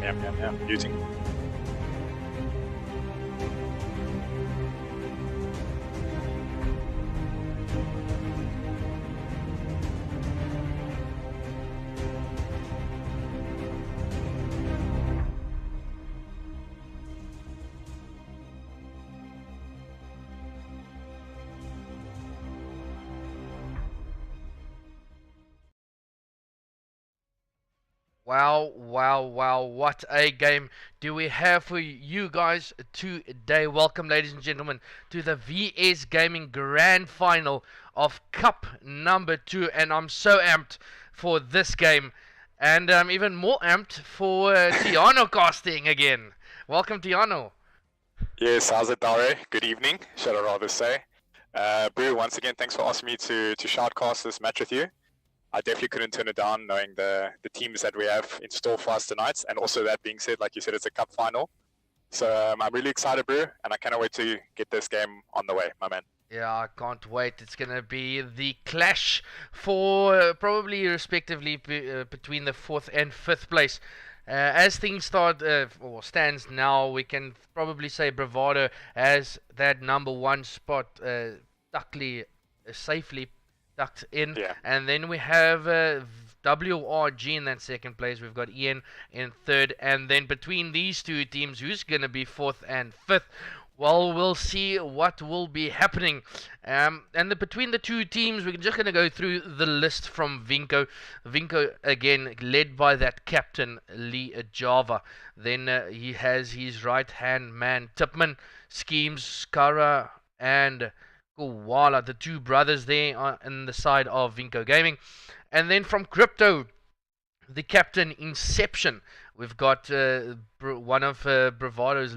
Muting. Wow, what a game do we have for you guys today. Welcome, ladies and gentlemen, to the VS Gaming Grand Final of Cup number 2. And I'm so amped for this game. And I'm even more amped for Tiano casting again. Welcome, Tiano. Yes, how's it, Dare? Good evening, should I rather say. Brew, once again, thanks for asking me to shoutcast this match with you. I definitely couldn't turn it down, knowing the teams that we have in store for us tonight. And also, that being said, like you said, it's a cup final. So I'm really excited, Brew, and I cannot wait to get this game on the way, my man. Yeah, I can't wait. It's going to be the clash for probably respectively between the 4th and 5th place. As things start or stands now, we can probably say Bravado has that number 1 spot safely tucked in. Yeah. And then we have WRG in that 2nd place. We've got Ian in 3rd. And then between these two teams, who's going to be 4th and 5th? Well, we'll see what will be happening. Between the two teams, we're just going to go through the list from Vinco. Vinco, again, led by that captain, LeeJavaa. Then he has his right-hand man, Tippmann, vSkeamz, Skara, and Koala, the two brothers there on the side of Vinco Gaming. And then from Krypto, the captain, Inceptiionn. We've got one of Bravado's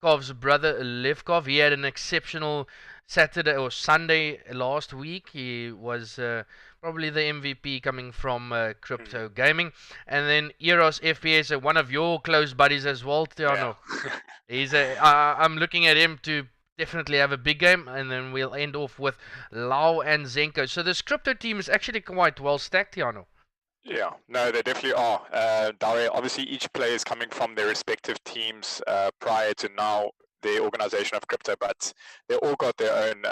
Kov's brother, Levkovv. He had an exceptional Saturday or Sunday last week. He was probably the MVP coming from Krypto Gaming. And then ErosFps, one of your close buddies as well, Tiano. Yeah. I'm looking at him to definitely have a big game, and then we'll end off with Lau and Zenko. So this Krypto team is actually quite well stacked, Tiano. Yeah, no, they definitely are. Dare, obviously, each player is coming from their respective teams prior to now the organization of Krypto, but they all got their own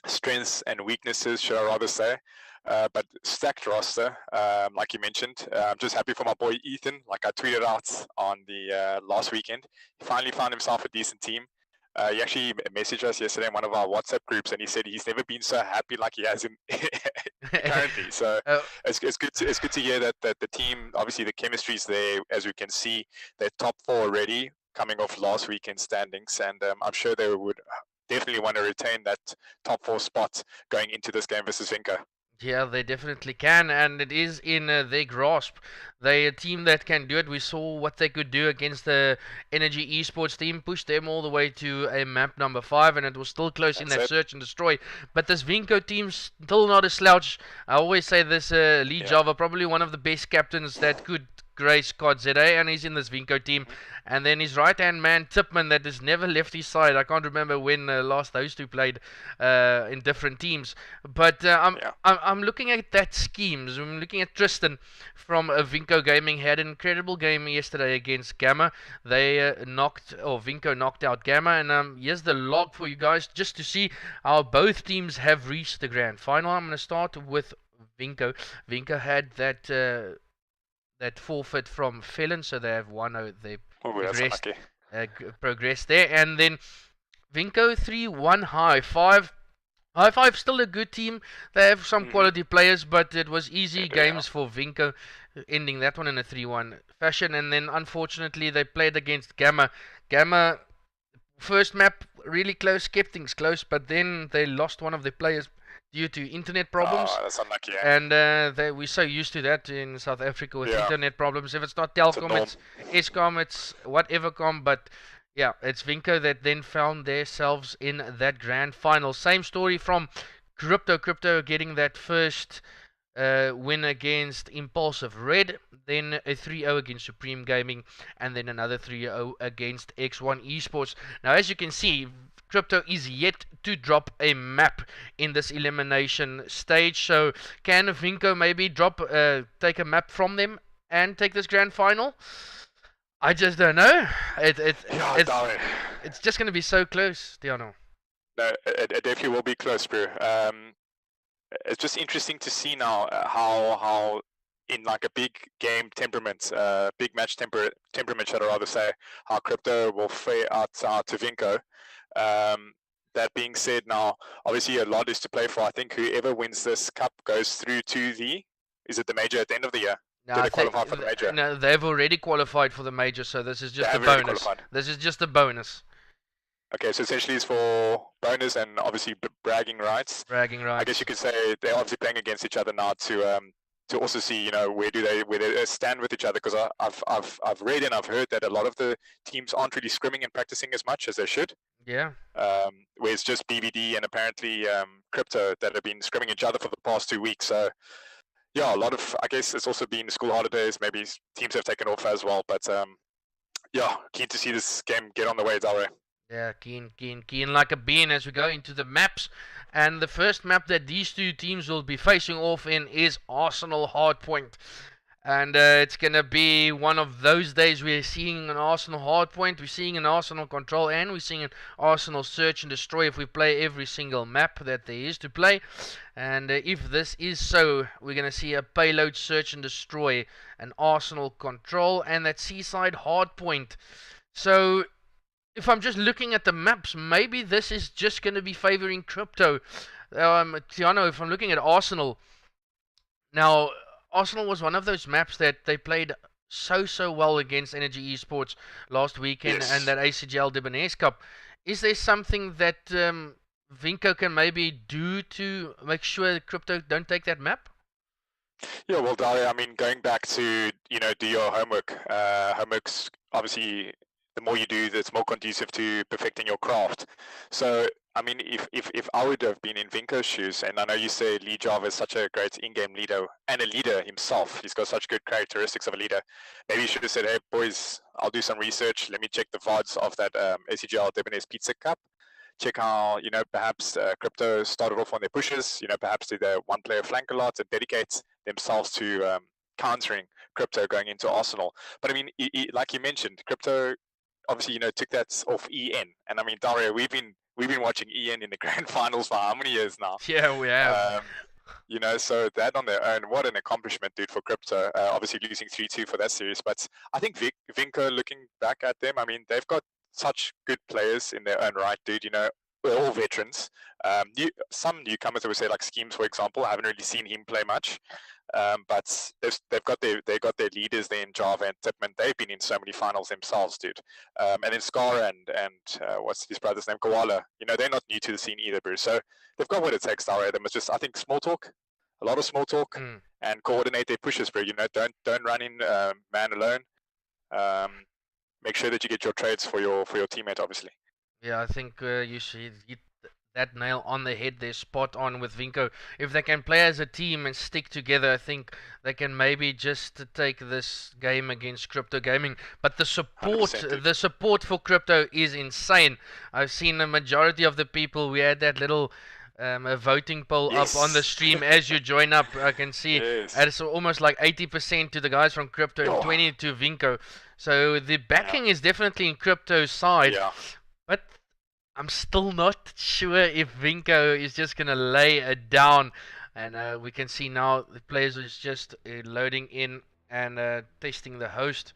strengths and weaknesses, should I rather say. But stacked roster, like you mentioned. I'm just happy for my boy Ethan. Like I tweeted out on the last weekend, he finally found himself a decent team. He actually messaged us yesterday in one of our WhatsApp groups, and he said he's never been so happy like he has in currently. So it's good to hear that the team, obviously the chemistry is there, as we can see. They're top 4 already, coming off last weekend's standings, and I'm sure they would definitely want to retain that top 4 spot going into this game versus Vinco. Yeah, they definitely can, and it is in their grasp. They're a team that can do it. We saw what they could do against the Energy Esports team, pushed them all the way to a map number 5, and it was still close in that search and destroy. But this Vinco team's still not a slouch. I always say this, LeeJavaa, probably one of the best captains that could grace COD ZA, and he's in this Vinco team. And then his right-hand man, Tippmann, that has never left his side. I can't remember when last those two played in different teams. But I'm looking at that vSkeamz. I'm looking at Tristan from Vinco Gaming. Had an incredible game yesterday against Gamma. They Vinco knocked out Gamma. And here's the log for you guys, just to see how both teams have reached the grand final. I'm going to start with Vinco. Vinco had that forfeit from Felon, so they have won. They progressed there, and then Vinco 3-1 High Five. High Five still a good team. They have some quality players, but it was easy games for Vinco, ending that one in a 3-1 fashion. And then unfortunately they played against Gamma. Gamma first map really close, kept things close, but then they lost one of their players due to internet problems. Oh, that's unlucky, yeah. And we're so used to that in South Africa with internet problems. If it's not Telkom, it's Eskom, it's whatever com. But yeah, it's Vinco that then found themselves in that grand final. Same story from Krypto. Krypto getting that first win against Impulsive Red, then a 3-0 against Supreme Gaming, and then another 3-0 against X1 Esports. Now, as you can see, Krypto is yet to drop a map in this elimination stage. So can Vinco maybe take a map from them and take this grand final? I just don't know. It's just gonna be so close, Tiano. No, it definitely will be close, bro. It's just interesting to see now how in like a big game temperament, big match temperament, should I rather say, how Krypto will fare out to Vinco. That being said, now obviously a lot is to play for. I think whoever wins this cup goes through to is it the major at the end of the year? No, Do they qualify for the major? No, they've already qualified for the major, so this is just a bonus. This is just a bonus. Okay, so essentially it's for bonus and obviously bragging rights. Bragging rights. I guess you could say they're obviously playing against each other now to also see, you know, where they stand with each other, because I've read and I've heard that a lot of the teams aren't really scrimming and practicing as much as they should. Yeah. Where it's just BVD and apparently Krypto that have been scrimming each other for the past 2 weeks. So yeah, a lot of, I guess it's also been school holidays. Maybe teams have taken off as well. But yeah, keen to see this game get on the way, Dalray. Yeah, keen like a bean as we go into the maps. And the first map that these two teams will be facing off in is Arsenal Hardpoint. And it's going to be one of those days we're seeing an Arsenal Hardpoint, we're seeing an Arsenal Control, and we're seeing an Arsenal Search and Destroy if we play every single map that there is to play. And if this is so, we're going to see a Payload Search and Destroy, an Arsenal Control, and that Seaside Hardpoint. So if I'm just looking at the maps, maybe this is just going to be favoring Krypto. Tiano, if I'm looking at Arsenal, now Arsenal was one of those maps that they played so well against Energy Esports last weekend, and that ACGL Debonair's Cup. Is there something that Vinco can maybe do to make sure that Krypto don't take that map? Yeah, well, Daria, I mean, going back to, you know, do your homework. Homework's obviously, the more you do, that's more conducive to perfecting your craft. So, I mean, if I would have been in Vinco's shoes, and I know you say LeeJavaa is such a great in-game leader and a leader himself, he's got such good characteristics of a leader. Maybe you should have said, hey, boys, I'll do some research. Let me check the VODs of that ACGL Debonair's Pizza Cup. Check how, you know, perhaps Krypto started off on their pushes, you know, perhaps did the one-player flank a lot and dedicate themselves to countering Krypto going into Arsenal. But I mean, like you mentioned, Krypto obviously, you know, took that off EN. And I mean, Dario, we've been watching EN in the grand finals for how many years now? Yeah, we have. You know, so that on their own, what an accomplishment, dude, for Krypto. Obviously losing 3-2 for that series. But I think Vinco, looking back at them, I mean, they've got such good players in their own right, dude. You know, we're all veterans. Some newcomers, I would say, like vSkeamz, for example, I haven't really seen him play much. But they've got their leaders there in Java and Tippmann. They've been in so many finals themselves, dude. And then Scar and what's his brother's name, Koala. You know, they're not new to the scene either, bro. So they've got what it takes. Them. It's just, I think, small talk, a lot of small talk, and coordinate their pushes, bro. You know, don't run in man alone. Make sure that you get your trades for your teammate, obviously. Yeah, I think you should hit that nail on the head. They're spot on with Vinco. If they can play as a team and stick together, I think they can maybe just take this game against Krypto Gaming. But the support for Krypto is insane. I've seen the majority of the people. We had that little a voting poll up on the stream as you join up. I can see it's almost like 80% to the guys from Krypto and 20 to Vinco. So the backing is definitely in Krypto's side. Yeah. But I'm still not sure if Vinco is just going to lay it down. And we can see now the players is just loading in and testing the host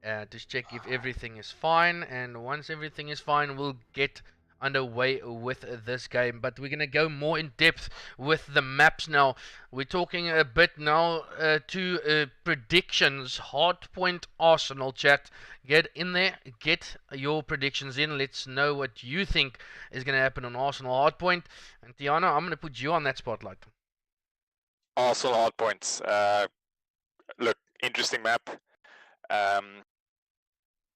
to check if everything is fine. And once everything is fine, we'll get underway with this game. But we're going to go more in depth with the maps now. We're talking a bit now to predictions. Hardpoint Arsenal chat. Get in there, get your predictions in. Let's know what you think is going to happen on Arsenal Hardpoint. And Tiano, I'm going to put you on that spotlight. Arsenal Hardpoint. Look, interesting map.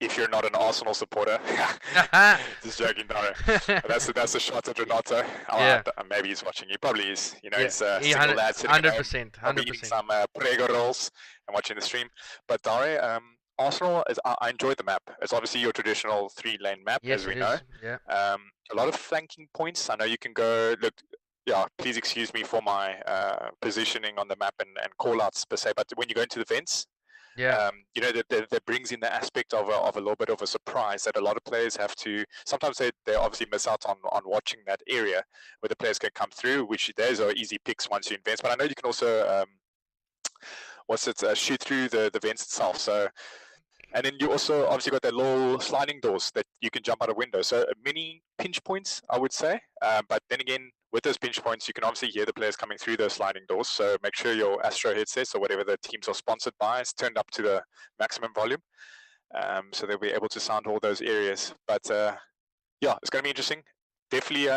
If you're not an Arsenal supporter, just joking, Dara. That's a shot at Renato. Maybe he's watching. He probably is. You know, he's a single lad sitting 100%. eating some prego rolls and watching the stream. But Dara, Arsenal, I enjoyed the map. It's obviously your traditional 3-lane map, as we know. Yeah. A lot of flanking points. I know you can go, look, yeah, please excuse me for my positioning on the map and call-outs per se, but when you go into the vents, Yeah. you know, that brings in the aspect of a little bit of a surprise that a lot of players have to, sometimes they obviously miss out on watching that area where the players can come through, which those are easy picks once you invest. But I know you can also, shoot through the vents itself. So, and then you also obviously got that little sliding doors that you can jump out of windows. So many pinch points, I would say. But then again, with those pinch points, you can obviously hear the players coming through those sliding doors. So make sure your Astro headsets or whatever the teams are sponsored by is turned up to the maximum volume. So they'll be able to sound all those areas. But yeah, it's going to be interesting. Definitely,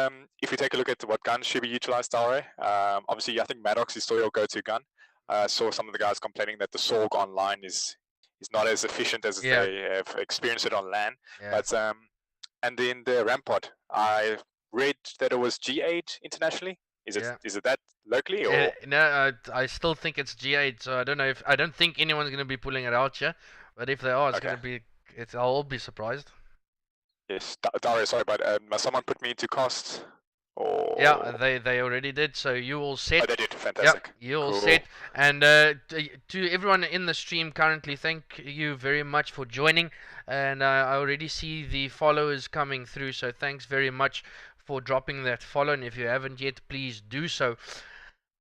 if you take a look at what guns should be utilized, Dare, obviously I think Maddox is still your go-to gun. I saw some of the guys complaining that the Sorg online is not as efficient as they have experienced it on LAN. But and then the Rampart, I read that it was G8 internationally. Is it that locally or? No, I still think it's G8. So I don't think anyone's gonna be pulling it out here. But if they are, it's gonna be. I'll be surprised. Yes, Dario, sorry, but someone put me into cost. Or... Yeah, they already did. So you all set. Oh, they did. Fantastic. Yeah, you all set. And to everyone in the stream currently, thank you very much for joining. And I already see the followers coming through. So thanks very much for dropping that follow. And if you haven't yet, please do so.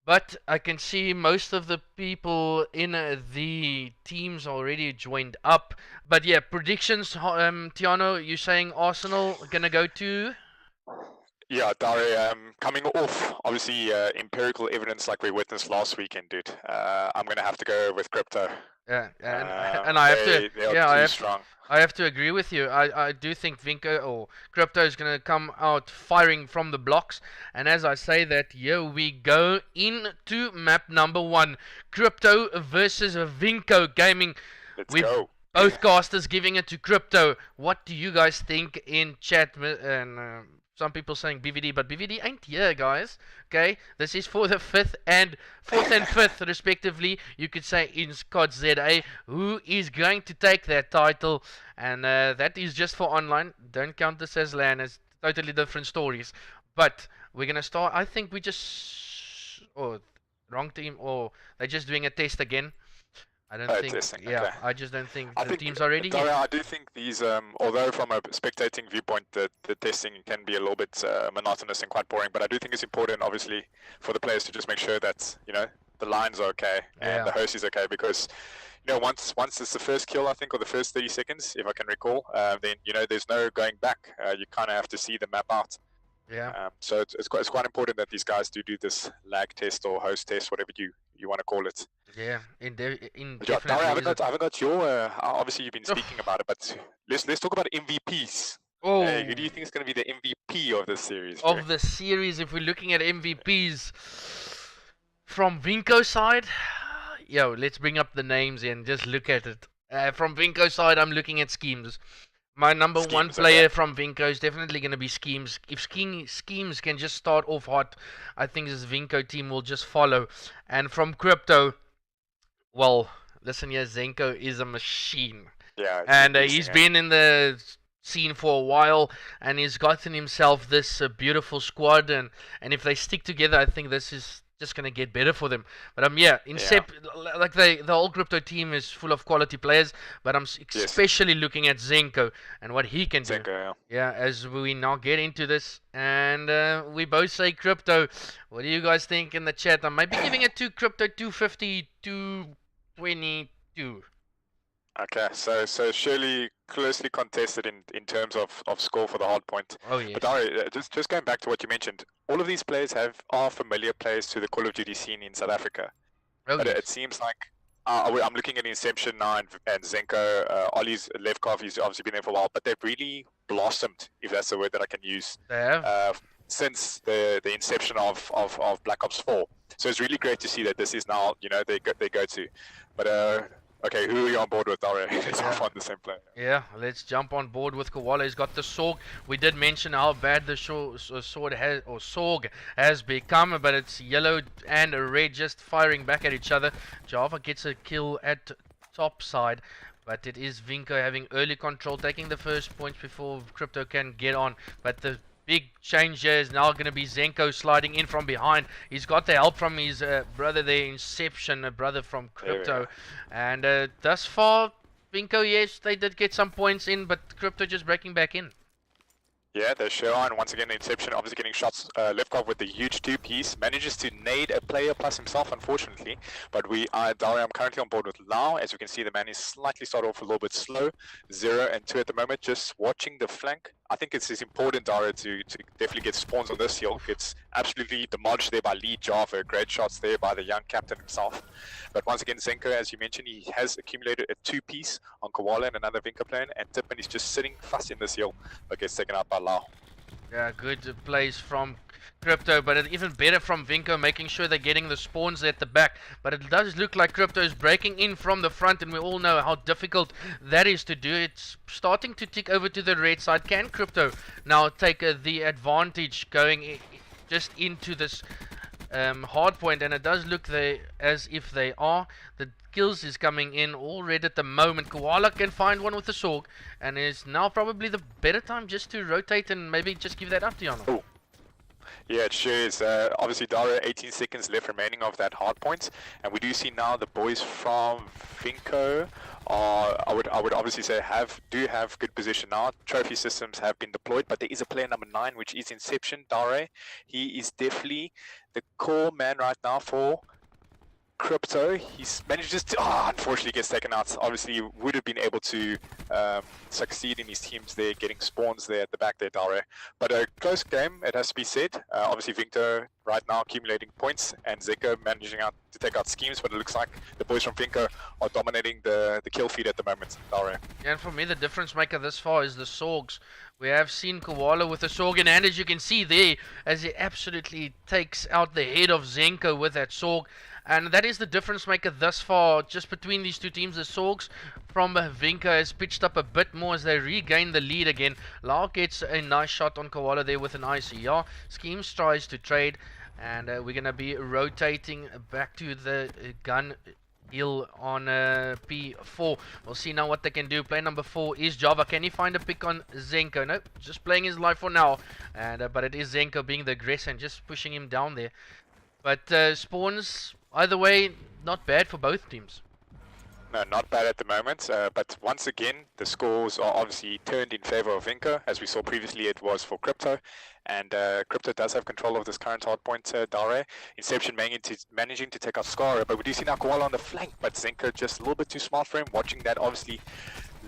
But I can see most of the people in the teams already joined up. But yeah, predictions. Tiano, you saying Arsenal gonna go to? Yeah, Dare, coming off, obviously, empirical evidence like we witnessed last weekend, dude. I'm going to have to go with Krypto. Yeah, and I have to. Yeah, I have to agree with you. I do think Vinco or Krypto is going to come out firing from the blocks. And as I say that, here we go into map number 1. Krypto versus Vinco Gaming. Let's go. Both casters giving it to Krypto. What do you guys think in chat? And some people saying BVD, but BVD ain't here, guys. Okay, this is for the 4th and 5th, respectively. You could say in Scott ZA, who is going to take that title, and that is just for online. Don't count this as LAN, as totally different stories. But we're gonna start. I think we just wrong team, or they're just doing a test again. I don't think. Testing, yeah, okay. I just don't think the teams are ready yet. I do think these, although from a spectating viewpoint, the testing can be a little bit monotonous and quite boring. But I do think it's important, obviously, for the players to just make sure that the lines are okay and the host is okay, because once it's the first kill, I think, or the first 30 seconds, if I can recall, then there's no going back. You kind of have to see the map out. Yeah. So it's quite important that these guys do this lag test or host test, whatever you want to call it. Yeah, I haven't got your. Obviously, you've been speaking about it, but let's talk about MVPs. Oh, who do you think is going to be the MVP of this series? Of the series, if we're looking at MVPs from Vinco's side, let's bring up the names and just look at it. From Vinco's side, I'm looking at vSkeamz. My number 1 player from Vinco is definitely going to be vSkeamz. If vSkeamz can just start off hot, I think this Vinco team will just follow. And from Krypto, well, listen here, Zenko is a machine. Yeah. And he's been in the scene for a while, and he's gotten himself this beautiful squad. And if they stick together, I think this is just gonna get better for them. But like the whole Krypto team is full of quality players, but I'm especially looking at Zenko and what he can do. Yeah, as we now get into this, and we both say Krypto. What do you guys think in the chat? I might be giving it to Krypto 250 222. Okay, so surely closely contested in terms of score for the hard point. Oh yes. But Dari, just going back to what you mentioned, all of these players are familiar players to the Call of Duty scene in South Africa. Oh, but yes. It seems like I'm looking at Inceptiionn now and Zenko, Ollie's Levkovv, he's obviously been there for a while, but they've really blossomed, if that's the word that I can use. They have. Since the inception of Black Ops 4. So it's really great to see that this is now, they go to. But okay, who are you on board with, Dario? Let's find the same player. Yeah, let's jump on board with Koala. He's got the Sorg. We did mention how bad the Sorg has become, but it's yellow and red just firing back at each other. LeeJavaa gets a kill at top side, but it is Vinco having early control, taking the first points before Krypto can get on. But the big change here is now going to be Zenko sliding in from behind. He's got the help from his brother there, Inceptiionn, a brother from Krypto. And thus far, Vinco, yes, they did get some points in, but Krypto just breaking back in. Yeah, they sure are, and once again, Inceptiionn obviously getting shots. Levkovv with the huge 2-piece, manages to nade a player plus himself, unfortunately. But I'm currently on board with Lau. As you can see, the man is slightly started off a little bit slow. 0 and 2 at the moment, just watching the flank. I think it's important, Dara, to definitely get spawns on this hill. It's absolutely demolished there by LeeJavaa. Great shots there by the young captain himself. But once again, Zenko, as you mentioned, he has accumulated a 2-piece on Koala and another Vinco player, and Tippmann is just sitting fast in this hill, but gets taken out by Lau. Yeah, good plays from Krypto, but even better from Vinco, making sure they're getting the spawns at the back. But it does look like Krypto is breaking in from the front, and we all know how difficult that is to do. It's starting to tick over to the red side. Can Krypto now take the advantage going just into this hard point? And it does look as if they are. The kills is coming in all red at the moment. Koala can find one with the Sorg, and is now probably the better time just to rotate and maybe just give that up to Tiano. Oh. Yeah, it sure is. Obviously, Dara, 18 seconds left remaining of that hard point, and we do see now the boys from Vinco are, I would obviously say, do have good position now. Trophy systems have been deployed, but there is a player number 9, which is Inceptiionn, Dara. He is definitely the core man right now for Krypto. He's managed to, unfortunately gets taken out. Obviously, would have been able to succeed in his teams there, getting spawns there at the back there, Dara. But a close game, it has to be said. Obviously, Vinco right now accumulating points, and Zenko managing to take out vSkeamz, but it looks like the boys from Vinco are dominating the kill feed at the moment, Dara. And for me, the difference maker this far is the Sorgs. We have seen Koala with the Sorg in hand, as you can see there, as he absolutely takes out the head of Zenko with that Sorg. And that is the difference maker thus far, just between these two teams. The Sorgs from Vinco has pitched up a bit more as they regain the lead again. Lau gets a nice shot on Koala there with an ICR. vSkeamz tries to trade, and we're going to be rotating back to the gun hill on P4. We'll see now what they can do. Play number 4 is LeeJavaa. Can he find a pick on Zenko? No, just playing his life for now. And but it is Zenko being the aggressor and just pushing him down there. But spawns, either way, not bad for both teams. No, not bad at the moment, but once again, the scores are obviously turned in favor of Vinco. As we saw previously, it was for Krypto, and Krypto does have control of this current hardpoint, Dare. Inceptiionn managing to take out Scarazards, but we do see now Koala on the flank, but Zenko just a little bit too smart for him, watching that obviously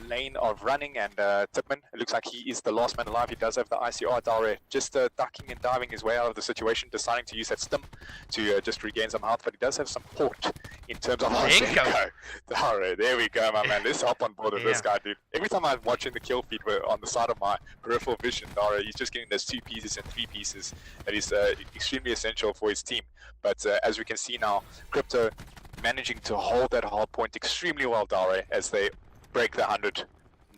lane of running, and Tippmann, it looks like he is the last man alive. He does have the ICR, Dare, just ducking and diving his way out of the situation, deciding to use that stim to just regain some health, but he does have some port in terms of Zenko. Dare, there we go, my man. Let's hop on board with this guy, dude. Every time I'm watching the kill feed on the side of my peripheral vision, Dare, he's just getting those 2 pieces and 3 pieces that is extremely essential for his team. But as we can see now, Krypto managing to hold that hard point extremely well, Dare, as they break the 100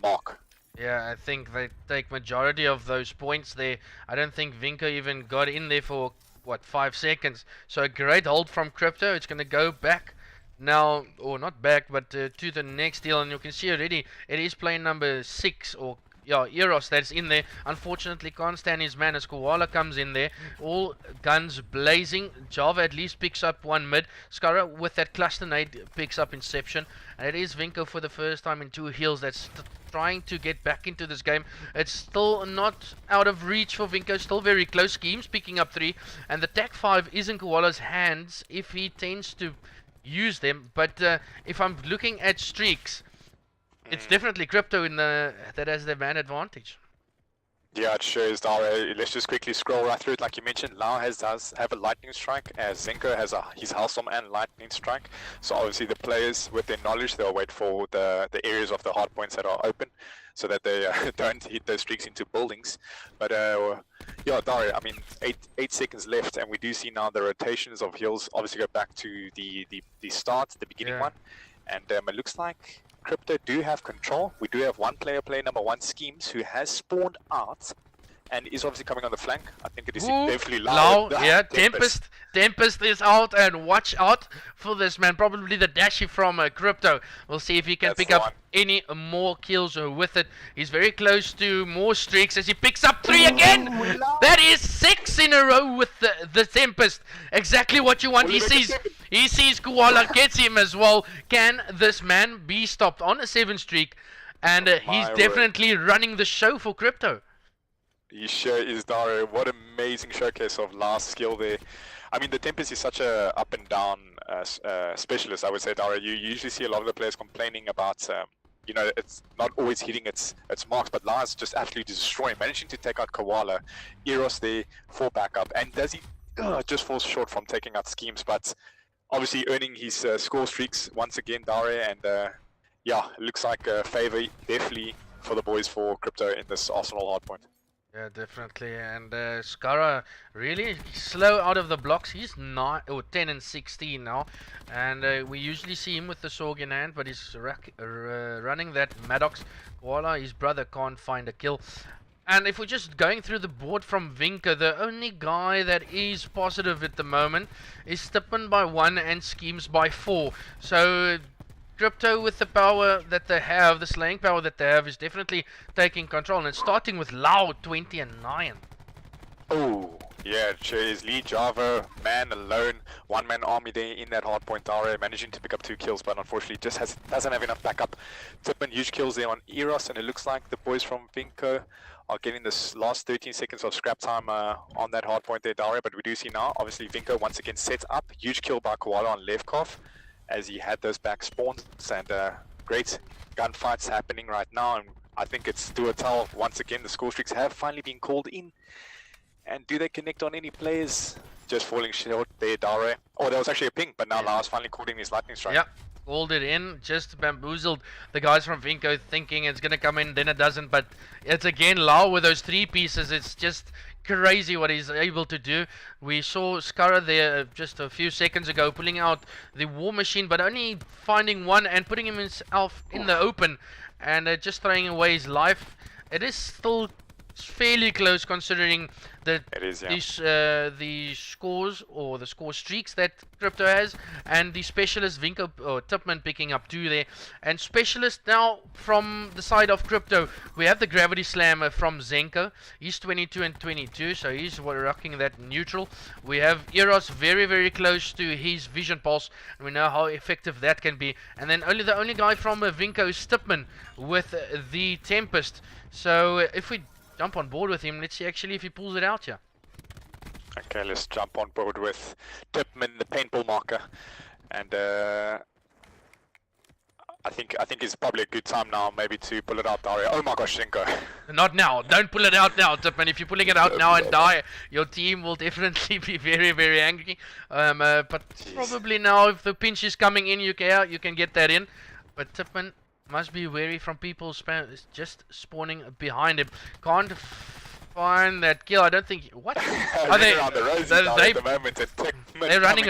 mark. Yeah, I think they take majority of those points there. I don't think Vinco even got in there for, what, 5 seconds. So a great hold from Krypto. It's going to go back now, or not back, but to the next deal. And you can see already, it is plane number 6, or yeah, Eros that's in there. Unfortunately can't stand his man as Koala comes in there. All guns blazing. LeeJavaa at least picks up one mid. Scara with that cluster nade picks up Inceptiionn. And it is Vinco for the first time in 2 hills that's trying to get back into this game. It's still not out of reach for Vinco. Still very close. vSkeamz picking up 3. And the TAC 5 is in Koala's hands if he tends to use them. But if I'm looking at streaks, it's definitely Krypto in that has the man advantage. Yeah, it sure is, Dara. Let's just quickly scroll right through it. Like you mentioned, Lau does have a lightning strike, as Zenko has his Hellstorm and lightning strike. So obviously the players, with their knowledge, they'll wait for the areas of the hard points that are open, so that they don't hit those streaks into buildings. But yeah, Dara, I mean, 8 seconds left, and we do see now the rotations of hills obviously go back to the start, the beginning one, and it looks like Krypto do have control. We do have one player number 1, vSkeamz, who has spawned out and is obviously coming on the flank. I think it is definitely Lau. Yeah, Tempest. Tempest is out, and watch out for this man. Probably the dashy from Krypto. We'll see if he can pick up any more kills with it. He's very close to more streaks as he picks up 3 again. That is 6 in a row with the Tempest. Exactly what you want. He sees Koala, gets him as well. Can this man be stopped on a 7 streak? And he's definitely running the show for Krypto. He sure is, Dario. What amazing showcase of last skill there. I mean, the Tempest is such a up and down specialist, I would say, Dario. You usually see a lot of the players complaining about, you know, it's not always hitting its marks, but Lars just absolutely destroying, managing to take out Koala. Eros there for backup, and does he just falls short from taking out vSkeamz, but obviously earning his score streaks once again, Dario, and yeah, looks like a favor definitely for the boys for Krypto in this Arsenal hardpoint. Yeah, definitely. And Skara really slow out of the blocks. He's 10 and 16 now, and we usually see him with the Sorg in hand, but he's running that Maddox. Koala, his brother, can't find a kill. And if we're just going through the board from Vinco, the only guy that is positive at the moment is Tippmann by 1 and vSkeamz by 4. So Krypto, with the power that they have, the slaying power that they have, is definitely taking control. And it's starting with Loud, 20 and 9. Oh, yeah, it sure is. LeeJavaa, man alone, one-man army there in that hardpoint, Dario, managing to pick up 2 kills, but unfortunately just doesn't have enough backup. Tippmann, huge kills there on Eros, and it looks like the boys from Vinco are getting this last 13 seconds of scrap time on that hardpoint there, Dario. But we do see now, obviously, Vinco once again sets up. Huge kill by Koala on Levkovv, as he had those back spawns, and great gunfights happening right now. And I think it's do or tell. Once again, the score streaks have finally been called in. And do they connect on any players? Just falling short there, Dario. Oh, there was actually a ping, but now Lars finally called in his lightning strike. Yeah, called it in, just bamboozled the guys from Vinco, thinking it's gonna come in, then it doesn't. But it's again Lau with those 3 pieces. It's just crazy what he's able to do. We saw Skara there just a few seconds ago pulling out the war machine, but only finding one and putting himself in the open, and just throwing away his life. It is still fairly close considering the the scores or the score streaks that Krypto has, and the specialist Vinco or Tippmann picking up 2 there. And specialist now from the side of Krypto, we have the gravity slammer from Zenko. He's 22 and 22, so he's rocking that neutral. We have Eros very close to his vision pulse, and we know how effective that can be. And then the only guy from Vinco is Tippmann with the Tempest. So if we jump on board with him, let's see actually if he pulls it out here. Okay, let's jump on board with Tippmann, the paintball marker, and I think it's probably a good time now maybe to pull it out, Dario. Oh my gosh, Zenko. Not now. Don't pull it out now, Tippmann. If you're pulling it out now and die, your team will definitely be very angry. But probably now, if the pinch is coming in, you can get that in. But Tippmann must be wary from people just spawning behind him. Can't find that kill. I don't think. What are they? They're running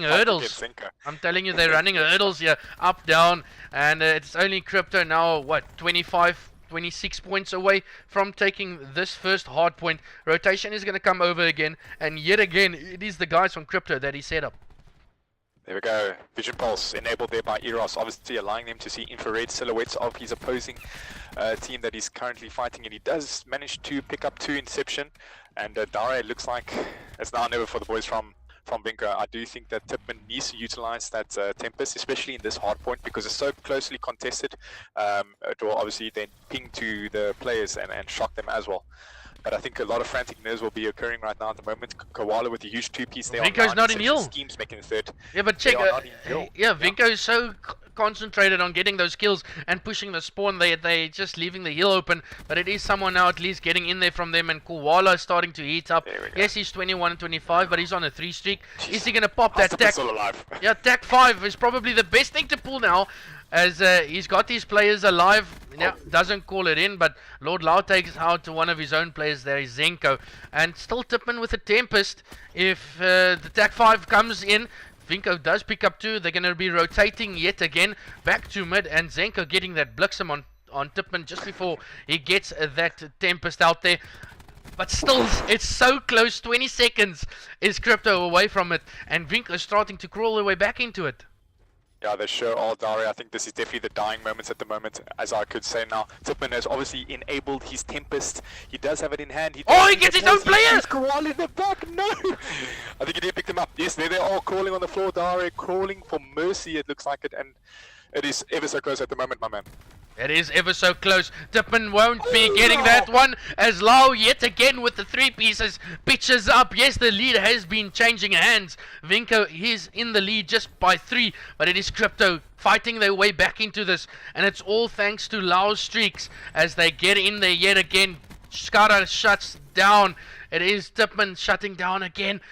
hurdles. I'm telling you, they're running hurdles here, up, down, and it's only Krypto now. What, 26 points away from taking this first hard point. Rotation is going to come over again, and yet again, it is the guys from Krypto that he set up. There we go. Vision Pulse enabled there by Eros, obviously allowing them to see infrared silhouettes of his opposing team that he's currently fighting, and he does manage to pick up 2 Inceptiionn. And Dario, looks like it's now or never for the boys from Vinco. I do think that Tippmann needs to utilize that Tempest, especially in this hard point, because it's so closely contested. It will obviously then ping to the players and shock them as well. But I think a lot of frantic nerves will be occurring right now at the moment. Koala with a huge 2-piece there. Vinco's not in heal. vSkeamz making the 3rd. Yeah, but check. Vinco is so concentrated on getting those kills and pushing the spawn. They just leaving the heal open. But it is someone now at least getting in there from them. And Koala is starting to heat up. Yes, he's 21 and 25, but he's on a 3 streak. Is he gonna pop that tack? Yeah, tack 5 is probably the best thing to pull now, as he's got these players alive. Now, doesn't call it in, but Lord Lau takes out to one of his own players there, is Zenko. And still Tippmann with a Tempest. If the tack 5 comes in, Vinco does pick up 2. They're going to be rotating yet again back to mid, and Zenko getting that Blixum on Tippmann just before he gets that Tempest out there. But still, it's so close. 20 seconds is Krypto away from it, and Vinco is starting to crawl their way back into it. Yeah, they sure are, Dari. I think this is definitely the dying moments at the moment, as I could say now. Tippmann has obviously enabled his Tempest. He does have it in hand. He gets his own player! He's crawling in the back, no! I think he did pick them up. Yes, there they are, crawling on the floor, Dari, crawling for mercy, it looks like it, and it is ever so close at the moment, my man. It is ever so close. Tippmann won't be getting that one, as Lau yet again with the 3 pieces pitches up. Yes, the lead has been changing hands. Vinco is in the lead just by 3, but it is Krypto fighting their way back into this, and it's all thanks to Lau's streaks as they get in there yet again. Skara shuts down. It is Tippmann shutting down again.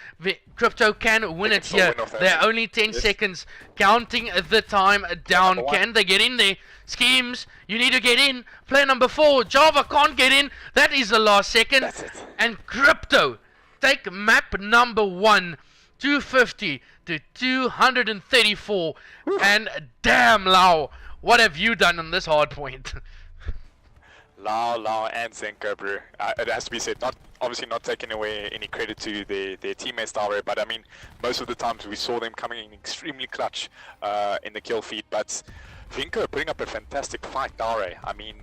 Krypto can win it here. They're only 10 seconds, counting the time down. Can they get in there? vSkeamz, you need to get in. Player number 4, LeeJavaa can't get in. That is the last second. That's it. And Krypto take map number 1, 250 to 234. And damn, Lau, what have you done on this hard point? Lau and Zenko, bro. It has to be said, obviously not taking away any credit to their teammates, Dare, but I mean, most of the times we saw them coming in extremely clutch in the kill feed, but Vinco putting up a fantastic fight, Dare. I mean,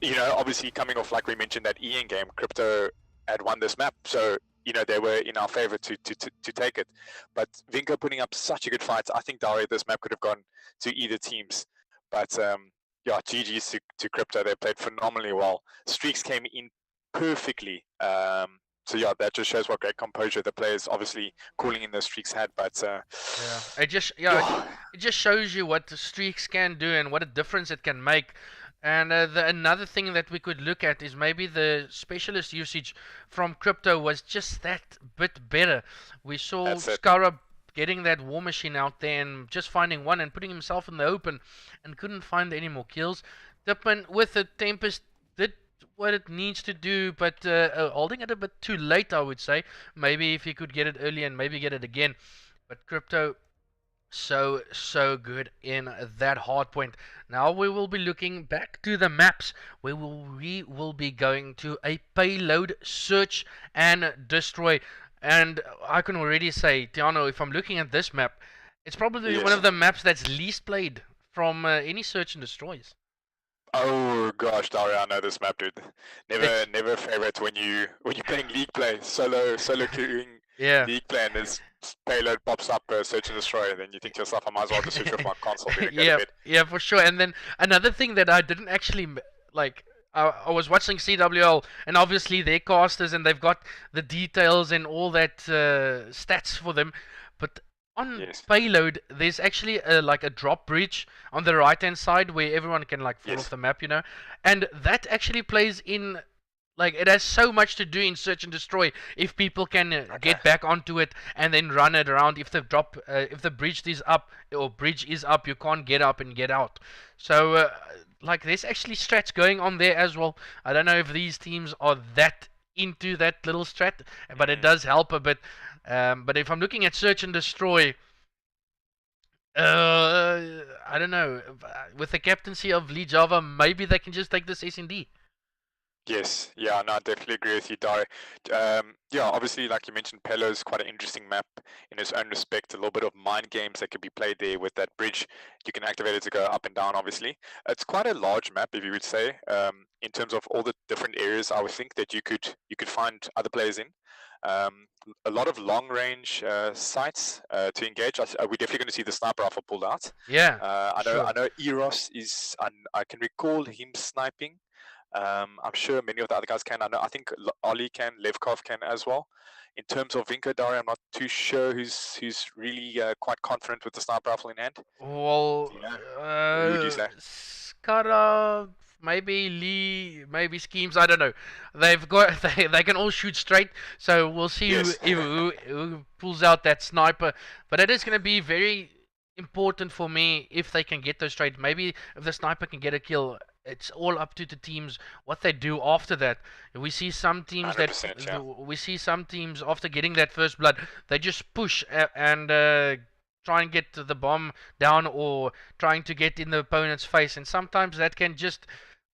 you know, obviously coming off, like we mentioned, that Ian game, Krypto had won this map, so, you know, they were in our favor to take it. But Vinco putting up such a good fight. I think, Dare, this map could have gone to either teams, but yeah, GG's to Krypto. They played phenomenally well. Streaks came in perfectly. So yeah, that just shows what great composure the players obviously calling in those streaks had. But it just shows you what the streaks can do and what a difference it can make. And another thing that we could look at is maybe the specialist usage from Krypto was just that bit better. We saw Skara getting that war machine out there and just finding one and putting himself in the open and couldn't find any more kills. Tippmann with the Tempest did what it needs to do, but holding it a bit too late, I would say. Maybe if he could get it early and maybe get it again. But Krypto, so good in that hard point. Now we will be looking back to the maps. We will be going to a payload search and destroy. And I can already say, Tiano, if I'm looking at this map, it's probably one of the maps that's least played from any search and destroys. Oh gosh, Daria, I know this map, dude. Never favorite when you playing league play, solo queuing league play, and this payload pops up, search and destroy, then you think to yourself, I might as well just switch off my console. Yeah, for sure. And then another thing that I didn't actually like. I was watching CWL, and obviously they're casters and they've got the details and all that stats for them. But on payload, there's actually like a drop bridge on the right-hand side where everyone can like fall off the map, you know. And that actually plays in, like, it has so much to do in search and destroy. If people can get back onto it and then run it around, if the bridge is up, you can't get up and get out. So like, there's actually strats going on there as well. I don't know if these teams are that into that little strat, but it does help a bit. But if I'm looking at search and destroy, I don't know. With the captaincy of LeeJavaa, maybe they can just take this S&D. Yes, yeah, no, I definitely agree with you, Dari. Yeah, obviously, like you mentioned, Pelo is quite an interesting map in its own respect. A little bit of mind games that could be played there with that bridge. You can activate it to go up and down, obviously. It's quite a large map, if you would say, in terms of all the different areas I would think that you could find other players in. A lot of long-range sites to engage. We're definitely going to see the sniper rifle pulled out. Yeah, I know Eros is. I can recall him sniping. I'm sure many of the other guys can. I think Ollie can, Levkovv can as well. In terms of Vinco, Dari, I'm not too sure who's really quite confident with the sniper rifle in hand. Well, who would you say? Skara, maybe Lee, maybe vSkeamz. I don't know. They can all shoot straight. So we'll see who pulls out that sniper. But it is going to be very important for me if they can get those straight. Maybe if the sniper can get a kill. It's all up to the teams what they do after that. We see some teams after getting that first blood, they just push and try and get the bomb down or trying to get in the opponent's face, and sometimes that can just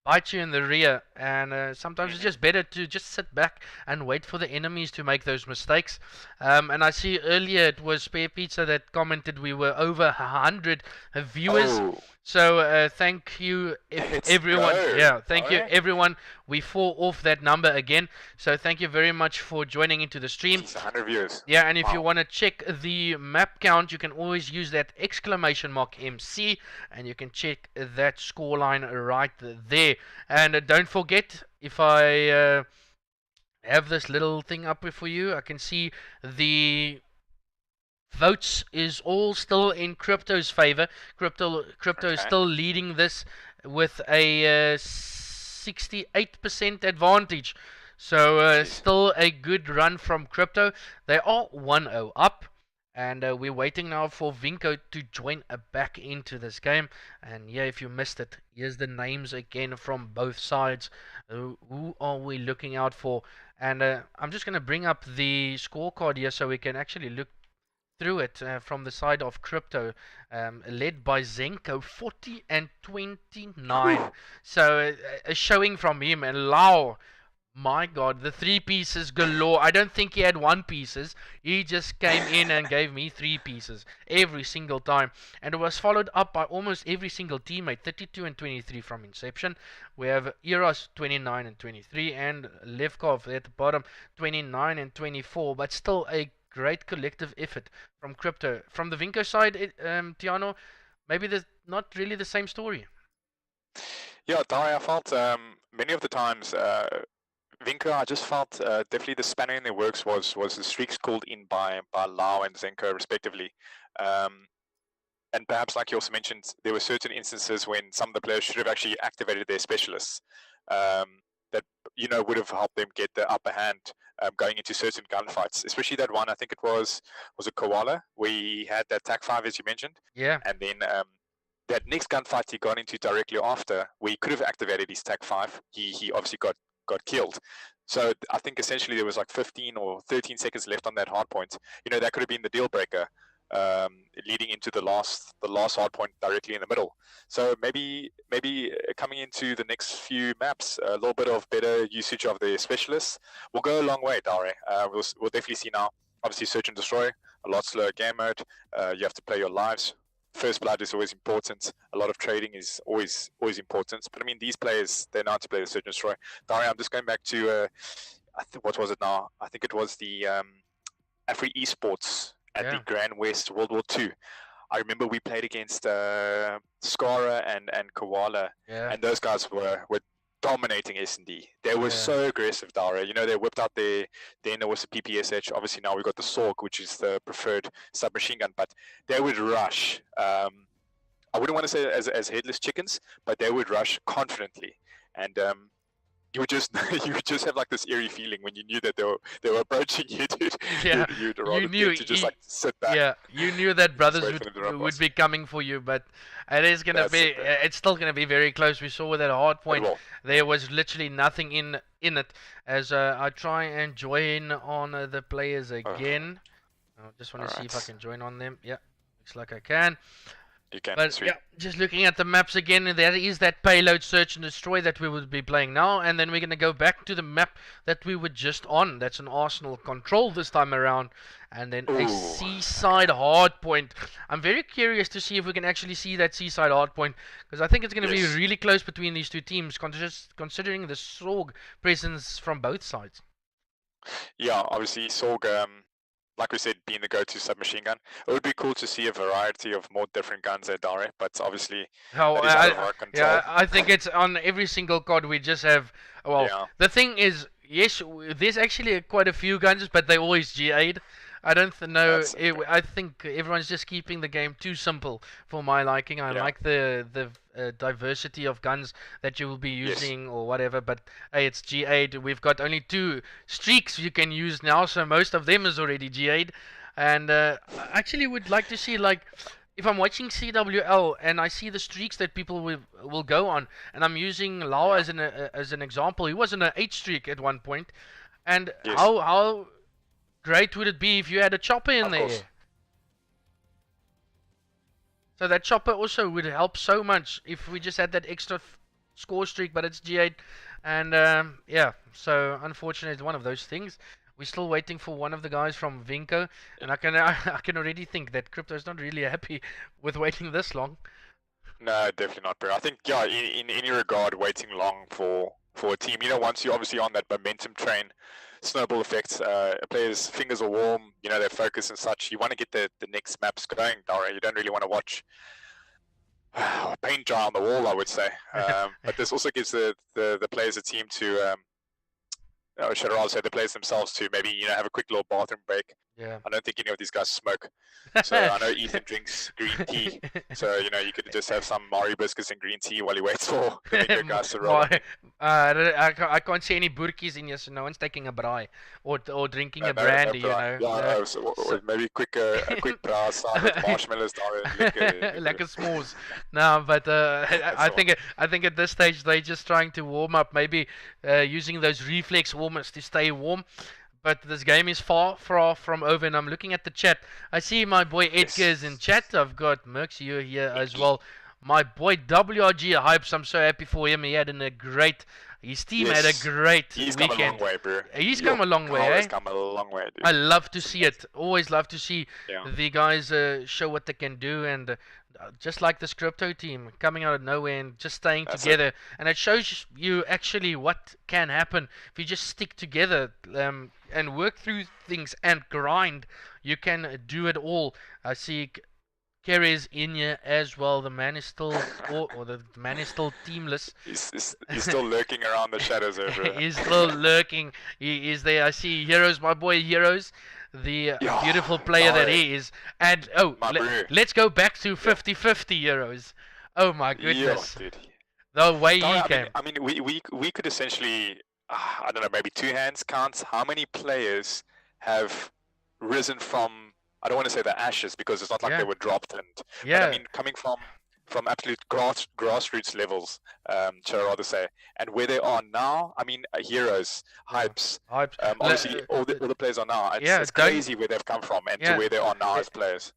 bite you in the rear, and sometimes it's just better to just sit back and wait for the enemies to make those mistakes. And I see earlier it was Spare Pizza that commented we were over 100 viewers. Oh, So thank you let's everyone. go. Yeah, thank you Alright. everyone. We fall off that number again. So thank you very much for joining into the stream. Jeez, 100 views. Yeah, and if you Wow. want to check the map count, you can always use that exclamation mark MC, and you can check that scoreline right there. And don't forget, if I have this little thing up for you, I can see the votes is all still in Krypto's favor. Krypto is Okay. still leading this with a 68% advantage. So Jeez. still a good run from Krypto. They are 1-0 up. And we're waiting now for Vinco to join back into this game. And yeah, if you missed it, here's the names again from both sides. Who are we looking out for? And I'm just going to bring up the scorecard here so we can actually look through it from the side of Krypto, led by Zenko, 40 and 29. So a showing from him, and Lau, my God, the 3 pieces galore. I don't think he had 1 pieces. He just came in and gave me 3 pieces every single time. And it was followed up by almost every single teammate, 32 and 23 from Inceptiionn. We have Eros, 29 and 23, and Levkovv at the bottom, 29 and 24. But still a great collective effort from Krypto. From the Vinco side, Tiano, maybe there's not really the same story. Yeah, Dari, I felt many of the times, Vinco, I just felt definitely the spanner in their works was the streaks called in by Lau and Zenko respectively. And perhaps, like you also mentioned, there were certain instances when some of the players should have actually activated their specialists that, you know, would have helped them get the upper hand going into certain gunfights. Especially that one, I think it was a Koala, where he had that TAC 5, as you mentioned. Yeah. And then that next gunfight he got into directly after, where he could have activated his TAC 5, he obviously got killed. So I think essentially there was like 15 or 13 seconds left on that hard point. You know, that could have been the deal breaker, leading into the last hard point directly in the middle. So maybe coming into the next few maps, a little bit of better usage of the specialists will go a long way, Dare. We'll definitely see now. Obviously, search and destroy, a lot slower game mode. You have to play your lives. First blood is always important. A lot of trading is always important. But I mean, these players, they know how to play the search and destroy. Dari, I'm just going back to what was it now? I think it was the Afri Esports at the Grand West World War II. I remember we played against Skara and Koala, and those guys were dominating S&D. They were so aggressive, Dara. You know, they whipped out then there was the PPSH. Obviously now we've got the Sorg, which is the preferred submachine gun, but they would rush. I wouldn't want to say as headless chickens, but they would rush confidently. And you would just have like this eerie feeling when you knew that they were approaching you, dude. Yeah, you'd rather you knew to just like sit back. Yeah, you knew that brothers would be coming for you, but it is gonna be. It's still gonna be very close. We saw with that hard point, there was literally nothing in it. As I try and join on the players again. I just want to see if I can join on them. Yeah, looks like I can. You can. But yeah, just looking at the maps again, there is that payload search and destroy that we would be playing now, and then we're going to go back to the map that we were just on. That's an Arsenal control this time around, and then a seaside hardpoint. I'm very curious to see if we can actually see that seaside hardpoint, because I think it's going to be really close between these two teams, considering the Sorg presence from both sides. Yeah, obviously Sorg, like we said, being the go-to submachine gun. It would be cool to see a variety of more different guns at Dare, but obviously I think it's on every single card we just have. Well, the thing is, yes, there's actually quite a few guns, but they always GA'd. I don't know. I think everyone's just keeping the game too simple for my liking. I like the diversity of guns that you will be using or whatever. But hey, it's G8. We've got only 2 streaks you can use now, so most of them is already G8. And I actually would like to see, like, if I'm watching CWL and I see the streaks that people will go on, and I'm using Lau as an example. He was in an 8 streak at one point, and how great would it be if you had a chopper in there? So that chopper also would help so much if we just had that extra score streak, but it's G8. And yeah, so unfortunately, it's one of those things. We're still waiting for one of the guys from Vinco, and I can already think that Krypto is not really happy with waiting this long. No, definitely not, bro. I think, yeah, in any regard, waiting long for a team, once you're obviously on that momentum train, snowball effect, a player's fingers are warm, their focus and such. You want to get the next maps going, Dara. You don't really want to watch paint dry on the wall, I would say. But this also gives the players a team to, or should I rather say the players themselves to maybe, have a quick little bathroom break. Yeah. I don't think any of these guys smoke. So I know Ethan drinks green tea. So, you could just have some Mari biscuits and green tea while he waits for the Vinco guys to roll. I can't see any burkies in here, so no one's taking a braai or drinking a brandy, Yeah, no, so maybe a quick braai side with marshmallows down and like a s'mores. No, but I think at this stage they're just trying to warm up, maybe using those reflex warmers to stay warm. But this game is far from over, and I'm looking at the chat. I see my boy Edgar is in chat. I've got Merx here as well. My boy WRG Hypes, I'm so happy for him. He had his team had a great He's weekend. come a long way, bro. He's come a long way, eh? He's come a long way, dude. I love to see it. Always love to see Yeah. the guys show what they can do, and just like this Krypto team coming out of nowhere and just staying together. And it shows you actually what can happen if you just stick together and work through things and grind. You can do it all. I see Kerry's in here as well. The man is still, or the man is still teamless. He's still lurking around the shadows over. He's still lurking. He is there. I see Heroes, my boy Heroes, the beautiful player that he is. And let's go back to 50-50 Heroes. Oh my goodness. Dude. The way he came. I mean, we could essentially, I don't know, maybe two hands counts how many players have risen from, I don't want to say the ashes because it's not like they were dropped, but I mean coming from absolute grassroots levels, shall I rather say, and where they are now. I mean, Heroes, Hypes. Obviously all the players are now. It's crazy where they've come from and to where they are now as players.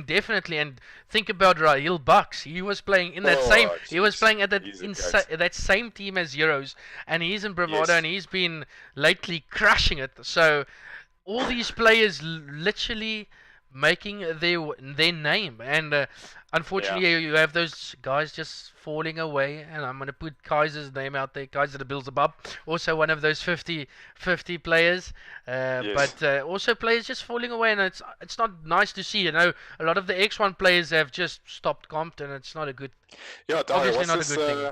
Definitely, and think about Raheel Bucks. He was playing in that same. He was playing at that same team as Heroes, and he's in Bravado, and he's been lately crushing it. So all these players literally making their name, and unfortunately you have those guys just falling away. And I'm gonna put Kaiser's name out there, Kaiser the Beelzebub, also one of those 50 players, but also players just falling away, and it's not nice to see. A lot of the X1 players have just stopped comped, and it's not a good, obviously not a good thing.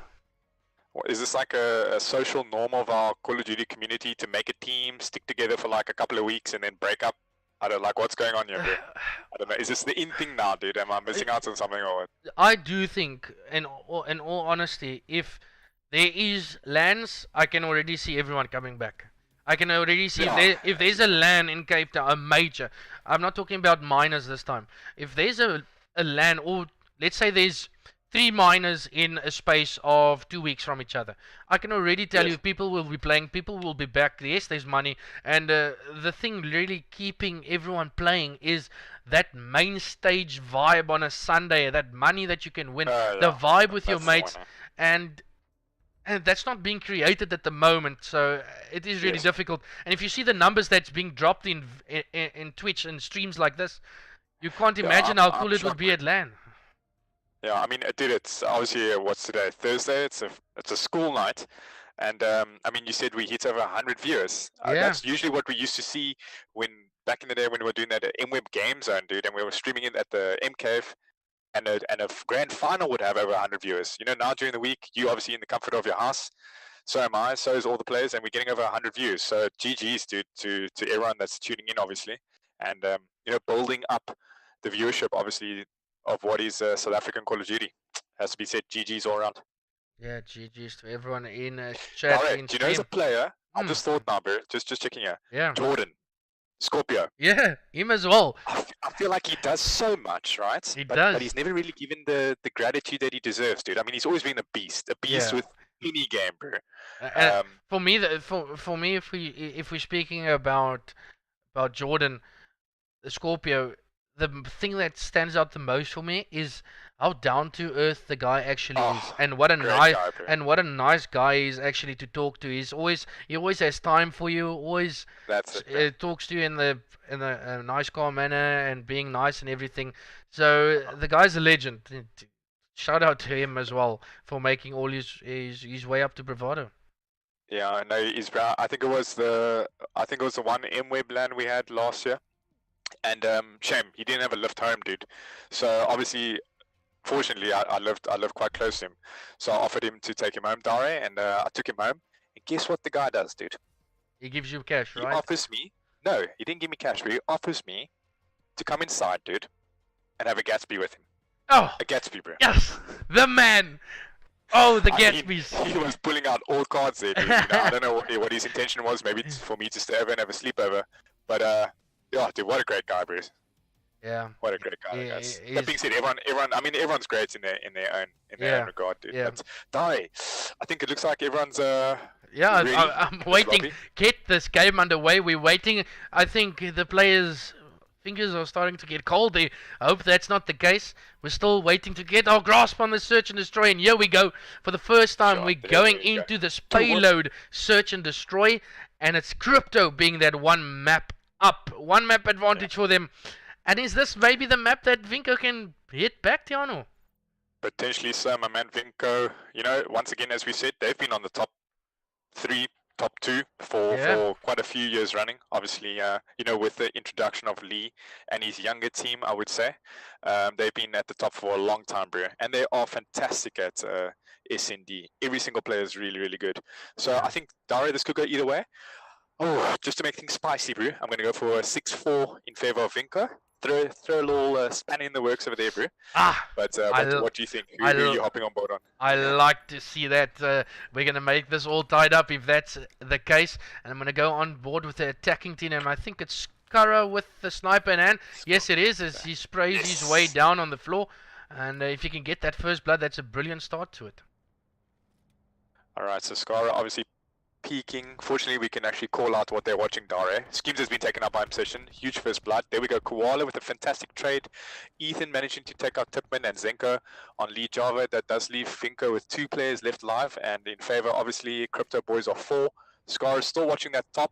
Is this like a social norm of our Call of Duty community to make a team, stick together for like a couple of weeks and then break up? I don't like what's going on here, bro. I don't know. Is this the in thing now, dude? Am I missing out on something or what? I do think, in all honesty, if there is LANs, I can already see everyone coming back. I can already see if there's a LAN in Cape Town, a major. I'm not talking about minors this time. If there's a LAN, or let's say there's 3 minors in a space of 2 weeks from each other, I can already tell you people will be playing, people will be back. Yes, there's money, and the thing really keeping everyone playing is that main stage vibe on a Sunday, that money that you can win, the vibe with your mates, and that's not being created at the moment. So it is really difficult. And if you see the numbers that's being dropped in Twitch and streams like this, you can't imagine how cool it would be at LAN. Yeah, I mean, dude, it's obviously what's today? Thursday. It's a school night, and I mean, you said we hit over 100 viewers. That's usually what we used to see when back in the day when we were doing that at MWeb Game Zone, dude, and we were streaming it at the M Cave, and a grand final would have over 100 viewers. Now during the week, you obviously in the comfort of your house. So am I. So is all the players, and we're getting over 100 views. So GGs, dude, to everyone that's tuning in, obviously, and building up the viewership, obviously, of what is South African Call of Duty. Has to be said, GG's all around. Yeah, GG's to everyone in chat. All right, do you know as a player, I just thought now, bro, just checking here. Yeah. Jordan, Scorpio. Yeah, him as well. I feel like he does so much, right? He does. But he's never really given the gratitude that he deserves, dude. I mean, he's always been a beast with any game, bro. For me, if we're speaking about Jordan, the Scorpio, the thing that stands out the most for me is how down to earth the guy actually is, Oh, and what a great nice guy, bro. guy he is actually to talk to. He always has time for you, always That's it, bro. talks to you in a nice calm manner and being nice and everything. So the guy's a legend. Shout out to him as well for making all his way up to Bravado. Yeah, I know he's. I think it was the one M-Web LAN we had last year, and shame he didn't have a lift home, dude. So obviously, fortunately, I lived quite close to him, so I offered him to take him home, Dare, and I took him home. And guess what the guy does, dude? He gives you cash, He right? offers me. No, he didn't give me cash, but he offers me to come inside, dude, and have a Gatsby with him. Oh, A Gatsby, bro. yes, the man. Oh, the I mean, Gatsby's. he was pulling out all cards there, dude. You know, I don't know what his intention was. Maybe it's for me to stay over and have a sleepover. But yeah, dude, what a great guy, Bruce. Yeah. What a great guy. Yeah, That being said, everyone. I mean, everyone's great in their own regard, dude. Yeah. But Dai, I think it looks like everyone's Yeah, ready. I'm waiting. Lobby. Get this game underway. We're waiting. I think the players' fingers are starting to get cold. I hope that's not the case. We're still waiting to get our grasp on the search and destroy. And here we go. For the first time, Sure, we're there going we go. into this payload search and destroy. And it's Krypto being that one map up. One map advantage for them. And is this maybe the map that Vinco can hit back, Tiano? Potentially so, my man Vinco. You know, once again, as we said, they've been on the top 3, top 2 for quite a few years running. Obviously, you know, with the introduction of Lee and his younger team, I would say, they've been at the top for a long time, bro. And they are fantastic at SND. Every single player is really, really good. So I think, Dare, this could go either way. Oh, just to make things spicy, bro, I'm going to go for a 6-4 in favor of Vinco. Throw a little spanner in the works over there, bro. But what do you think? Who are you hopping on board on? I like to see that. We're going to make this all tied up if that's the case. And I'm going to go on board with the attacking team. And I think it's Skara with the sniper in hand. Yes, it is, as he sprays his way down on the floor. And if you can get that first blood, that's a brilliant start to it. All right, so Skara obviously peeking. Fortunately, we can actually call out what they're watching, Dare. vSkeamz has been taken out by Obsession. Huge first blood. There we go. Koala with a fantastic trade. Ethan managing to take out Tippmann and Zenko on LeeJavaa. That does leave Vinco with 2 players left live. And in favor, obviously, Krypto boys are 4. Scar is still watching that top.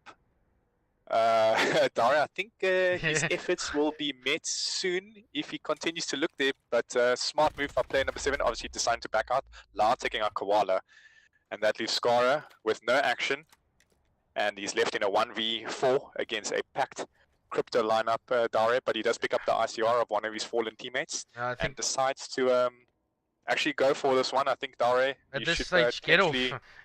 Dare, I think his efforts will be met soon if he continues to look there. But smart move by player number 7. Obviously deciding to back out. Lau taking out Koala. And that leaves Skara with no action. And he's left in a 1v4 against a packed Krypto lineup, Dare. But he does pick up the ICR of one of his fallen teammates. And decides to actually go for this one. I think, Dare, at this stage, get off.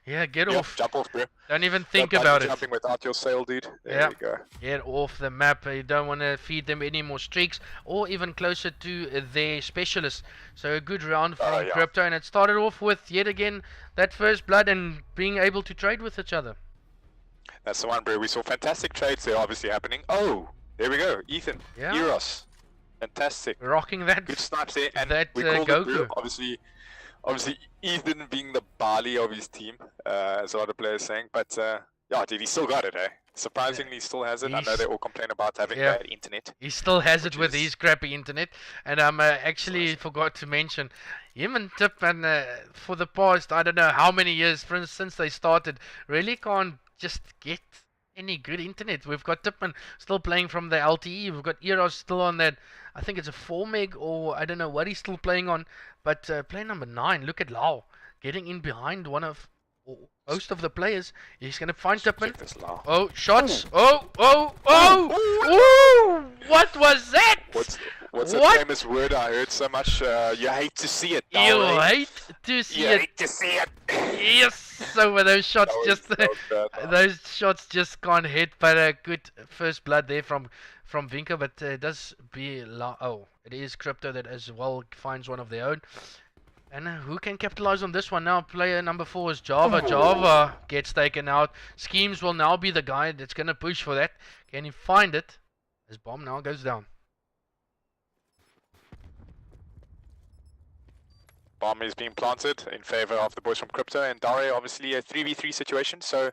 Yeah, get off. Jump off, bro. Don't even think about it. Jumping without your sail, dude. There we go. Get off the map. You don't want to feed them any more streaks or even closer to their specialists. So a good round from Krypto, and it started off with yet again that first blood and being able to trade with each other. That's the one, bro. We saw fantastic trades there obviously happening. Oh, there we go. Ethan. Eros. Fantastic. Rocking that. Good snipes there. And that we called Goku. it, obviously Ethan being the Bali of his team, as a lot of players saying. But yeah, dude, he still got it, eh? Surprisingly, he still has it. I know they all complain about having bad internet. He still has it with his crappy internet. And actually forgot to mention, him and Tippmann, for the past, I don't know how many years since they started, really can't just get any good internet. We've got Tippmann still playing from the LTE. We've got Eros still on that. I think it's a 4 meg, or I don't know what he's still playing on. But player number 9, look at Lau getting in behind most of the players. He's gonna find Tippmann. Oh, shots! Oh! What was that? What's that famous word I heard so much? You hate to see it. You hate to see it. Hate to see it. Yes. So those shots those shots just can't hit. But a good first blood there from Vinco. But it does be it is Krypto that as well finds one of their own. And who can capitalize on this one now? Player number 4 is LeeJavaa. LeeJavaa gets taken out. vSkeamz will now be the guy that's going to push for that. Can he find it? His bomb now goes down. Bomb is being planted in favor of the boys from Krypto. And Dare, obviously a 3v3 situation. So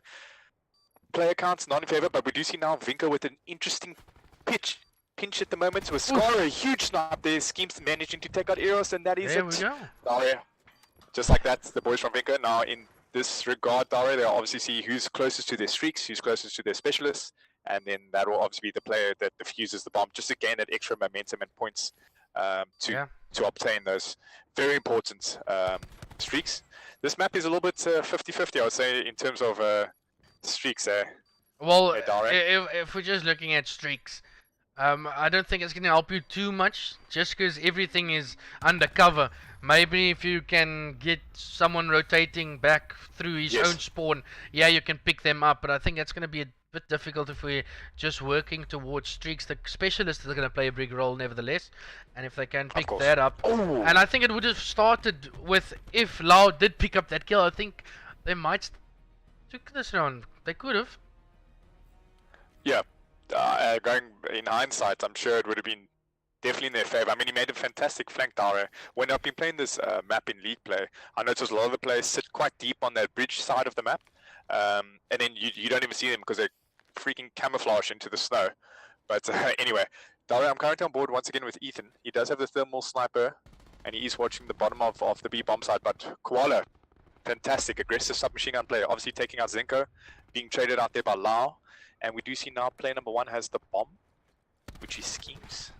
player counts not in favor. But we do see now Vinco with an interesting pinch at the moment with Scara, a huge snipe there. vSkeamz managing to take out Eros, and that is There we go. Dare, just like that, the boys from Vinco. Now, in this regard, Dare, they'll obviously see who's closest to their streaks, who's closest to their specialists, and then that will obviously be the player that defuses the bomb, just to gain that extra momentum and points to obtain those very important streaks. This map is a little bit 50-50, I would say, in terms of streaks. Well, if we're just looking at streaks, I don't think it's going to help you too much, just because everything is undercover. Maybe if you can get someone rotating back through his own spawn, yeah, you can pick them up, but I think that's going to be a bit difficult if we're just working towards streaks. The specialists are going to play a big role nevertheless, and if they can pick that up, and I think it would have started with, if Lau did pick up that kill, I think they might took this round. They could have. Yeah, going in hindsight, I'm sure it would have been definitely in their favor. I mean, he made a fantastic flank, Dare. When I've been playing this map in league play, I noticed a lot of the players sit quite deep on that bridge side of the map, and then you don't even see them because they're freaking camouflage into the snow. But anyway, Dare, I'm currently on board once again with Ethan. He does have the thermal sniper, and he is watching the bottom of the B bomb side. But Koala, fantastic, aggressive submachine gun player, obviously taking out Zinko, being traded out there by Lau. And we do see now player number 1 has the bomb, which is vSkeamz.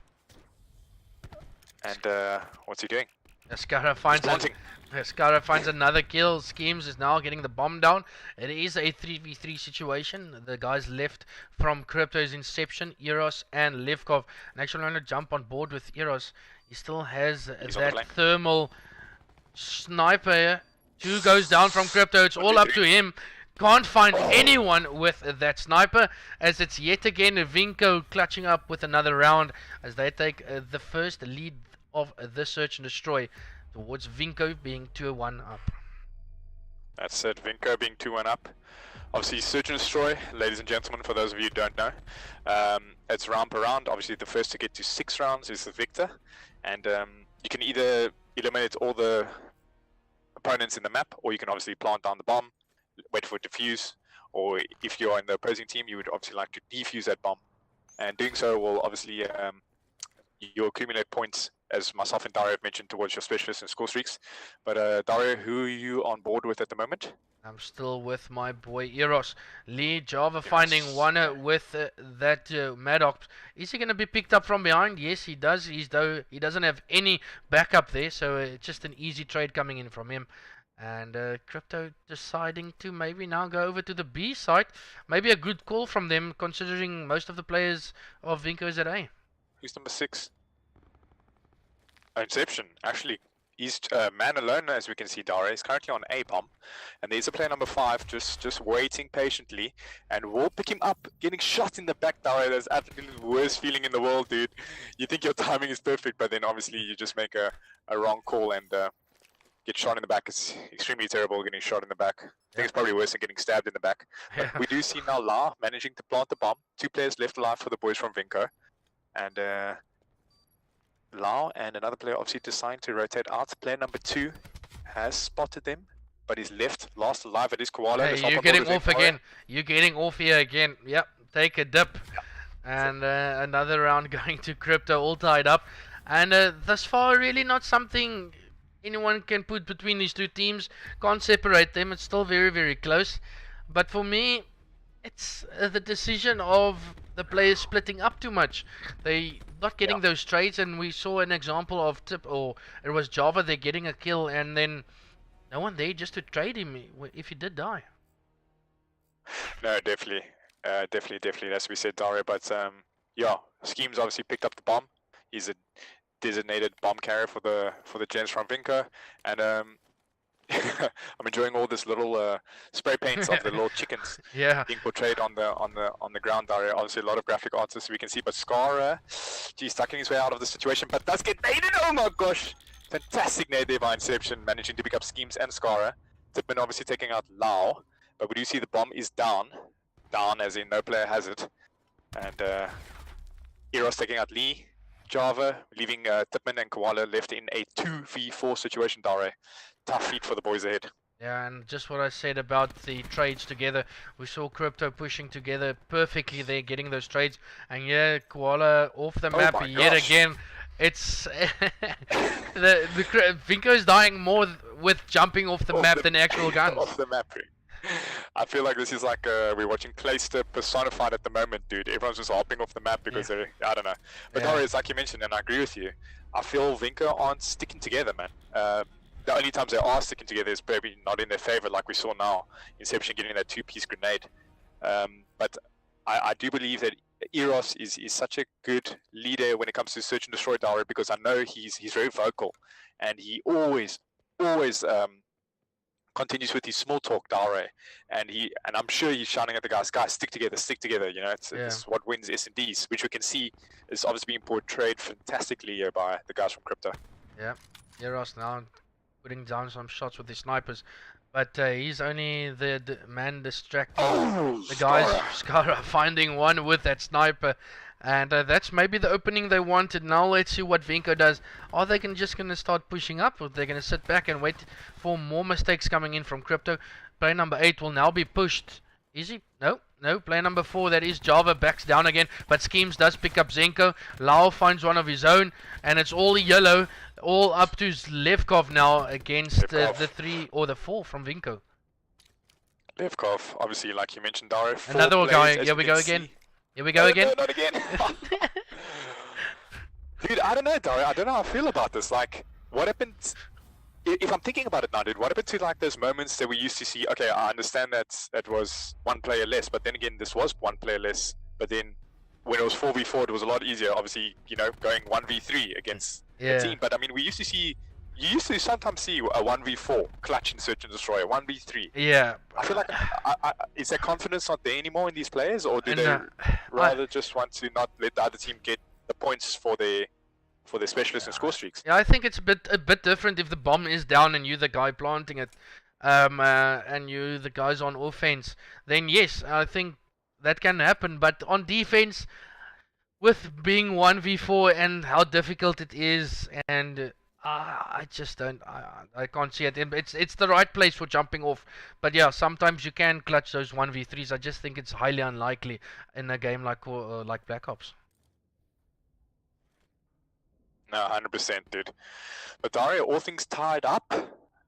And what's he doing? Scara finds another kill. vSkeamz is now getting the bomb down. It is a 3v3 situation. The guys left from Krypto's Inceptiionn, Eros and Levkovv. And actually want to jump on board with Eros. He still has that thermal sniper. 2 goes down from Krypto. It's all up to him. Can't find anyone with that sniper, as it's yet again Vinco clutching up with another round as they take the first lead of the search and destroy towards Vinco being 2-1 up. That's it, Vinco being 2-1 up. Obviously, search and destroy, ladies and gentlemen, for those of you who don't know, it's round per round. Obviously, the first to get to 6 rounds is the victor, and you can either eliminate all the opponents in the map, or you can obviously plant down the bomb, wait for it to defuse, or if you're in the opposing team, you would obviously like to defuse that bomb, and doing so will obviously you accumulate points, as myself and Dario have mentioned, towards your specialists and score streaks. But Dario, who are you on board with at the moment? I'm still with my boy Eros. LeeJavaa finding one with that Maddox. Is he going to be picked up from behind? Yes, he does. He doesn't have any backup there, so it's just an easy trade coming in from him. And Krypto deciding to maybe now go over to the B site. Maybe a good call from them, considering most of the players of Vinco is at A. Who's number 6? Inceptiionn, actually. He's man alone, as we can see. Dare is currently on A bomb, and there's a player number 5 just waiting patiently, and we'll pick him up, getting shot in the back. Dare, that's absolutely the worst feeling in the world, dude. You think your timing is perfect, but then obviously you just make a wrong call and get shot in the back. It's extremely terrible getting shot in the back. I think it's probably worse than getting stabbed in the back. But we do see now La managing to plant the bomb. 2 players left alive for the boys from Vinco, and Lau and another player obviously deciding to rotate out. Player number 2 has spotted them, but he's left last alive at his koala. Hey, you're getting off again. You're getting off here again. Yep, take a dip. Yep. And another round going to Krypto, all tied up. And thus far, really not something anyone can put between these two teams. Can't separate them. It's still very, very close. But for me, it's the decision of the players splitting up too much. They not getting those trades, and we saw an example of ErosFps. They're getting a kill, and then no one there just to trade him if he did die. No, definitely, definitely. As we said, Dario. But yeah, vSkeamz obviously picked up the bomb. He's a designated bomb carrier for the gents from Vinco, and I'm enjoying all this little spray paints of the little chickens being portrayed on the ground. Dario. Obviously, a lot of graphic artists we can see, but Scara, geez, tucking his way out of the situation, but does get naded. Oh my gosh, fantastic nade there by Inceptiionn, managing to pick up vSkeamz and Scara. Tippmann obviously taking out Lau, but we do see the bomb is down as in no player has it, and Eros taking out LeeJavaa, leaving Tippmann and Koala left in a 2v4 situation. Dario. Tough feat for the boys ahead. Yeah, and just what I said about the trades together, we saw Krypto pushing together perfectly there, getting those trades, and yeah, Koala off the Oh map my yet gosh. again. It's Vinco's dying more with jumping off the Off map the, than actual guns. off the map. I feel like this is like we're watching Clayster personified at the moment, dude. Everyone's just hopping off the map because they're, I don't know. But Yeah. no, it's like you mentioned, and I agree with you. I feel Vinco aren't sticking together, man. The only times they are sticking together is maybe not in their favor, like we saw now. Inceptiionn getting that 2-piece grenade. But I do believe that Eros is such a good leader when it comes to search and destroy Dara, because I know he's very vocal, and he always continues with his small talk, Dara, and I'm sure he's shouting at the guys, stick together. You know, it's what wins S&Ds, which we can see is obviously being portrayed fantastically here by the guys from Krypto. Yeah, Eros now putting down some shots with the snipers, but he's only the man distracting the guys. Scara finding one with that sniper, and that's maybe the opening they wanted. Now let's see what Vinco does. Are they just gonna start pushing up, or they're gonna sit back and wait for more mistakes coming in from Krypto? Player number 8 will now be pushed. Is he? No. Player number 4, that is LeeJavaa, backs down again, but vSkeamz does pick up Zenko. Lau finds one of his own, and it's all yellow, all up to Levkovv now against the 3 or the 4 from Vinco. Levkovv, obviously, like you mentioned, Dara. Another one going. Here we go again. Here we go again. No, not again. Dude, I don't know, Dara. I don't know how I feel about this. Like, what happened? If I'm thinking about it now, dude, what happened to like those moments that we used to see? Okay, I understand that was one player less, but then again, this was one player less. But then when it was 4v4, it was a lot easier. Obviously, you know, going 1v3 against a team. But I mean, you used to sometimes see a 1v4 clutch in search and destroy, a 1v3. Yeah. I feel like is that confidence not there anymore in these players, or do they rather just want to not let the other team get the points for their specialists and score streaks? Yeah, I think it's a bit different if the bomb is down and you the guy planting it, and you the guys on offense. Then yes, I think that can happen. But on defense, with being 1v4 and how difficult it is, and I just don't, I can't see it. It's the right place for jumping off. But yeah, sometimes you can clutch those 1v3s. I just think it's highly unlikely in a game like Black Ops. No, 100%, dude. But Dario, all things tied up.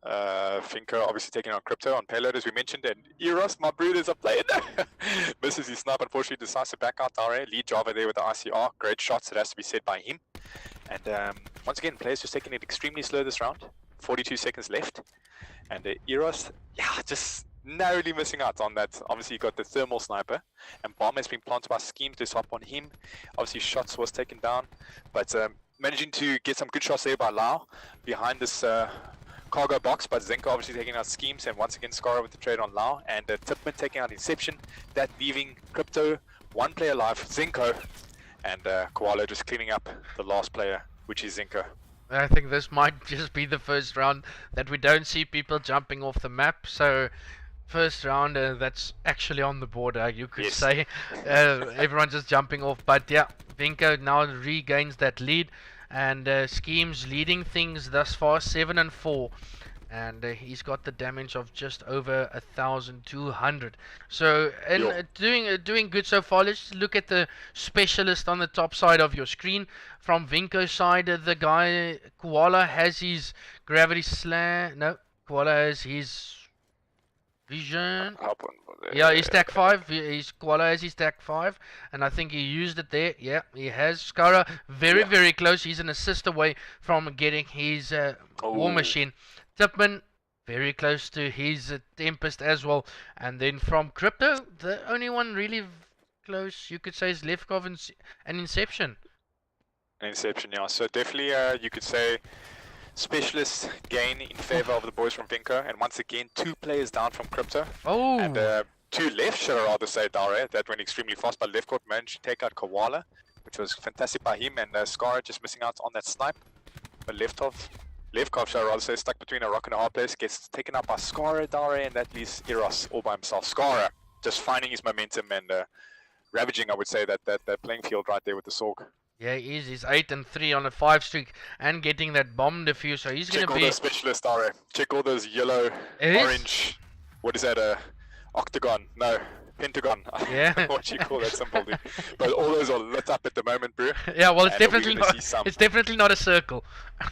Vinco obviously taking on Krypto on payload, as we mentioned, and Eros, my brothers are playing. Misses his snipe, unfortunately, decisive back out. Dario, LeeJavaa there with the ICR. Great shots, it has to be said by him. And once again, players just taking it extremely slow this round. 42 seconds left. And Eros, yeah, just narrowly missing out on that. Obviously, he got the thermal sniper, and bomb has been planted by vSkeamz to hop on him. Obviously, shots was taken down, but managing to get some good shots there by Lau behind this cargo box, but Zenko obviously taking out vSkeamz, and once again Scara with the trade on Lau, and Tippmann taking out Inceptiionn, that leaving Krypto one player alive, Zenko, and Koala just cleaning up the last player, which is Zenko. I think this might just be the first round that we don't see people jumping off the map, so first round that's actually on the board, you could say. Everyone just jumping off, but yeah, Vinco now regains that lead, and vSkeamz leading things thus far 7-4, and he's got the damage of just over 1,200. So doing good so far. Let's look at the specialist on the top side of your screen. From Vinco's side, the guy Koala has his gravity slam. No, Koala has his vision. Yeah, he's stack 5. Koala has his stack 5, and I think he used it there. Yeah, he has. Scara very close. He's an assist away from getting his war machine. Tippmann very close to his Tempest as well. And then from Krypto, the only one really close you could say is Levkovv and Inceptiionn. Inceptiionn, yeah. So definitely you could say specialists gain in favor of the boys from Vinco, and once again 2 players down from Krypto. Oh. And 2 left, should I rather say, Dara. That went extremely fast, but Levkovv managed to take out Koala, which was fantastic by him, and Scara just missing out on that snipe. But Levkovv, should I rather say, stuck between a rock and a hard place, gets taken out by Scara, Dara, and that leaves Eros all by himself. Scara just finding his momentum and ravaging, I would say, that playing field right there with the Sorg. Yeah, he is. He's 8-3 on a 5 streak and getting that bomb defuse. So he's Check gonna all be. those specialists, Dare. Check all those yellow, It is? orange. What is that? Octagon? No, pentagon. Yeah. What you call that symbol, dude? But all those are lit up at the moment, bro. Yeah, well, it's And we're definitely gonna not. see some. It's definitely not a circle.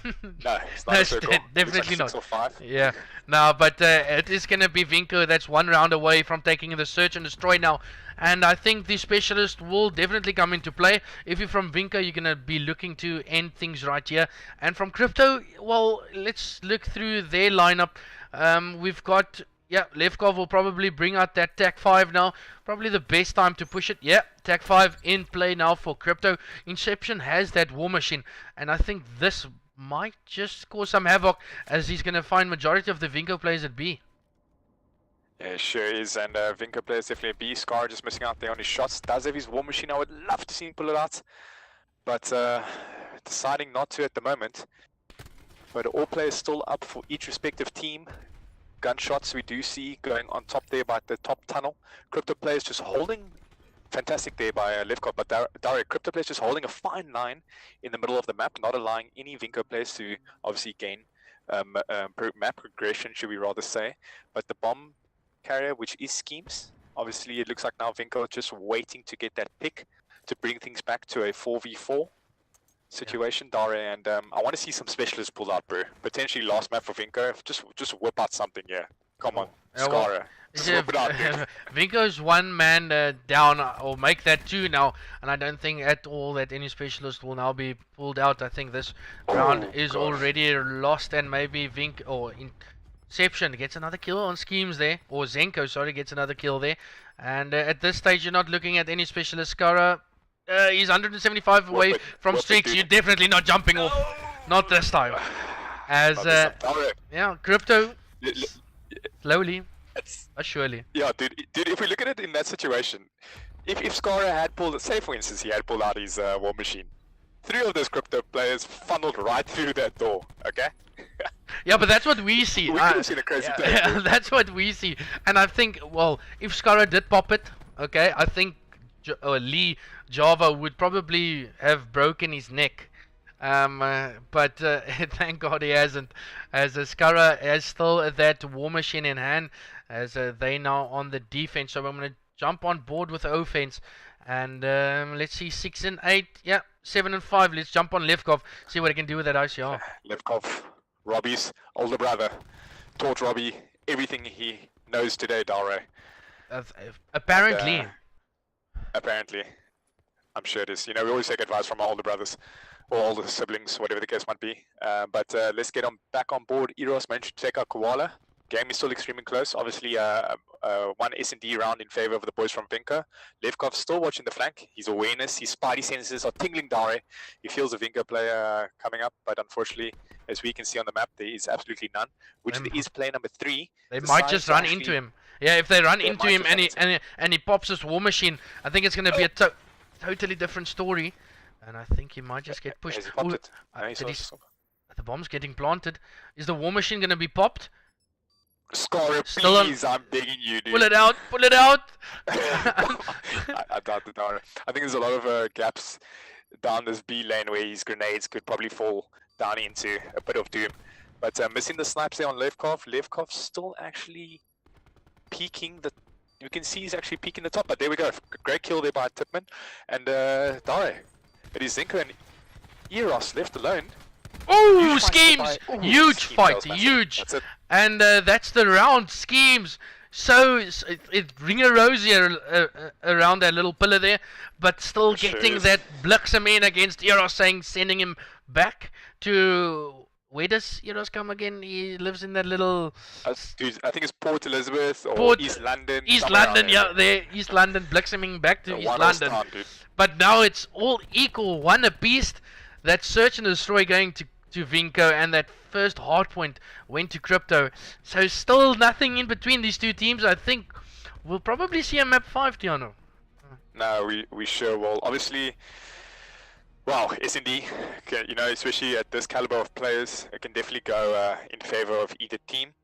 No, it's not No, a it's circle. definitely Looks like not. 6 or 5. Yeah, no, but it is gonna be Vinco. That's one round away from taking the search and destroy now, and I think the specialist will definitely come into play. If you're from Vinco, you're gonna be looking to end things right here, and from Krypto, well, let's look through their lineup. We've got. Yeah, Levkovv will probably bring out that TAC 5 now. Probably the best time to push it. Yeah, TAC 5 in play now for Krypto. Inceptiionn has that war machine, and I think this might just cause some havoc as he's going to find majority of the Vinco players at B. Yeah, sure is, and Vinco plays definitely a B. Scar just missing out there on his shots. Does have his war machine. I would love to see him pull it out, but deciding not to at the moment. But all players still up for each respective team. Gunshots we do see going on top there by the top tunnel. Krypto players just holding, fantastic there by Levkovv, but Dare, Krypto players just holding a fine line in the middle of the map, not allowing any Vinco players to obviously gain map progression, should we rather say. But the bomb carrier, which is vSkeamz, obviously it looks like now Vinco just waiting to get that pick to bring things back to a 4v4 situation, Dare, and I want to see some specialists pulled out, bro. Potentially last map for Vinco. Just whip out something, yeah. Come on, Scara. Just whip it out, dude. Vinco's one man down, or make that 2 now, and I don't think at all that any specialist will now be pulled out. I think this round is already lost, and maybe Vinco or Inceptiionn gets another kill on vSkeamz there, or Zenko, sorry, gets another kill there. And at this stage, you're not looking at any specialist. Scara. He's 175 away from streaks. You're definitely not jumping off. Not this time. As yeah, Krypto slowly but surely. Yeah, dude. If we look at it in that situation, if Scara had pulled, say for instance, he had pulled out his war machine, 3 of those Krypto players funneled right through that door. Okay. Yeah, but that's what we see. We could have seen a crazy play. Yeah, that's what we see. And I think, well, if Scara did pop it, okay, I think LeeJavaa would probably have broken his neck, but thank God he hasn't, as Scara has still that war machine in hand, as they now on the defense. So I'm going to jump on board with the offense, and let's see, 6 and 8, yeah, 7 and 5. Let's jump on Levkovv, see what he can do with that ICR. Levkovv, Robbie's older brother, taught Robbie everything he knows today, Dare. Apparently. And, apparently. I'm sure it is. You know, we always take advice from our older brothers or older siblings, whatever the case might be. But let's get back on board. Eros managed to take out Koala. Game is still extremely close. Obviously, one S&D round in favor of the boys from Vinco. Levkovv still watching the flank. His awareness, his spidey senses are tingling Dare. He feels a Vinco player coming up, but unfortunately, as we can see on the map, there is absolutely none. Which is player number 3. They might just run into him. Yeah, if they run into him and he pops his war machine, I think it's going to be a totally different story. And I think he might just get pushed. Ooh, the bomb's getting planted. Is the war machine going to be popped? Scara, please, I'm begging you, dude. Pull it out, pull it out! I doubt it, Dara. I think there's a lot of gaps down this B lane where his grenades could probably fall down into a bit of doom. But missing the snipes there on Levkovv. Levkovv still actually peeking the... You can see he's actually peeking the top, but there we go. Great kill there by Tippmann. And Dare, it is Zinko and Eros left alone. Oh, vSkeamz! Huge fight, huge! That's it. And that's the round, vSkeamz. So it ring-a-rosy around that little pillar there, but still getting that bliksem in against Eros, sending him back to... Where does Eros come again? He lives in that little... I think it's Port Elizabeth or East London. East London, yeah, there. East London, blikseming back to East London. But now it's all equal, one apiece. That search and destroy going to Vinco, and that first hard point went to Krypto. So still nothing in between these two teams. I think we'll probably see a map 5, Tiano. No, we sure will. Obviously, wow, S&D, you know, especially at this caliber of players, it can definitely go in favor of either team.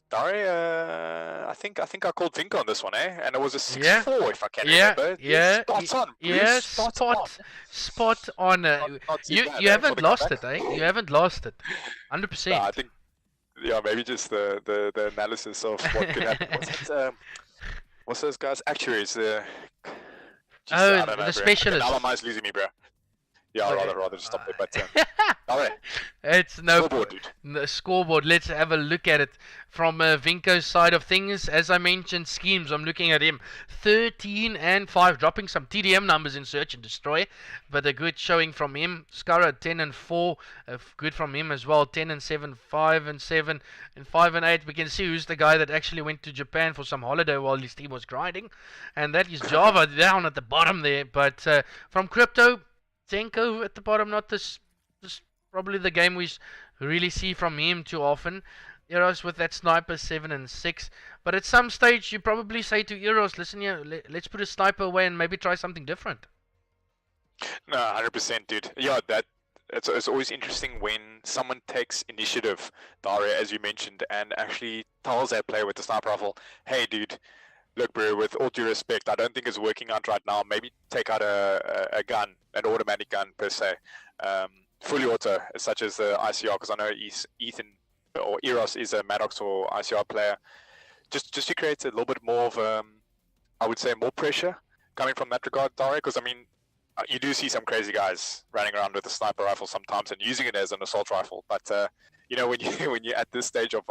Dare, I think I called Vinco on this one, eh? And it was a 6-4 Yeah. if I can Yeah, remember. yeah, Spot on, Blue, yeah, spot on. spot on. Not too You bad, you eh, for haven't the lost comeback. it, eh? You haven't lost it. Nah, I 100%. think maybe just the analysis of what could happen. What's those guys? Actuaries. Jeez, I Oh, don't know, the bro. Okay, now my specialist. mind's losing me, bro. Yeah, Wait, rather just stop there. But alright, it's no scoreboard, dude. the scoreboard. Let's have a look at it from Vinco's side of things. As I mentioned, vSkeamz. I'm looking at him, 13 and 5, dropping some TDM numbers in search and destroy, but a good showing from him. Scara 10 and 4, good from him as well. 10 and 7, 5 and 7, and 5 and 8. We can see who's the guy that actually went to Japan for some holiday while his team was grinding, and that is LeeJavaa down at the bottom there. But from Krypto, Zenko at the bottom, not this probably the game we really see from him too often. Eros with that sniper 7 and 6. But at some stage you probably say to Eros, listen here, let's put a sniper away and maybe try something different. No, 100%, dude. Yeah, it's always interesting when someone takes initiative, Daria, as you mentioned, and actually tells that player with the sniper rifle, hey, dude, look, bro, with all due respect, I don't think it's working out right now. Maybe take out a gun, an automatic gun per se, fully auto, such as the ICR, because I know Ethan or Eros is a Maddox or ICR player. Just to create a little bit more of, I would say, more pressure coming from that regard, Daria, because I mean, you do see some crazy guys running around with a sniper rifle sometimes and using it as an assault rifle. But you know, when you're at this stage of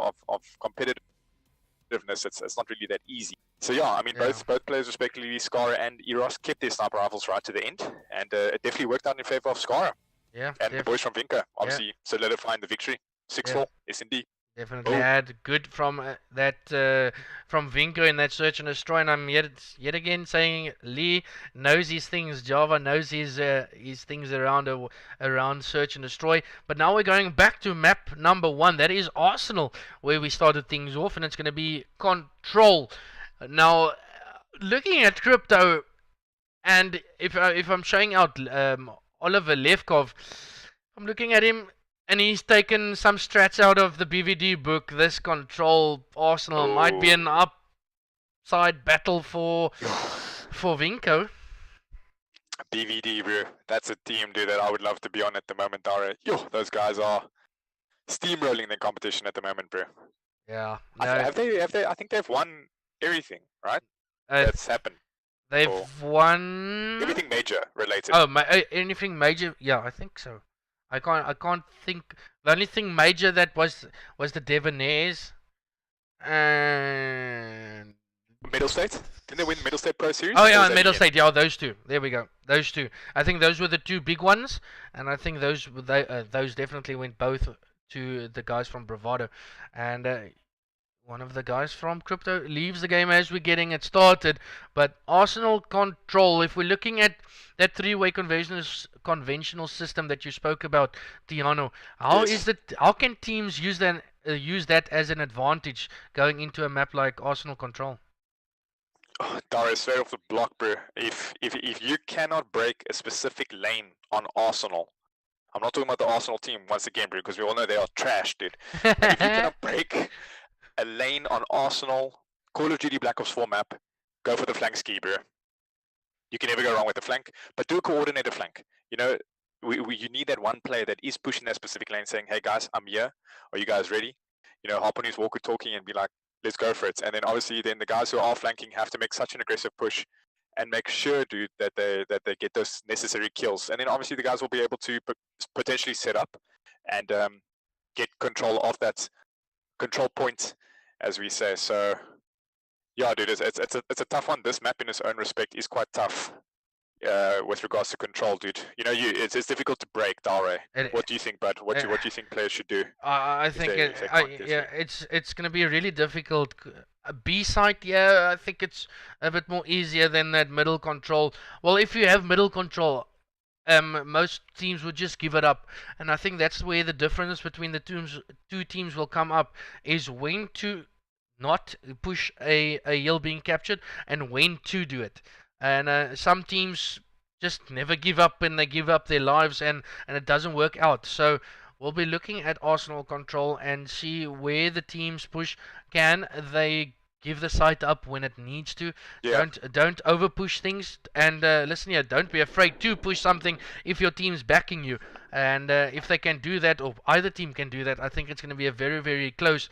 competitiveness, it's not really that easy. So yeah, I mean, both players, respectively, Scara and Eros, kept their sniper rifles right to the end, and it definitely worked out in favor of Scara. Yeah, and the boys from Vinco, obviously solidifying the victory. 6-4, yes indeed. Definitely had good from from Vinco in that search and destroy, and I'm yet again saying Lee knows his things, LeeJavaa knows his things around search and destroy. But now we're going back to map number 1. That is Arsenal, where we started things off, and it's going to be control. Now, looking at Krypto, and if I'm showing out Oliver Levkovv, I'm looking at him. And he's taken some strats out of the BVD book. This control Arsenal might be an upside battle for Vinco. BVD, bro. That's a team, dude, that I would love to be on at the moment, Dara. Yo, those guys are steamrolling the competition at the moment, bro. Yeah. No. Have they? I think they've won everything, right? That's happened. They've won everything major related. Oh, anything major? Yeah, I think so. I can't think. The only thing major that was the Debonaires and Middle State. Didn't they win Middle State Pro Series? Oh yeah, Middle State. Yeah, those two. There we go. Those two. I think those were the two big ones, and I think those definitely went both to the guys from Bravado, and one of the guys from Krypto leaves the game as we're getting it started. But Arsenal control, if we're looking at that three-way conventional system that you spoke about, Tiano, how can teams use that as an advantage going into a map like Arsenal control? Oh, Dara, straight off the block, bro. If you cannot break a specific lane on Arsenal, I'm not talking about the Arsenal team once again, bro, because we all know they are trash, dude. But if you cannot break a lane on Arsenal, Call of Duty Black Ops 4 map, go for the flank ski, bro. You can never go wrong with the flank, but do a coordinated flank. You know, you need that one player that is pushing that specific lane, saying, "Hey guys, I'm here. Are you guys ready?" You know, hop on his walkie-talkie and be like, "Let's go for it." And then obviously, then the guys who are flanking have to make such an aggressive push and make sure, dude, that they get those necessary kills. And then obviously, the guys will be able to potentially set up and get control of that control point, as we say. So yeah, dude, it's a tough one. This map in its own respect is quite tough with regards to control, dude. You know, it's difficult to break, Dare. What do you think, bud? What do you think players should do? I think it's gonna be really difficult. A B site, yeah, I think it's a bit more easier than that middle control. Well, if you have middle control, most teams would just give it up, and I think that's where the difference between the two teams will come up, is when to not push a hill being captured and when to do it. And some teams just never give up, and they give up their lives, and it doesn't work out. So we'll be looking at Arsenal control and see where the teams push. Can they give the site up when it needs to? Yeah. Don't over push things. And listen here, don't be afraid to push something if your team's backing you. And if they can do that, or either team can do that, I think it's going to be a very, very close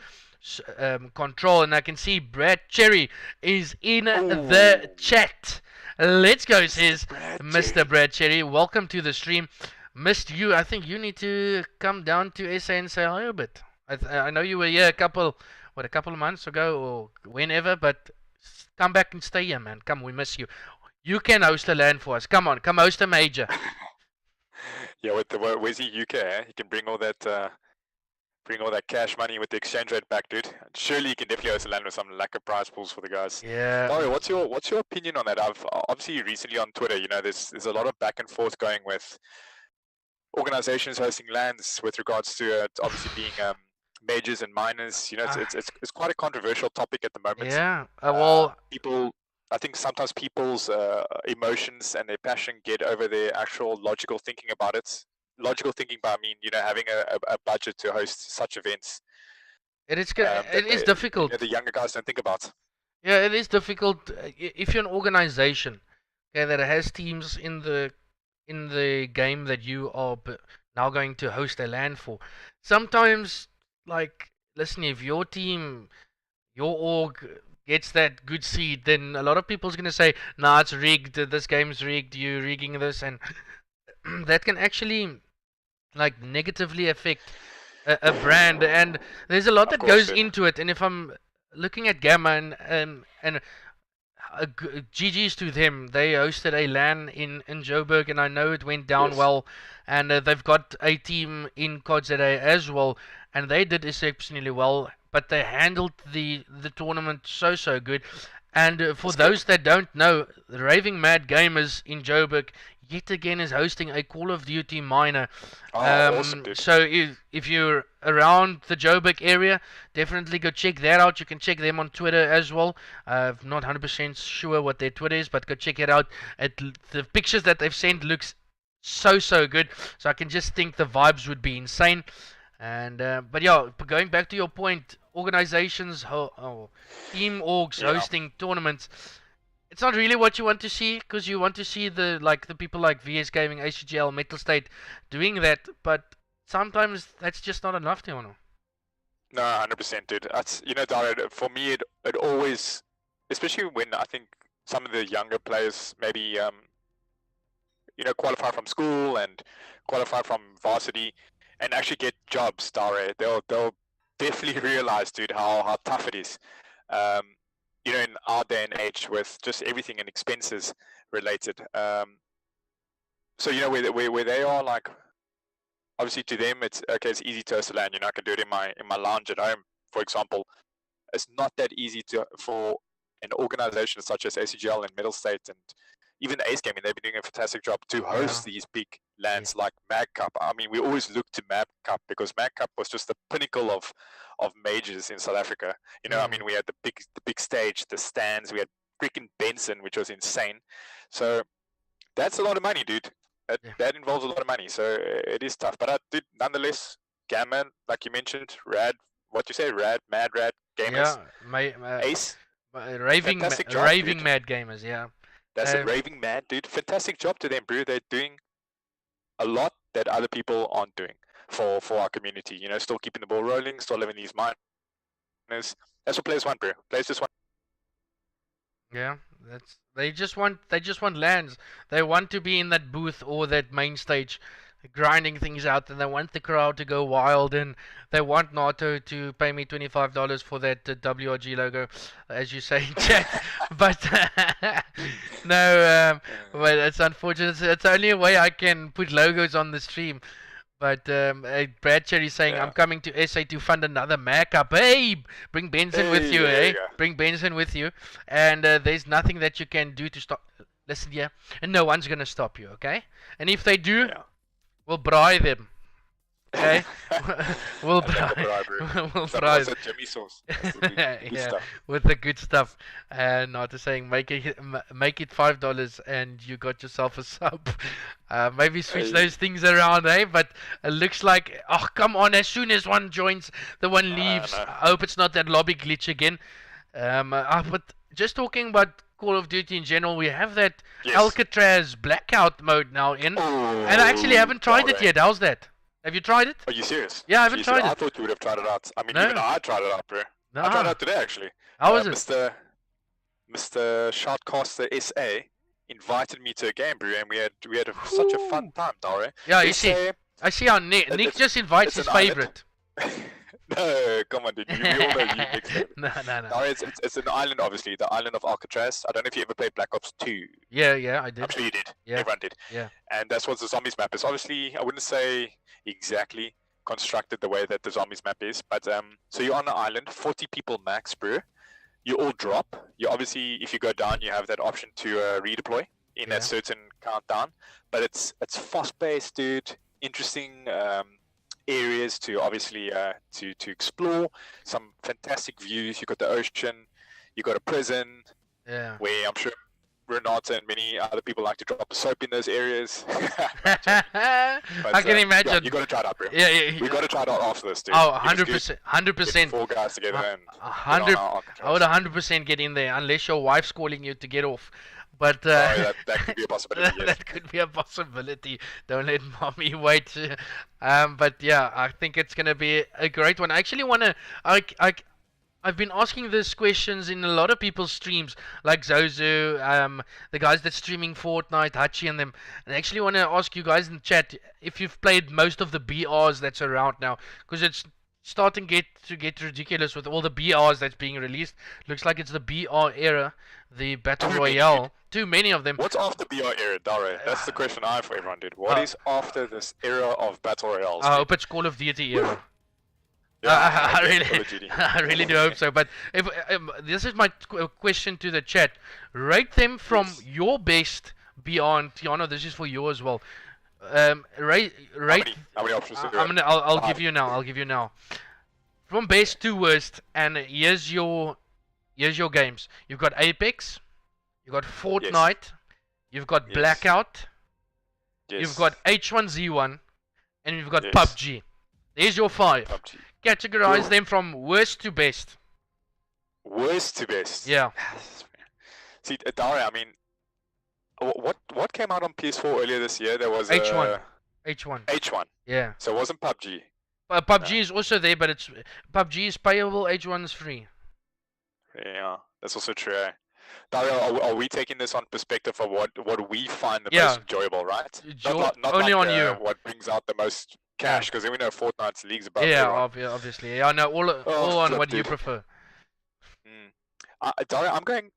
control. And I can see Brad Cherry is in the chat. Let's go, says Mr. Brad Cherry. Welcome to the stream. Missed you. I think you need to come down to SA and say hi a bit. I know you were here a couple of months ago or whenever, but come back and stay here, man. Come, we miss you. You can host a LAN for us. Come on, come host a major. Yeah, where's he? UK? Eh? He can bring all that cash money with the exchange rate back, dude. Surely you can definitely host a LAN with some lacquer prize pools for the guys. Yeah. Dario, what's your opinion on that? I've obviously recently on Twitter, there's a lot of back and forth going with organizations hosting LANs with regards to obviously being majors and minors. It's quite a controversial topic at the moment. Yeah. Well, I think sometimes people's emotions and their passion get over their actual logical thinking about it. Logical thinking by, I mean, having a budget to host such events. It is difficult. The younger guys don't think about. Yeah, it is difficult if you're an organization, okay, that has teams in the game that you are now going to host a LAN for. Sometimes, like, listen, if your team, your org gets that good seed, then a lot of people's gonna say, "Nah, it's rigged. This game's rigged. You're rigging this," and that can actually like negatively affect a brand. And there's a lot that goes into it. And if I'm looking at Gamma and GG's to them, they hosted a LAN in Joburg, and I know it went down well. And they've got a team in COD as well, and they did exceptionally well. But they handled the tournament so good. And for those that don't know, the Raving Mad Gamers in Joburg yet again is hosting a Call of Duty minor. Awesome, dude. So if you're around the Joburg area, definitely go check that out. You can check them on Twitter as well. I'm not 100% sure what their Twitter is, but go check it out. The pictures that they've sent looks so good. So I can just think the vibes would be insane. And but yeah, going back to your point, organizations, team orgs hosting tournaments, it's not really what you want to see, because you want to see the people like VS Gaming, ACGL, Metal State doing that, but sometimes that's just not enough, Tiano. No, 100%, dude. That's, Dario, for me, it always, especially when I think some of the younger players maybe qualify from school and qualify from varsity and actually get jobs, Dario, they'll definitely realize, dude, how tough it is. In our day and age with just everything and expenses related. So where they are, like, obviously to them it's easy to host a LAN. I can do it in my lounge at home, for example. It's not that easy for an organization such as ACGL and Metal State and even Ace Gaming. They've been doing a fantastic job to host these big LANs like Mag Cup. I mean, we always look to Mag Cup because Mag Cup was just the pinnacle of majors in South Africa. I mean, we had the big stage, the stands. We had freaking Benson, which was insane. So that's a lot of money, dude. That involves a lot of money. So it is tough. But dude, nonetheless, Gamma, like you mentioned, Rad. What you say, Rad, Mad Rad Gamers. Yeah, Ace. Raving Mad Gamers. Yeah. That's a Raving Mad, dude. Fantastic job to them, bro. They're doing a lot that other people aren't doing for our community. Still keeping the ball rolling, still living these minors. That's what players want, bro. Players just want. Yeah, they just want LANs. They want to be in that booth or that main stage, grinding things out, and they want the crowd to go wild, and they want Nato to pay me $25 for that WRG logo, as you say in chat. But no, but it's unfortunate. It's only a way I can put logos on the stream. But Brad Cherry saying, I'm coming to SA to fund another Mac Cup. Hey, bring Benson with you, eh? Bring Benson with you. And there's nothing that you can do to stop. Listen here, and no one's gonna stop you, okay? And if they do, we'll braai them. Okay, we'll And then try. We'll Some try. also Jimmy sauce. That's the good Yeah, stuff. with the good stuff. And not to saying make it $5 and you got yourself a sub. Maybe switch Hey. those things around, eh? But it looks like, oh come on! As soon as one joins, the one leaves. No. I hope it's not that lobby glitch again. But just talking about Call of Duty in general, we have that Yes. Alcatraz blackout mode now in, and I actually haven't tried it yet. How's that? Have you tried it? Are you serious? Yeah, I haven't Jeez, tried I it. thought you would have tried it out. I mean, No. even I tried it out, bro. I tried it out today, actually. How was it? Mr. Shotcaster SA invited me to a game, bro, and we had such a fun time, Dare. Yeah, you see, I see how Nick just invites his favorite. No, come on, dude. We all know you Nick's favorite. No. Dare, it's an island, obviously, the island of Alcatraz. I don't know if you ever played Black Ops 2. Yeah, I did. I'm sure you did. Yeah. Everyone did. Yeah. And that's what the zombies map is. Obviously, I wouldn't say exactly constructed the way that the zombies map is, but so you're on the island, 40 people max, bro. You all drop. You obviously, if you go down, you have that option to redeploy in a certain countdown. But it's fast-paced, dude. Interesting areas to obviously to explore. Some fantastic views. You got the ocean. You got a prison. Yeah. Where I'm sure Renata and many other people like to drop the soap in those areas. I can imagine. Yeah, you got to try it out, bro. Yeah. We got to try it out after this, dude. Oh, 100%. 100%. 4 guys together and 100. I would 100% get in there unless your wife's calling you to get off. But that could be a possibility. Yes. that could be a possibility. Don't let mommy wait. But yeah, I think it's gonna be a great one. I actually wanna. I've been asking these questions in a lot of people's streams, like Zozo, the guys that's streaming Fortnite, Hachi and them. And I actually want to ask you guys in the chat if you've played most of the BRs that's around now, because it's starting to get ridiculous with all the BRs that's being released. Looks like it's the BR era, the Battle Royale. Too many of them. What's after BR era, Dare? That's the question I have for everyone, dude. What is after this era of Battle Royales? I hope it's Call of Duty era. Yeah, I really do hope so. But if this is my question to the chat, rate them from your best beyond. Tiano, this is for you as well. Rate. How many options? I'll give you now. I'll give you now. From best to worst, and here's your games. You've got Apex, you've got Fortnite, you've got Blackout, you've got H1Z1, and you've got PUBG. There's your 5. PUBG. Categorize them from worst to best. Worst to best. Yeah. See, Dare, I mean, what came out on PS4 earlier this year? There was H1. H1. Yeah. So it wasn't PUBG. PUBG is also there, but it's PUBG is payable. H1 is free. Yeah, that's also true. Dario, are we taking this on perspective of what we find the most enjoyable, right? Not only like, on you. What brings out the most cash, because then we know Fortnite's leagues above. Yeah, obviously. Yeah, I know all on what you prefer. Dario, I'm going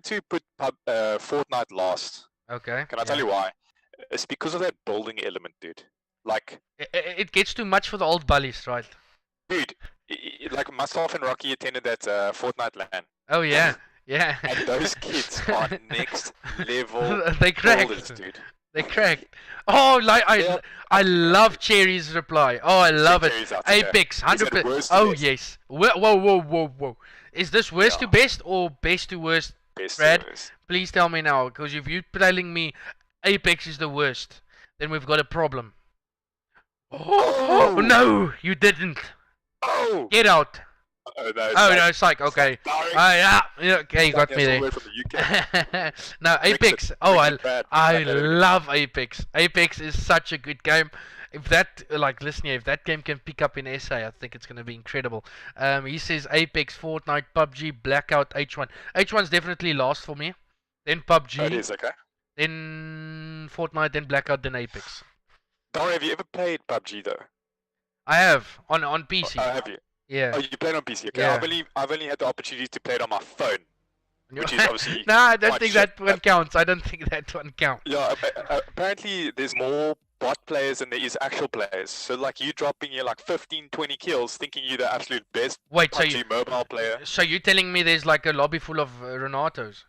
to put Fortnite last. Okay. Can I tell you why? It's because of that building element, dude. Like it gets too much for the old bullies, right? Dude, like myself and Rocky attended that Fortnite LAN. Oh yeah. Yeah. And those kids are next level. They cracked, builders, dude. They cracked. Oh, like I love Cherry's reply. Oh, I love it. Apex, 100%. Oh yes. Whoa. Is this worst to best or best to worst? Best Brad, to worst. please tell me now, because if you're telling me Apex is the worst, then we've got a problem. Oh no, you didn't. Oh. Get out. No, psych. Okay. Yeah. Okay, you got me there. No, Apex. Oh, I love Apex. Apex is such a good game. If that, listen here, if that game can pick up in SA, I think it's going to be incredible. He says Apex, Fortnite, PUBG, Blackout, H1. H1's definitely last for me. Then PUBG. It is, okay. Then Fortnite, then Blackout, then Apex. Dara, have you ever played PUBG though? I have on PC. Oh, have you? Yeah. Oh, you played on PC. Okay. Yeah. I've only had the opportunity to play it on my phone, which is obviously. No, I don't think that one counts. I don't think that one counts. Yeah. Apparently, there's more bot players than there is actual players. So like you dropping your 15, 20 kills, thinking you're the absolute best PUBG mobile player. So you're telling me there's like a lobby full of Renatos?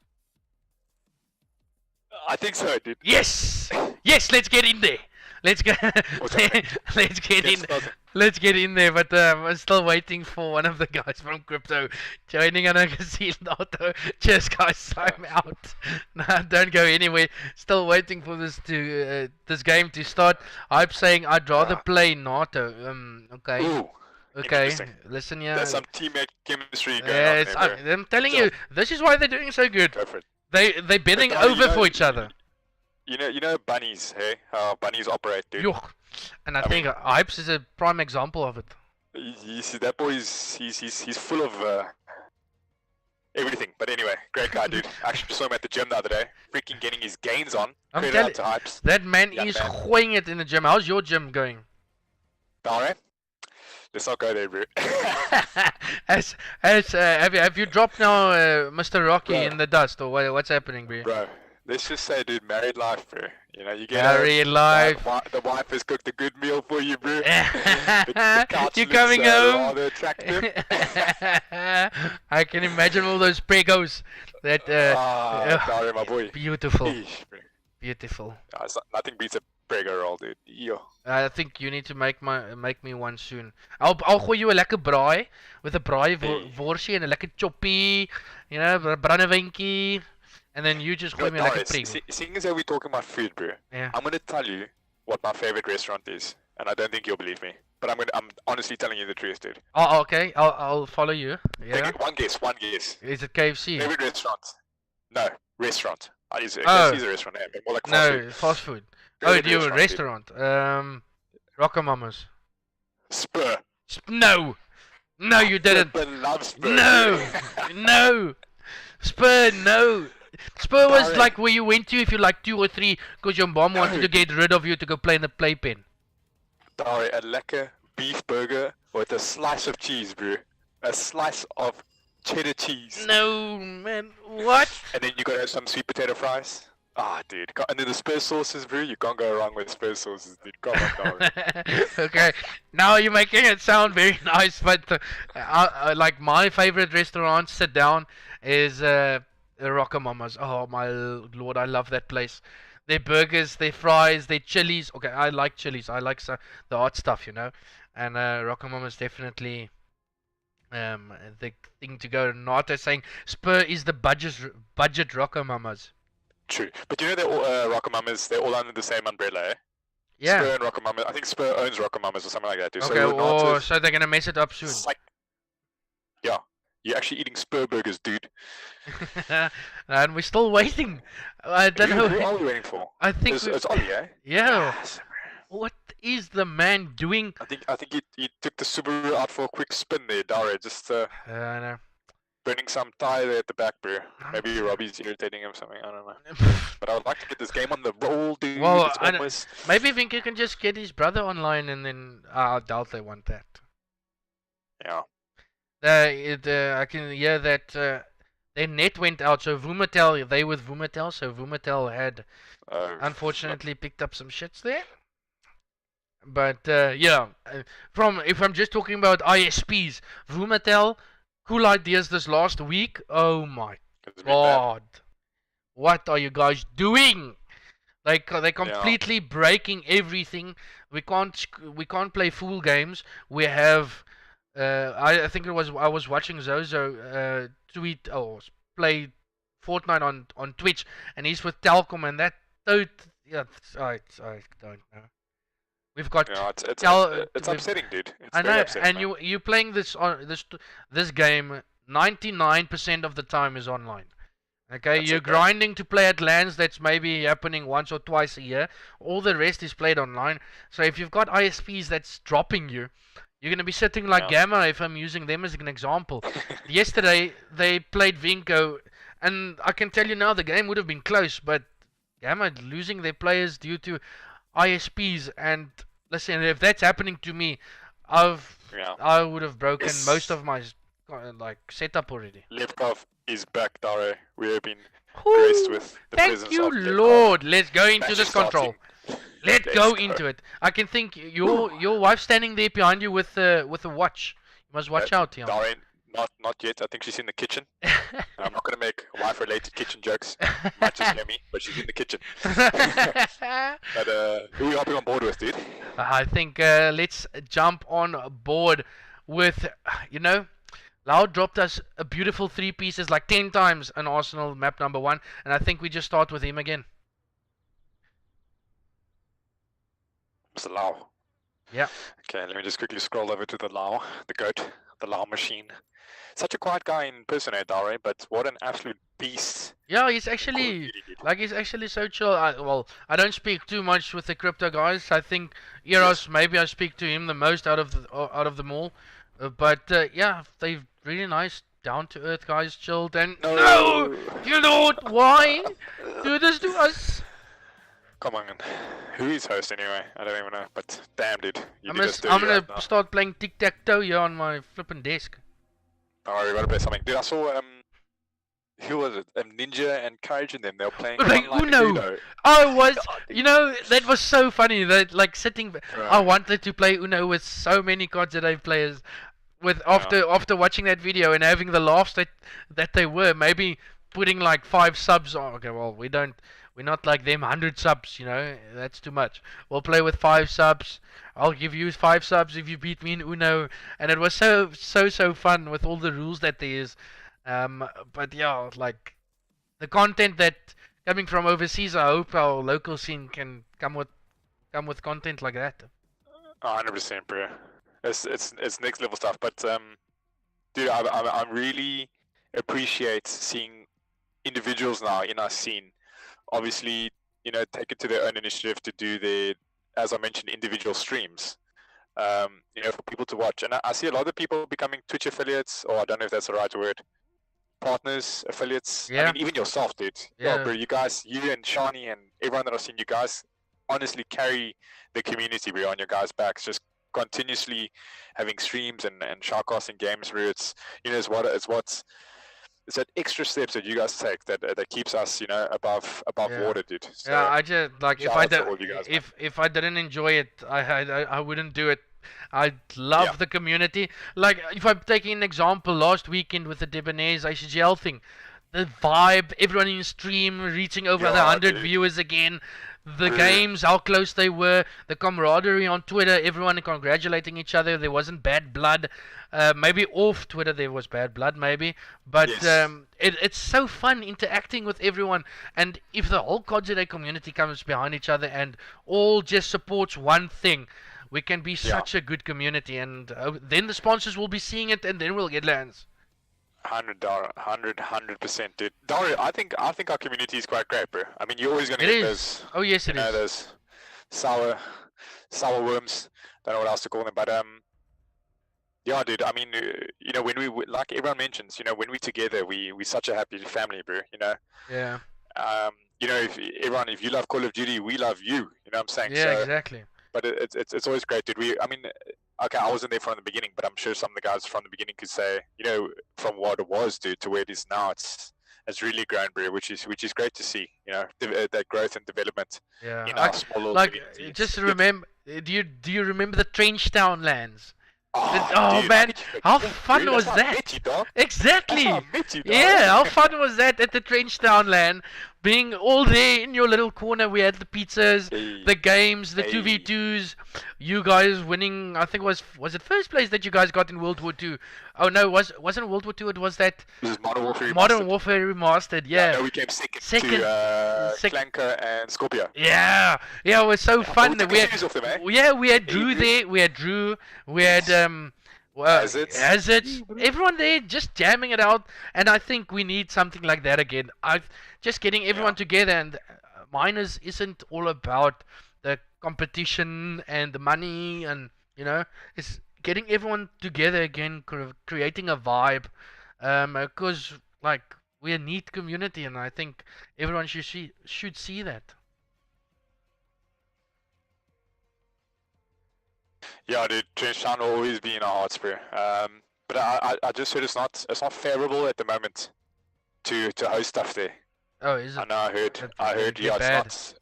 I think so, dude. Yes. Yes. Let's get in there. let's go. What's happening? Let's get Get in. started. Let's get in there. But I'm still waiting for one of the guys from Krypto joining, and I can see Nato. Cheers, guys. I'm out. No, don't go anywhere. Still waiting for this game to start. I'm saying I'd rather play Nato. Okay. Ooh, Okay. interesting. Listen, yeah. There's some teammate chemistry going on Yes, there, bro. I'm telling So- you, this is why they're doing so good. Go for it. They're bending But, over you know- for each other. You know bunnies, hey? How bunnies operate, dude. Yuck. And I I think Hypes is a prime example of it. You see, that boy is he's full of everything. But anyway, great guy, dude. I actually saw him at the gym the other day, freaking getting his gains on. I'm Credit out to Hypes. That man Yeah, is man. hoing it in the gym. How's your gym going? Alright, let's not go there, bro. Have you dropped now, Mr. Rocky, Bro. in the dust, or what's happening, bro? Bro, let's just say, dude, married life, bro. You know, you get Married life. The wife has cooked a good meal for you, bro. You coming home? Rather attractive. I can imagine all those pregos. That Sorry, my boy. beautiful, Eesh, bro. beautiful. Nothing beats a prego roll, dude. Yo. I think you need to make me one soon. I'll gooi you 'n lekker braai with a braai worsie and a lekker choppie, you know, brandewynkie, and then you just gooi me 'n lekker prego. Seeing as how we're talking about food, bro, Yeah. I'm gonna tell you what my favorite restaurant is, and I don't think you'll believe me, but I'm honestly telling you the truth, dude. Oh, okay. I'll follow you. Yeah. One guess. Is it KFC? Favorite restaurant? No, restaurant. KFC is a restaurant, yeah, but more like fast No, food. fast food. Favorite Oh, you dude. restaurant? Rockamama's. Spur. No, no, you didn't. Spur loves Spur. No, dude. no. Spur, no. Spur was Darren. like where you went to if you like 2 or 3 because your mom wanted to get rid of you to go play in the playpen. Sorry, a lekker beef burger with a slice of cheese, bro. A slice of cheddar cheese. No, man. What? And then you gotta have some sweet potato fries. Ah, dude. And then the Spur sauces, bro. You can't go wrong with Spur sauces, dude. Come on, dog. Okay, now you're making it sound very nice, but like my favorite restaurant, sit down, is Rockamama's. Oh my lord, I love that place. Their burgers, their fries, their chilies. Okay, I like chilies. I like the hot stuff, you know. And Rockamama's definitely the thing to go. Not saying Spur is the budget Rockamama's. True. But you know they're all Rockamama's, they're all under the same umbrella, eh? Yeah. Spur and Rockamama's. I think Spur owns Rockamama's or something like that, dude. Okay. So Oh, so they're gonna mess it up soon. Yeah. You're actually eating Spur burgers, dude. And we're still waiting. I don't know. Who are we waiting for? I think It's Ollie, eh? yeah. Yes. What is the man doing? I think he took the Subaru out for a quick spin there, Dara. Just I know. burning some tire there at the back, bro. Maybe Robbie's irritating him or something. I don't know. But I would like to get this game on the roll, dude. Well, It's I don't- almost... Maybe Vinco can just get his brother online, and then I doubt they want that. Yeah. I can hear that their net went out. So Vumatel, they with Vumatel. So Vumatel had unfortunately picked up some shits there. But yeah, if I'm just talking about ISPs, Vumatel, cool ideas this last week. Oh my It's been bad. god, what are you guys doing? They're completely breaking everything. We can't play full games. We have I think I was watching Zozo tweet or play Fortnite on Twitch, and he's with Telkom, and that I don't know. We've got Yeah, it's we've- upsetting, dude. It's I very know, upsetting, and man. you playing this game 99% of the time is online. Okay, That's you're okay. grinding to play at LANs. That's maybe happening once or twice a year. All the rest is played online. So if you've got ISPs that's dropping you, you're gonna be sitting like Yeah. Gamma. If I'm using them as an example, yesterday they played Vinco, and I can tell you now the game would have been close, but Gamma losing their players due to ISPs. And listen, if that's happening to me, Yeah. I would have broken Yes. most of my setup already. Levkovv is back, Dara. We have been graced Whoo! with the Thank presence you, of Levkovv. Lord. Let's go into Match this is starting. control. Let's Let's go go. into it. I can think your wife standing there behind you with a watch. You must watch out, Tiano. Dara, Not yet. I think she's in the kitchen. I'm not gonna make wife-related kitchen jokes. You might just hear me, but she's in the kitchen. But who are you hopping on board with, dude? I think let's jump on board with, Lau dropped us a beautiful 3 pieces like 10 times on Arsenal map number 1, and I think we just start with him again. It's the Lau. Yeah. Okay, let me just quickly scroll over to the Lau, the goat, the Lau machine. Such a quiet guy in person, Dare, but what an absolute beast. Yeah, he's actually so chill. I don't speak too much with the crypto guys. I think Eros, maybe I speak to him the most out of them all. But yeah, they're really nice, down to earth guys, chilled. And no, you know why do this to us? Come on, who is host anyway? I don't even know. But damn, dude, I'm gonna start playing tic-tac-toe here on my flipping desk. Oh, we gotta play something, dude. I saw who was it? Ninja and Courage and them. They were playing Uno. I was, that was so funny. That like sitting. Right. I wanted to play Uno with so many cards that I've players. After watching that video and having the laughs that they were, maybe putting like 5 subs. Oh, okay, well we're not like them 100 subs. That's too much. We'll play with 5 subs. I'll give you 5 subs if you beat me in Uno. And it was so fun with all the rules that there is. But yeah, like the content that coming from overseas, I hope our local scene can come with content like that. 100%, bro. It's next level stuff. But dude, I really appreciate seeing individuals now in our scene. Obviously, take it to their own initiative to do their, as I mentioned, individual streams. For people to watch. And I see a lot of people becoming Twitch affiliates, or I don't know if that's the right word. Partners, affiliates. Yeah. I mean, even yourself, dude. Yeah, bro. You guys, you and Shani and everyone that I've seen, you guys honestly carry the community, bro, on your guys' backs. Just continuously having streams and shoutcasting games, bro. It's it's that extra steps that you guys take that keeps us, above water, dude. So yeah, I just like if I didn't enjoy it, I wouldn't do it. I love the community. Like if I'm taking an example, last weekend with the Debonair's ICGL thing, the vibe, everyone in the reaching over the 100 viewers again. The games, how close they were, the camaraderie on Twitter, everyone congratulating each other. There wasn't bad blood. Maybe off Twitter there was bad blood, maybe. But it's so fun interacting with everyone. And if the whole COD community comes behind each other and all just supports one thing, we can be such a good community. And then the sponsors will be seeing it, and then we'll get lands. 100%, dude. Dario, I think our community is quite great, bro. I mean, you're always gonna get those. Oh yes, it is. Those sour worms. Don't know what else to call them, but yeah, dude. I mean, when we like everyone mentions, when we together, we're such a happy family, bro. Yeah. If you love Call of Duty, we love you. You know what I'm saying? Yeah, exactly. But it's always great, dude. Okay, I wasn't there from the beginning, but I'm sure some of the guys from the beginning could say, from what it was, dude, to where it is now, it's really grown, bro, which is great to see, that growth and development in our small little community. Just remember, do you remember the Trenchtown lands? Oh dude, man, how fun was that? Exactly. Yeah, how fun was that at the Trenchtown land? Being all there in your little corner, we had the pizzas, the games, the 2v2s. You guys winning, I think was it first place that you guys got in World War II? Oh no, wasn't World War II? It was that. This is Modern Warfare Remastered. Yeah. No, we came second to Flanker and Scorpio. Yeah, it was so fun. We had Drew there. We had Hazards, everyone there just jamming it out, and I think we need something like that again. Just getting everyone together, and Miners isn't all about the competition and the money, and it's getting everyone together again, creating a vibe, because like we're a neat community, and I think everyone should see that. Yeah, dude, Trenchtown will always be in our hearts, bro. But I just heard it's not favorable at the moment to host stuff there. Oh, is it? I know. I heard. Yeah, bad. it's not.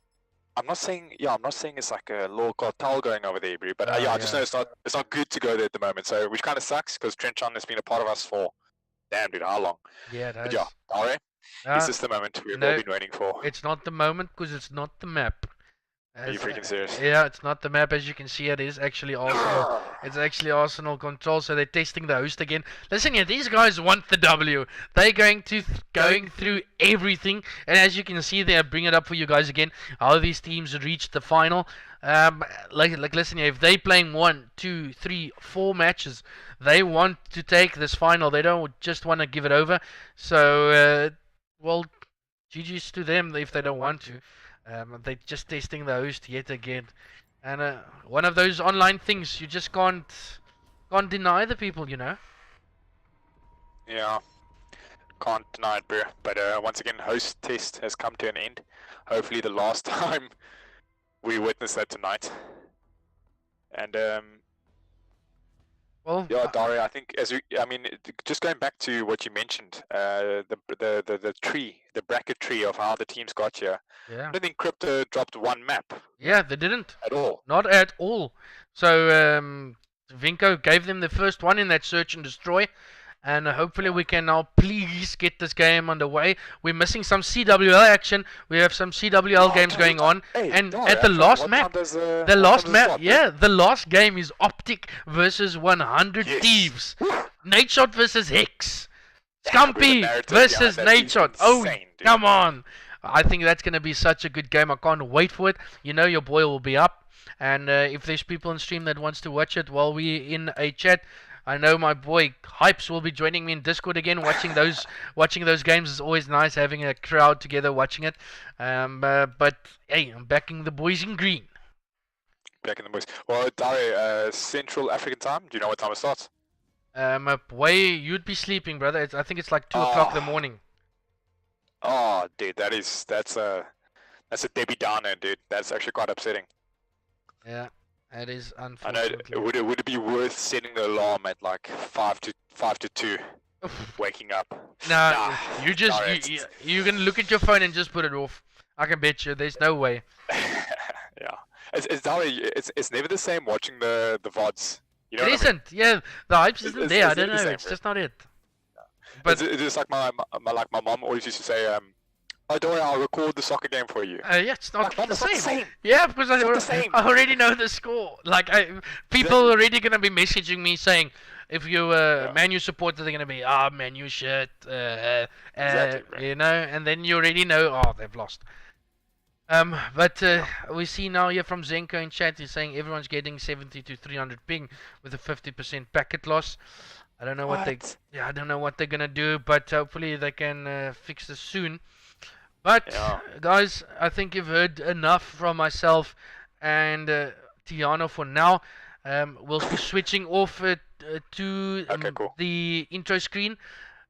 I'm not saying it's like a law cartel going over there, bro. But I just know it's not good to go there at the moment. So which kind of sucks because Trenchtown has been a part of us for Damn, dude, how long? Yeah, it But yeah, has. Dare, is Uh, this the moment we've all no, been waiting for? it's not the moment because it's not the map. Are you freaking serious? Yeah, it's not the map. As you can see, it is actually Arsenal. It's actually Arsenal control, so they're testing the host again. Listen here, these guys want the W. They're going through everything, and as you can see, they bring it up for you guys again. How these teams reached the final. Listen here, if they playing 1, 2, 3, 4 matches, they want to take this final. They don't just want to give it over. So, well, GG's to them if they don't want to. They're just testing the host yet again, and one of those online things you just can't deny the people, you know. Yeah, can't deny it, bro. But once again, host test has come to an end. Hopefully, the last time we witness that tonight. And Well, yeah, Daria, I think just going back to what you mentioned, the tree, the bracket tree of how the teams got here. yeah, I don't think Krypto dropped one map yeah, they didn't at all. not at all. So Vinco gave them the first one in that search and destroy. And hopefully we can now please get this game underway. We're missing some CWL action. We have some CWL games going on. Hey, and Daria, at the last what map, time does, the last map, yeah, the last game is Optic versus 100 Yes. Thieves. Nightshot versus Hex. Damn, bro, the Scumpy narrative versus behind that is Nightshot. Oh, insane, dude. come on. I think that's going to be such a good game. I can't wait for it. You know your boy will be up. And if there's people on stream that wants to watch it while we're in a chat, I know my boy Hypes will be joining me in Discord again. Watching those games is always nice. Having a crowd together watching it. But hey, I'm backing the boys in green. Back in the boys. Well, Daria, Central African time. Do you know what time it starts? Way you'd be sleeping, brother. I think it's like 2 o'clock in the morning. Oh, dude, that's a Debbie Downer, dude. That's actually quite upsetting. Yeah, that is I know. unfortunately. Would it be worth setting the alarm at like 5 to 2, waking up? Nah, you just Daria, you can look at your phone and just put it off. I can bet you. There's no way. Yeah, it's Daria, it's never the same watching the VODs. You know It what I mean? isn't. Yeah, the hype isn't there. I It's don't never the know. same, It's bro. just not it. But It's just like my mom always used to say, "Oh, Daria, I'll record the soccer game for you." yeah, it's not Mom, the it's not same. the same. Yeah, because It's not the same. I already know the score. Like people are already gonna be messaging me saying, if you Man U supporter, they're gonna be Man U shit. Exactly, bro. You know, and then you already know they've lost. But we see now here from Zenko in chat, he's saying everyone's getting 70 to 300 ping with a 50% packet loss. I don't know what I don't know what they're gonna do, but hopefully they can fix this soon. But guys, I think you've heard enough from myself and Tiano for now. We'll be switching off to Cool. the intro screen.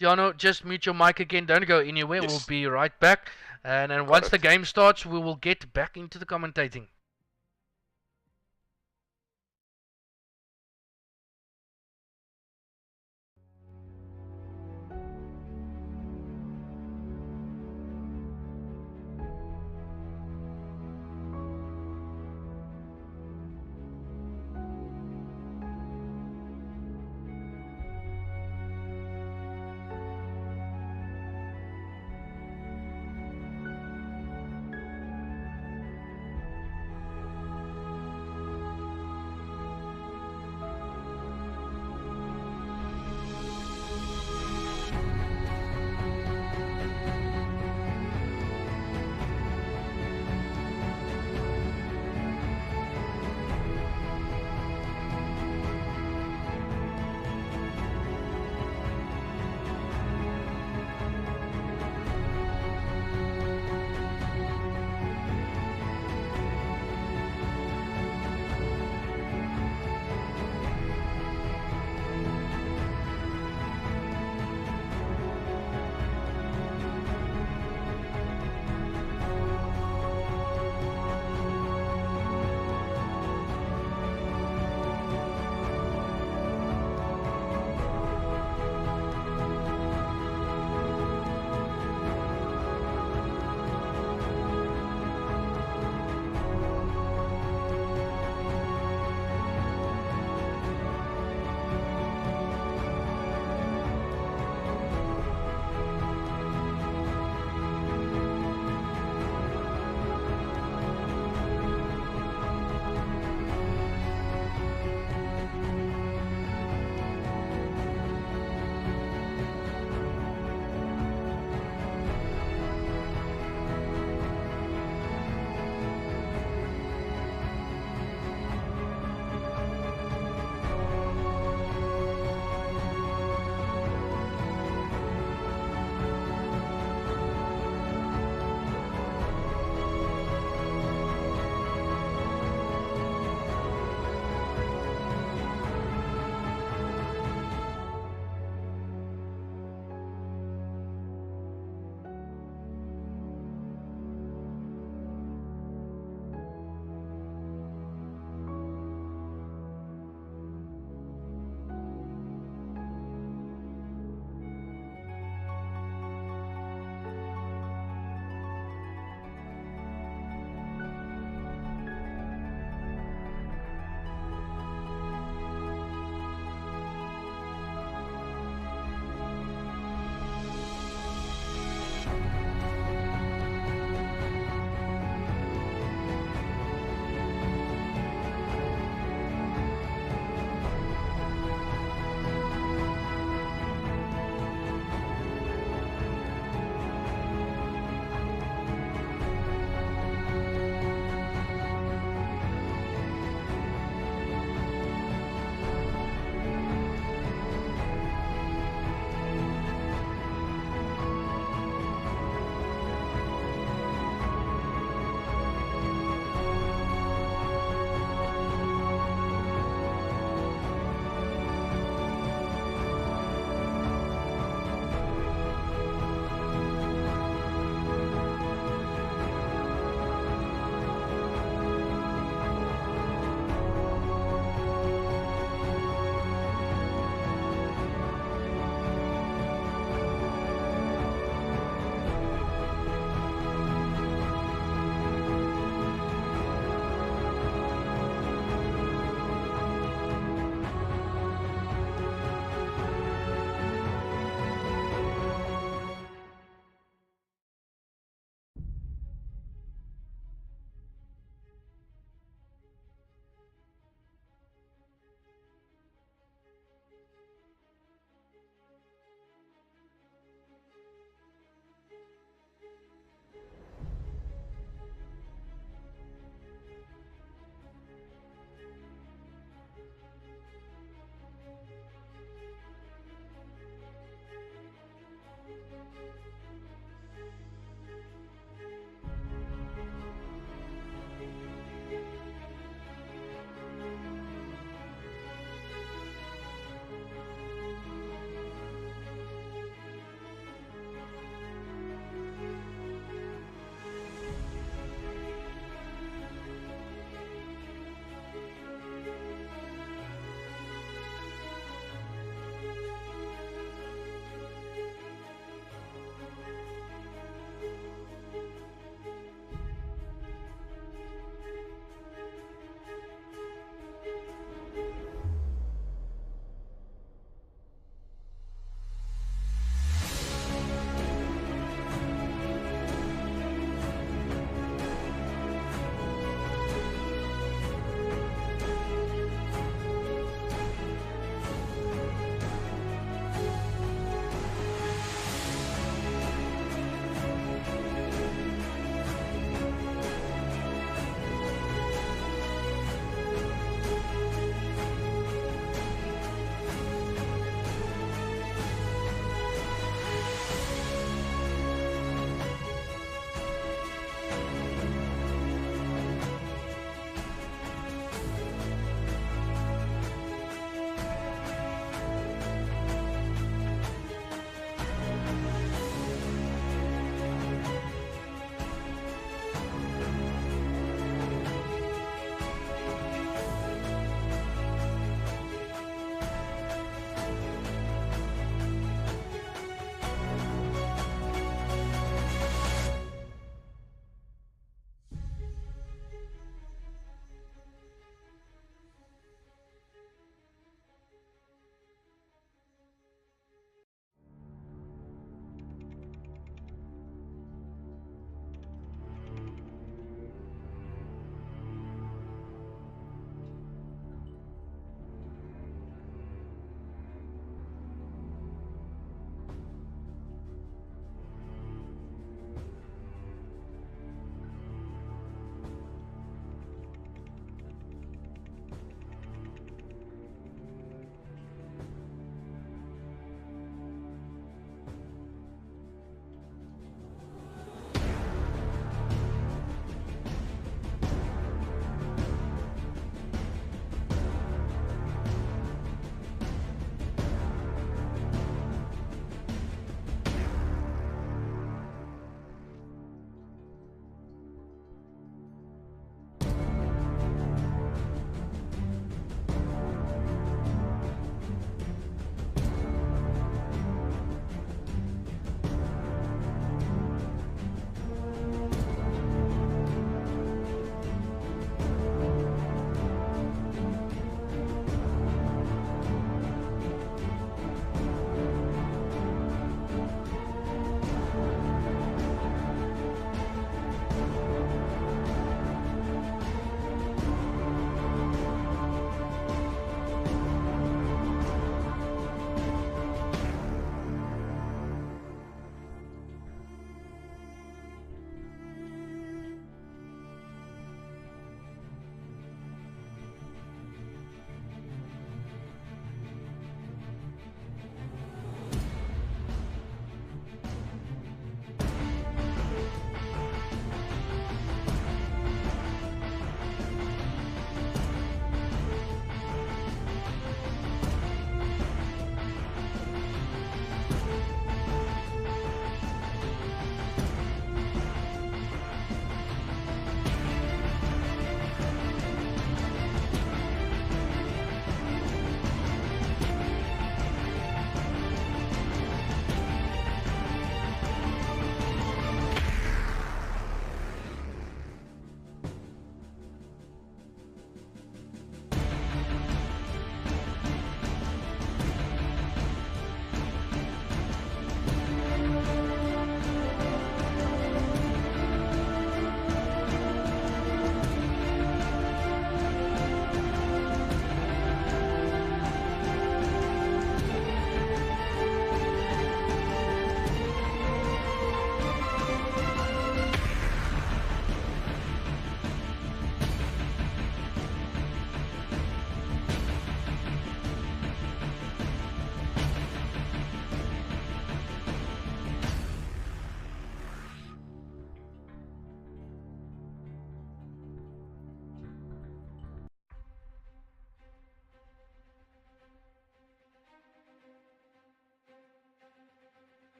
Tiano, just mute your mic again. Don't go anywhere. Yes. We'll be right back. And then once the game starts, we will get back into the commentating.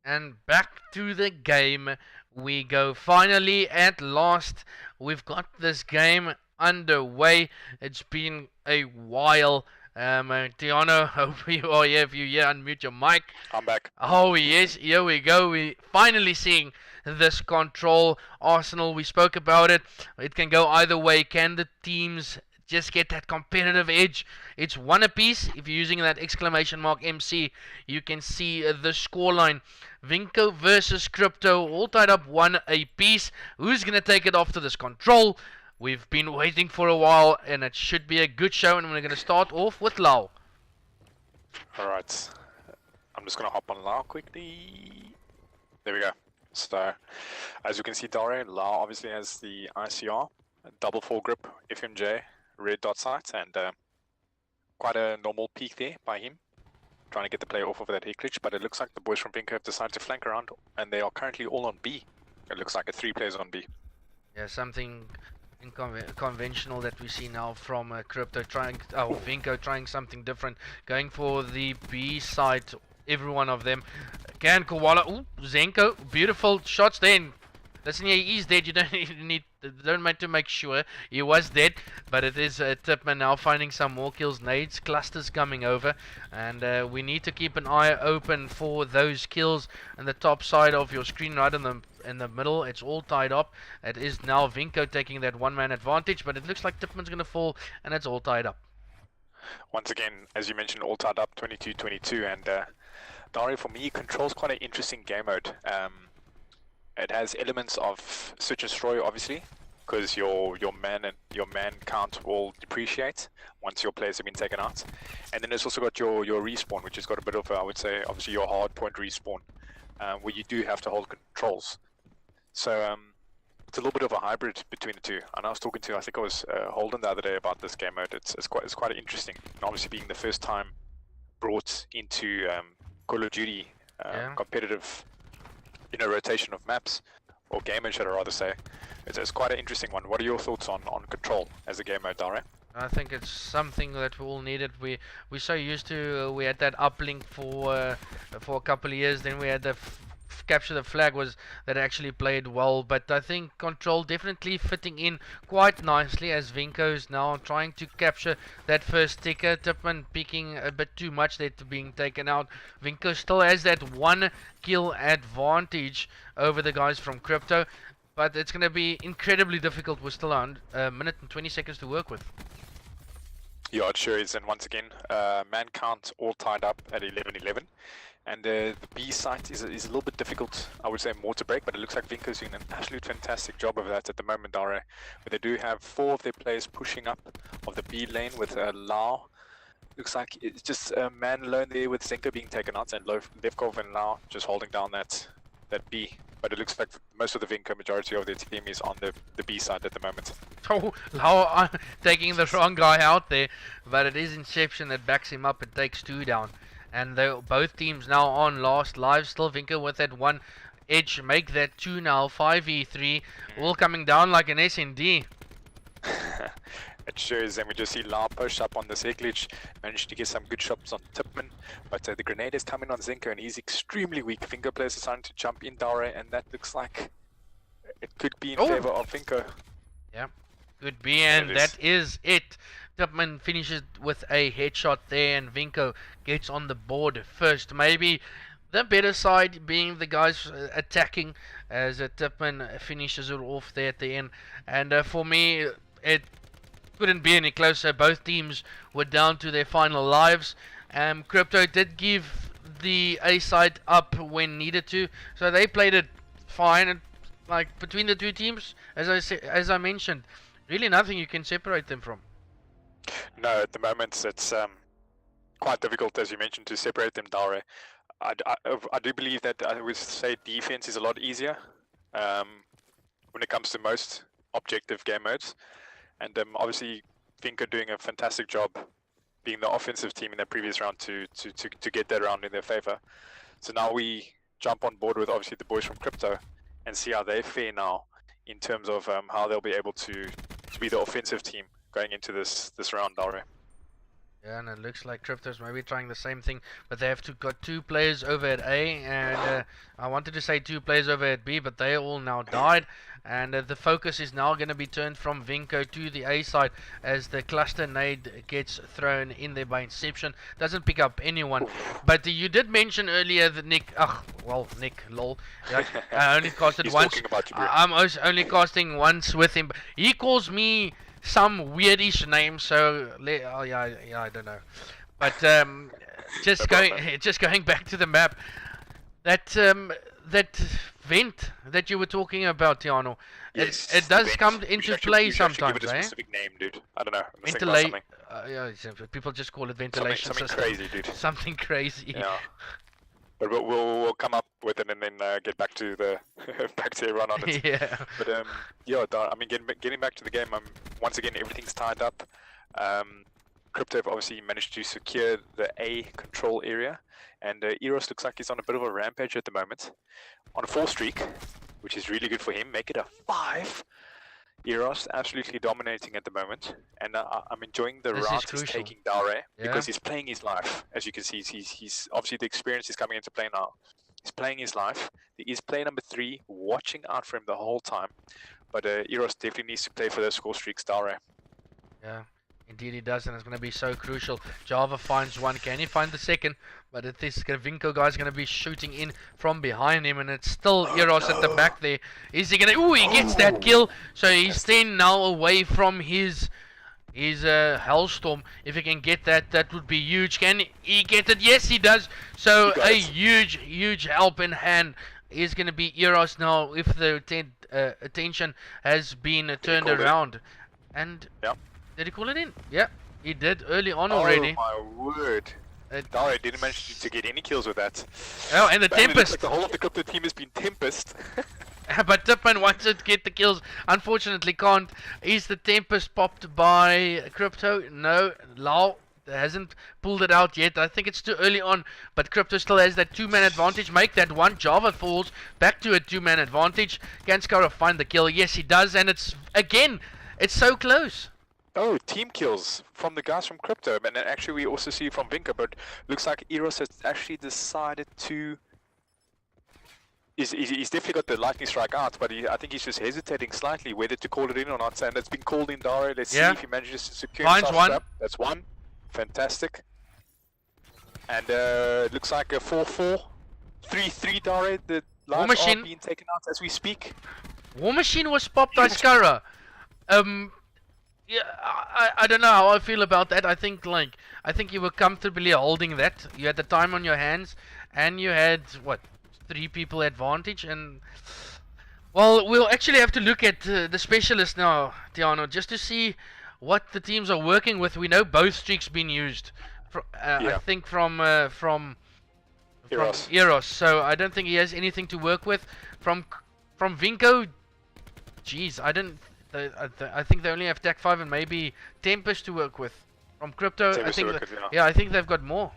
And back to the game we go. Finally, at last, we've got this game underway. It's been a while. Tiano, hope you are here. If you here, unmute your mic. I'm back. Oh yes, here we go. We finally seeing this control. Arsenal, we spoke about it. It can go either way. Can the teams just get that competitive edge? It's one apiece. If you're using that exclamation mark MC, you can see the scoreline. Vinco versus Krypto, all tied up one apiece. Who's gonna take it off to this control? We've been waiting for a while, and it should be a good show. And we're gonna start off with Lau. All right. I'm just gonna hop on Lau quickly. There we go. So, as you can see, Dare, Lau obviously has the ICR, double foregrip, FMJ, red dot sight, and quite a normal peak there by him, trying to get the player off of that head glitch. But it looks like the boys from Vinco have decided to flank around, and they are currently all on B. It looks like 3 players on B. Yeah, something conventional that we see now from Krypto Vinco trying something different, going for the B side. Every one of them. Can Koala, ooh, Zenko, beautiful shots there. Listen here, he's dead. You don't need to make sure he was dead, but it is Tippmann now finding some more kills. Nades clusters coming over, and we need to keep an eye open for those kills on the top side of your screen, right in the middle. It's all tied up. It is now Vinco taking that one-man advantage, but it looks like Tippmann's gonna fall, and it's all tied up. Once again, as you mentioned, all tied up, 22-22, and Dari, for me, controls quite an interesting game mode. It has elements of search and destroy, obviously, because your man count will depreciate once your players have been taken out, and then it's also got your respawn, which has got a bit of I would say, obviously your hard point respawn, where you do have to hold controls. So it's a little bit of a hybrid between the two. And I was talking to, I think it was Holden the other day about this game mode. It's quite interesting, and obviously being the first time brought into Call of Duty competitive, rotation of maps, or game mode, should I rather say. It's quite an interesting one. What are your thoughts on control as a game mode, Dare? I think it's something that we all needed. We're so used to, we had that uplink for a couple of years, then we had the capture the flag that actually played well, but I think control definitely fitting in quite nicely as Vinco's now trying to capture that first ticker. Tippmann peeking a bit too much there to being taken out. Vinco still has that 1 kill advantage over the guys from Krypto, but it's going to be incredibly difficult. We're still on a minute and 20 seconds to work with. Yeah, it sure is. And once again, man count all tied up at 11-11. And the B site is a little bit difficult, I would say, more to break, but it looks like Vinco's doing an absolute fantastic job of that at the moment, Dare. But they do have 4 of their players pushing up of the B lane with Lau. Looks like it's just a man alone there with Zenko being taken out, and Levkovv and Lau just holding down that B. But it looks like most of the Vinco, majority of their team is on the B side at the moment. Oh, Lau taking the wrong guy out there, but it is Inceptiionn that backs him up and takes 2 down. And both teams now on last live. Still Vinco with that 1 edge. Make that 2 now. 5v3. All coming down like an SND. It sure is. And we just see Lau push up on this head glitch. Managed to get some good shots on Tippmann. But the grenade is coming on Zenko, and he's extremely weak. Vinco players are starting to jump in, Dare, and that looks like it could be in favor of Vinco. Yeah, could be, and that is it. Tippmann finishes with a headshot there, and Vinco gets on the board first. Maybe the better side being the guys attacking, as Tippmann finishes it off there at the end. And for me, it couldn't be any closer. Both teams were down to their final lives. Krypto did give the A side up when needed to, so they played it fine. And, like, between the two teams, as I mentioned, really nothing you can separate them from. No, at the moment it's quite difficult, as you mentioned, to separate them, Dare. I do believe that I would say defense is a lot easier when it comes to most objective game modes, and obviously Vinco doing a fantastic job being the offensive team in their previous round to get that round in their favor. So now we jump on board with obviously the boys from Krypto and see how they fare now in terms of how they'll be able to be the offensive team going into this round, Dare. Yeah, and it looks like Krypto's maybe trying the same thing, but they have got 2 players over at A, and I wanted to say 2 players over at B, but they all now died, and the focus is now going to be turned from Vinco to the A side as the cluster nade gets thrown in there by Inceptiionn. Doesn't pick up anyone, but you did mention earlier that Nick, Nick, lol, yeah, I only casted He's once. talking about you, bro. I'm only casting once with him. He calls me some weirdish name, so I don't know, but just going back to the map, that vent that you were talking about, Tiano, Yes, it does vent. come We into should play we should actually sometimes, give it a eh? specific name, dude. I don't know. I'm thinking about something. Yeah, people just call it ventilation Something system. crazy, dude. Something crazy. Yeah. But we'll come up with it and then get back to the back to everyone on it. Yeah. But yeah, I mean, getting back to the game. Once again, everything's tied up. Krypto have obviously managed to secure the A control area, and Eros looks like he's on a bit of a rampage at the moment, on a 4 streak, which is really good for him. Make it a 5. Eros absolutely dominating at the moment, and I'm enjoying the route he's taking Dare, because he's playing his life. As you can see, he's obviously the experience is coming into play now. He's playing his life. He is player number 3, watching out for him the whole time. But Eros definitely needs to play for those score streaks, Dare. Yeah, indeed he does, and it's going to be so crucial. Java finds one. Can he find the second? But this Vinco guy's going to be shooting in from behind him, and it's still Eros at the back there. Is he going to... Ooh, he gets that kill. So he's 10 now away from his Hellstorm. If he can get that, that would be huge. Can he get it? Yes, he does. So a huge help in hand is going to be Eros now if the attention has been turned around. And did he call it in? Yeah, he did early on already. Oh my word. Dare didn't manage to get any kills with that. Oh, and the Tempest. Like the whole of the Krypto team has been Tempest. But Tippmann wants to get the kills. Unfortunately can't. Is the Tempest popped by Krypto? No. Lau hasn't pulled it out yet. I think it's too early on. But Krypto still has that 2-man advantage. Make that one. Java falls back to a 2-man advantage. Can Scarazards find the kill? Yes, he does. And it's, again, it's so close. Oh, team kills from the guys from Krypto, and then actually we also see from Vinco, but looks like Eros has actually decided to... He's definitely got the lightning strike out, but I think he's just hesitating slightly whether to call it in or not, and it's been called in, Dare. Let's see if he manages to secure himself. One. That's 1. Fantastic. And looks like a 4-4. 3-3, Dare. The lives are being taken out as we speak. War Machine was popped by Scara. Yeah, I don't know how I feel about that. I think you were comfortably holding that. You had the time on your hands, and you had what, 3 people advantage. And well, we'll actually have to look at the specialist now, Tiano, just to see what the teams are working with. We know both streaks been used. I think from Eros. So I don't think he has anything to work with. From Vinco, jeez, I think they only have Tech 5 and maybe Tempest to work with. From Krypto, I think they've got more.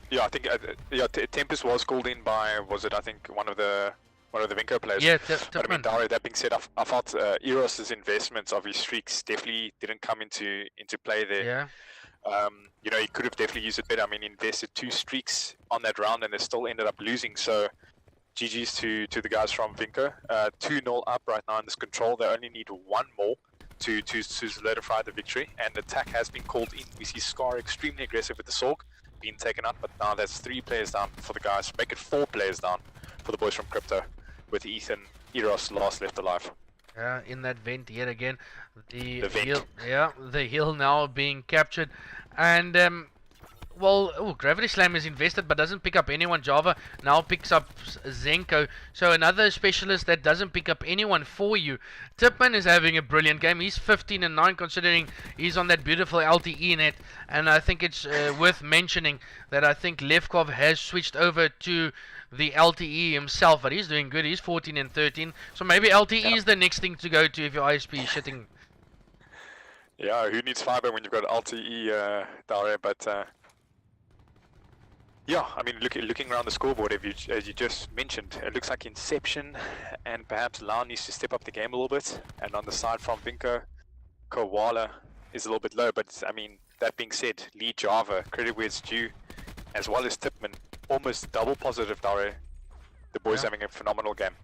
Yeah, I think Tempest was called in by, was it, I think one of the Vinco players. Yeah, but I mean, Dare, that being said, I thought Eros's investments of his streaks definitely didn't come into play there. Yeah. You know, he could have definitely used it better. I mean, he invested 2 streaks on that round and they still ended up losing. So GG's to the guys from Vinco. 2-0 up right now in this control. They only need 1 more to solidify the victory. And the attack has been called in. We see Scar extremely aggressive with the Sorg being taken out, but now that's 3 players down for the guys. Make it 4 players down for the boys from Krypto, with Ethan, Eros last left alive. Yeah, in that vent yet again. The vent. the hill now being captured. And well, Gravity Slam is invested but doesn't pick up anyone. Java now picks up Zenko. So another specialist that doesn't pick up anyone for you. Tippmann is having a brilliant game. He's 15-9 considering he's on that beautiful LTE net. And I think it's worth mentioning that I think Levkovv has switched over to the LTE himself. But he's doing good. He's 14-13. So maybe LTE is the next thing to go to if your ISP is shitting. Yeah, who needs fiber when you've got LTE, Dare? But... yeah, I mean, looking around the scoreboard, as you just mentioned, it looks like Inceptiionn and perhaps Lau needs to step up the game a little bit. And on the side from Vinco, Koala is a little bit low, but I mean, that being said, LeeJavaa, credit where it's due, as well as Tippmann, almost double positive Dare. The boys having a phenomenal game.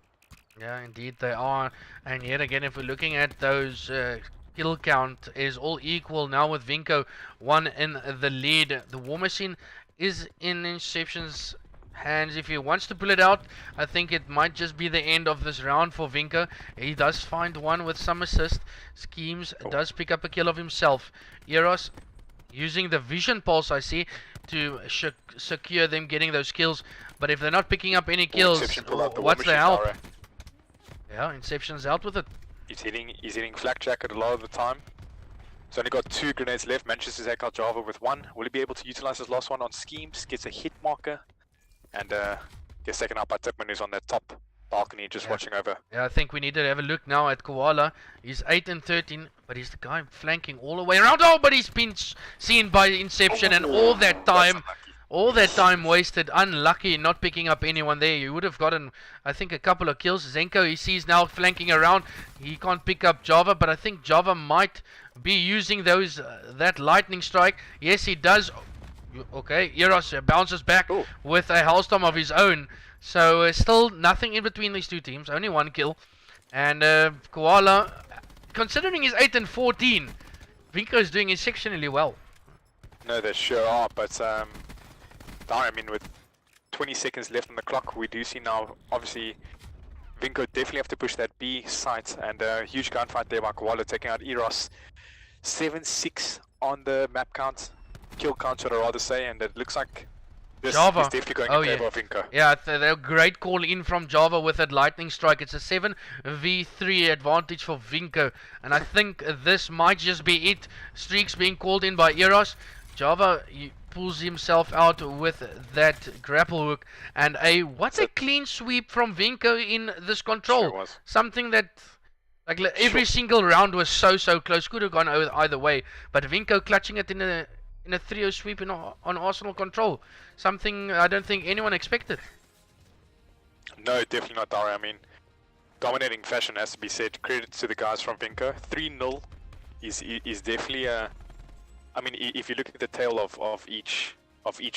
Yeah, indeed they are. And yet again, if we're looking at those kill count, is all equal now with Vinco one in the lead. The War Machine is in Inception's hands. If he wants to pull it out, I think it might just be the end of this round for Vinco. He does find one with some assist. vSkeamz does pick up a kill of himself. Eros using the vision pulse, I see, to secure them getting those kills. But if they're not picking up any kills, what's the help? Yeah, Inception's out with it. He's hitting flak jacket a lot of the time. He's only got 2 grenades left. Manages to take out Java with 1. Will he be able to utilize his last one on vSkeamz? Gets a hit marker and gets taken out by Tippmann, who's on that top balcony just watching over. Yeah, I think we need to have a look now at Koala. He's 8 and 13, but he's the guy flanking all the way around. Oh, but he's been seen by Inception, and all that time wasted. Unlucky not picking up anyone there. You would have gotten, I think, a couple of kills. Zenko, he sees now flanking around. He can't pick up Java, but I think Java might be using those that lightning strike. Yes, he does. Okay, Eros bounces back with a hellstorm of his own. So still nothing in between these two teams. Only 1 kill. And Koala, considering he's 8 and 14, Vinco is doing exceptionally well. No, they sure are, but I mean, with 20 seconds left on the clock, we do see now, obviously, Vinco definitely have to push that B site, and a huge gunfight there by Koala taking out Eros. 7-6 on the map count, kill count should I rather say, and it looks like this is definitely going in favor of Vinco. Yeah, a great call in from Java with that lightning strike. It's a 7v3 advantage for Vinco, and I think this might just be it. Streaks being called in by Eros. Java pulls himself out with that grapple hook, and what a clean sweep from Vinco in this control. Sure was. Something that, like, every single round was so close, could have gone either way, but Vinco clutching it in a 3-0 sweep on Arsenal control. Something I don't think anyone expected. No, definitely not, Dara. I mean, dominating fashion has to be said. Credit to the guys from Vinco. 3-0 is definitely I mean, if you look at the tail of each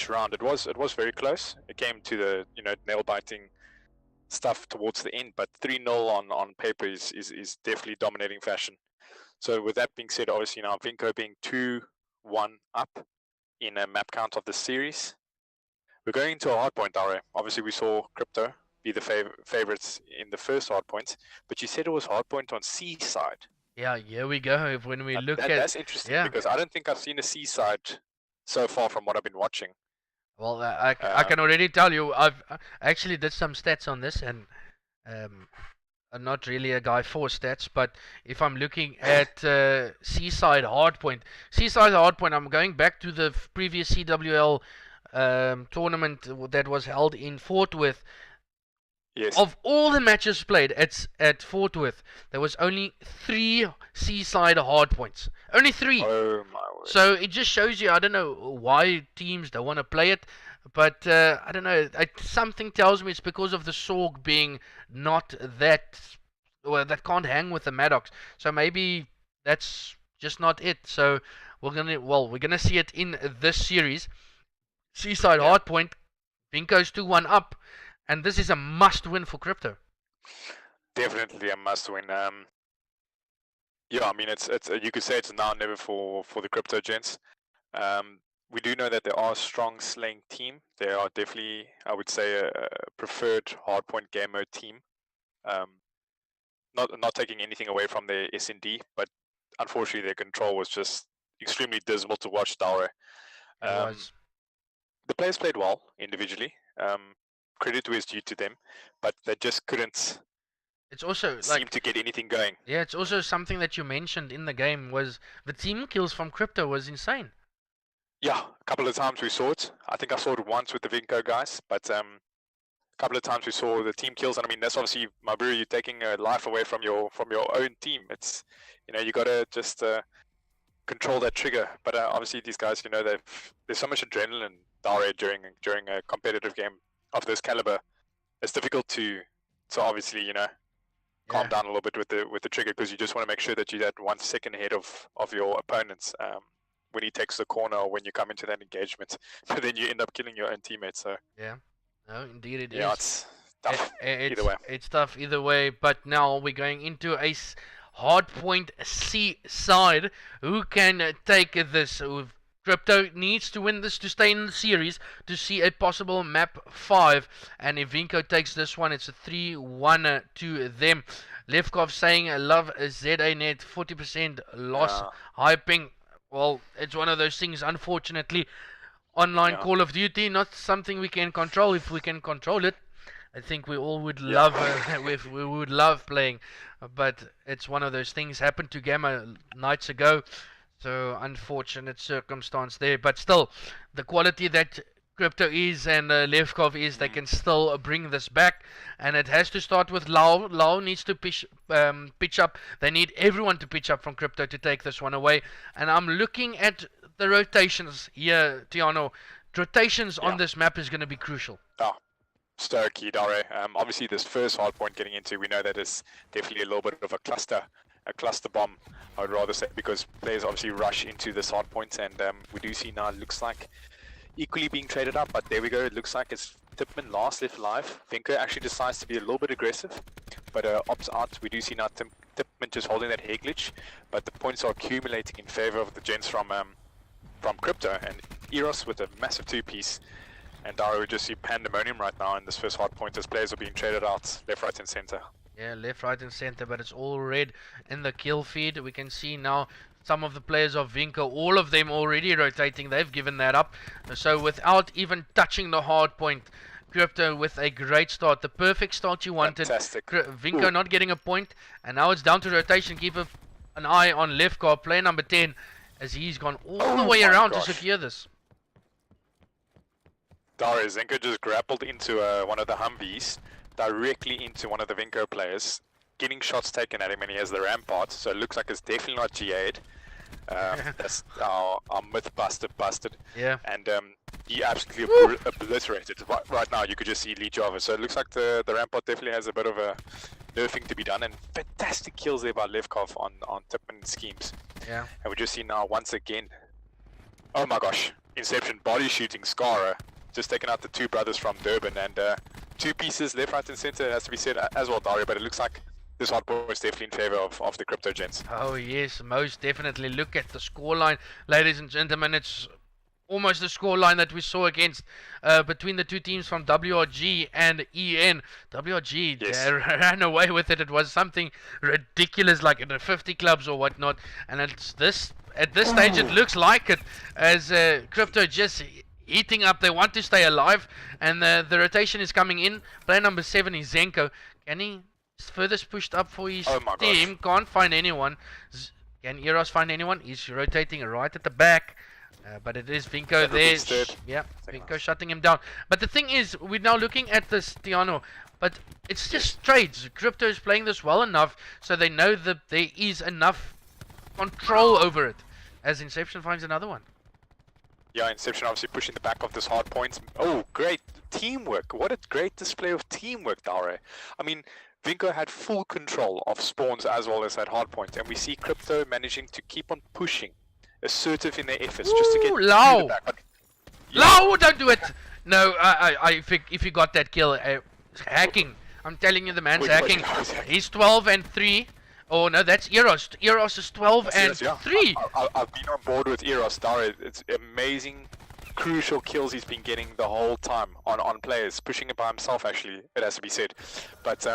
round, it was very close. It came to the nail biting stuff towards the end, but 3-0 on paper is definitely dominating fashion. So with that being said, obviously now Vinco being 2-1 up in a map count of the series, we're going into a hard point, Dara. Obviously we saw Krypto be the favorites in the first hard point, but you said it was hard point on C side. Yeah, here we go. When we look at that's interesting because I don't think I've seen a C side so far from what I've been watching. Well, I can already tell you, I've actually did some stats on this, and I'm not really a guy for stats, but if I'm looking at Seaside Hardpoint, I'm going back to the previous CWL tournament that was held in Fort Worth. Yes. Of all the matches played at Fort Worth, there was only 3 Seaside Hardpoints. Only 3. Oh my word. So it just shows you, I don't know why teams don't want to play it, but I don't know, something tells me it's because of the Sorg being not that, well, that can't hang with the Maddox. So maybe that's just not it. So we're gonna see it in this series. Seaside Hardpoint, Vinco's 2-1 up, and this is a must-win for Krypto. Definitely a must-win. Yeah, I mean, it's you could say it's now never for the Krypto gents. We do know that they are a strong slaying team. They are definitely, I would say, a preferred hardpoint game mode team. Not taking anything away from their S&D, but unfortunately their control was just extremely dismal to watch. Dara. The players played well individually. Credit to is due to them, but they just couldn't. It's also seem to get anything going. Yeah, it's also something that you mentioned in the game was the team kills from Krypto was insane. Yeah, a couple of times we saw it. I think I saw it once with the Vinco guys, but a couple of times we saw the team kills, and I mean that's obviously Maburu, you're taking life away from your own team. It's you gotta just control that trigger. But obviously these guys, there's so much adrenaline during a competitive game of this caliber. It's difficult to obviously calm down a little bit with the trigger, because you just want to make sure that you're that 1 second ahead of your opponents when he takes the corner or when you come into that engagement. But then you end up killing your own teammates. So Yeah, no, indeed it yeah, is. it's tough either It's way. it's tough either way. But now we're going into a hard point C side. Who can take this? Krypto needs to win this to stay in the series to see a possible map 5. And if Vinco takes this one, it's a 3-1 to them. Levkovv saying, love ZANet, 40% loss, high ping. Well, it's one of those things, unfortunately. Online Call of Duty, not something we can control. If we can control it, I think we all would love we would love playing, but it's one of those things. Happened to Gamma nights ago, so unfortunate circumstance there. But still, the quality that Krypto is and Levkovv is, they can still bring this back, and it has to start with Lau. Lau needs to pitch up. They need everyone to pitch up from Krypto to take this one away. And I'm looking at the rotations here, Tiano. Rotations on this map is going to be crucial. So key, Dare. Obviously, this first hard point getting into, we know that is definitely a little bit of a cluster bomb, I would rather say, because players obviously rush into this hard point, and we do see now it looks like equally being traded up, but there we go. It looks like it's Tippmann last left alive. Vinco actually decides to be a little bit aggressive, but opts out. We do see now Tippmann just holding that hair glitch, but the points are accumulating in favor of the gents from Krypto, and Eros with a massive 2-piece. And Dara, we just see pandemonium right now in this first hard point as players are being traded out left, right and center. Yeah, left, right and center, but it's all red in the kill feed. We can see now some of the players of Vinco, all of them already rotating. They've given that up. So without even touching the hard point, Krypto with a great start. The perfect start you wanted. Fantastic. Vinco not getting a point, and now it's down to rotation. Keep an eye on Levkovv, player number 10, as he's gone all the way around to secure this. Dara, Zenko just grappled into one of the Humvees, directly into one of the Vinco players, getting shots taken at him, and he has the rampart, so it looks like it's definitely not GA'd. That's our myth busted. Yeah. And he absolutely obliterated. Right now you could just see LeeJavaa, so it looks like the rampart definitely has a bit of a nerfing to be done, and fantastic kills there by Levkovv on Tippmann and vSkeamz. Yeah. And we just see now once again, oh my gosh, Inceptiionn body shooting Scara, just taking out the two brothers from Durban, and 2 pieces left, right and center, has to be said as well, Dario, but it looks like this hard point is definitely in favor of the Krypto gents. Oh yes, most definitely. Look at the scoreline, ladies and gentlemen. It's almost the scoreline that we saw against between the two teams from WRG and EN. WRG ran away with it. It was something ridiculous, like in the 50 clubs or whatnot. And it's this at this stage, it looks like it, as Krypto just eating up. They want to stay alive, and the rotation is coming in. Player number 7 is Zenko. Can he furthest pushed up for his team? Can't find anyone. Can Eros find anyone? He's rotating right at the back, but it is Vinco there. Yeah, Vinco shutting him down. But the thing is, we're now looking at this Tiano, but it's just trades. Krypto is playing this well enough, so they know that there is enough control over it, as Inceptiionn finds another one. Yeah, Inceptiionn obviously pushing the back of this hard point. Oh, great teamwork. What a great display of teamwork, Dare. I mean, Vinco had full control of spawns as well as that hard point, and we see Krypto managing to keep on pushing, assertive in their efforts, just to get to the back. But, Lau, don't do it! No, if you got that kill, hacking. I'm telling you, the man's hacking. He's 12 and 3. Oh no, that's Eros. Eros is 12 and 3. I've been on board with Eros, Dara. It's amazing, crucial kills he's been getting the whole time on players, pushing it by himself. Actually, it has to be said. But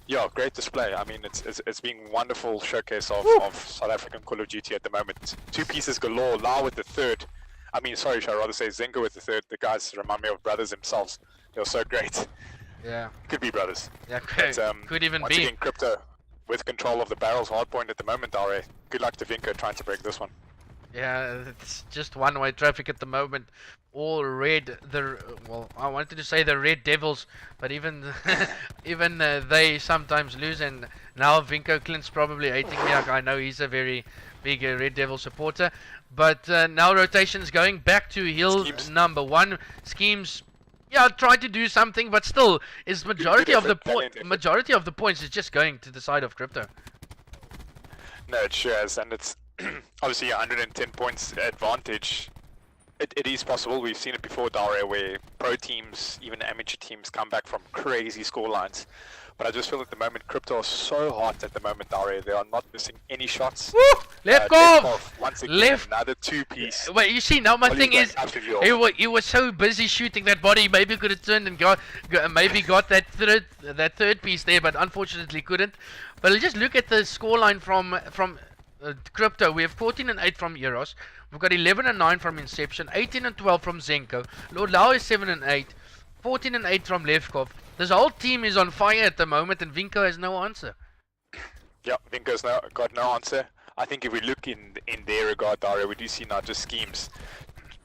yeah, great display. I mean, it's been wonderful showcase of South African Call of Duty at the moment. 2 pieces galore. Lau with the third. I mean, sorry, should I rather say Zenko with the third. The guys remind me of brothers themselves. They're so great. Yeah. Could be brothers. Yeah, could even once be. Again, Krypto with control of the barrel's hardpoint at the moment, Dare. Good luck to Vinco trying to break this one. Yeah, it's just one-way traffic at the moment. All red. Well, I wanted to say the Red Devils, but even even they sometimes lose. And now Vinco Clint's probably hating me. I know he's a very big Red Devil supporter. But now rotation's going back to hill number 1. vSkeamz yeah, try to do something, but still, is majority of the effort. majority of the points is just going to the side of Krypto. No, it sure is, and it's obviously 110 points advantage. It is possible. We've seen it before, Dare, where pro teams, even amateur teams, come back from crazy score lines. But I just feel at the moment, Krypto are so hot at the moment, Dare. They are not missing any shots. Woo! Levkovv! Once again, another two-piece. Well, you see, now my thing is, absolutely he was so busy shooting that body, maybe could have turned and got that third piece there, but unfortunately couldn't. But just look at the scoreline from Krypto. We have 14 and 8 from Eros. We've got 11 and 9 from Inceptiionn, 18 and 12 from Zenko. Lord Lau is 7 and 8, 14 and 8 from Levkovv. This whole team is on fire at the moment, and Vinco has no answer. Yeah, Vinco's got no answer. I think if we look in their regard, Dario, we do see now just Schemes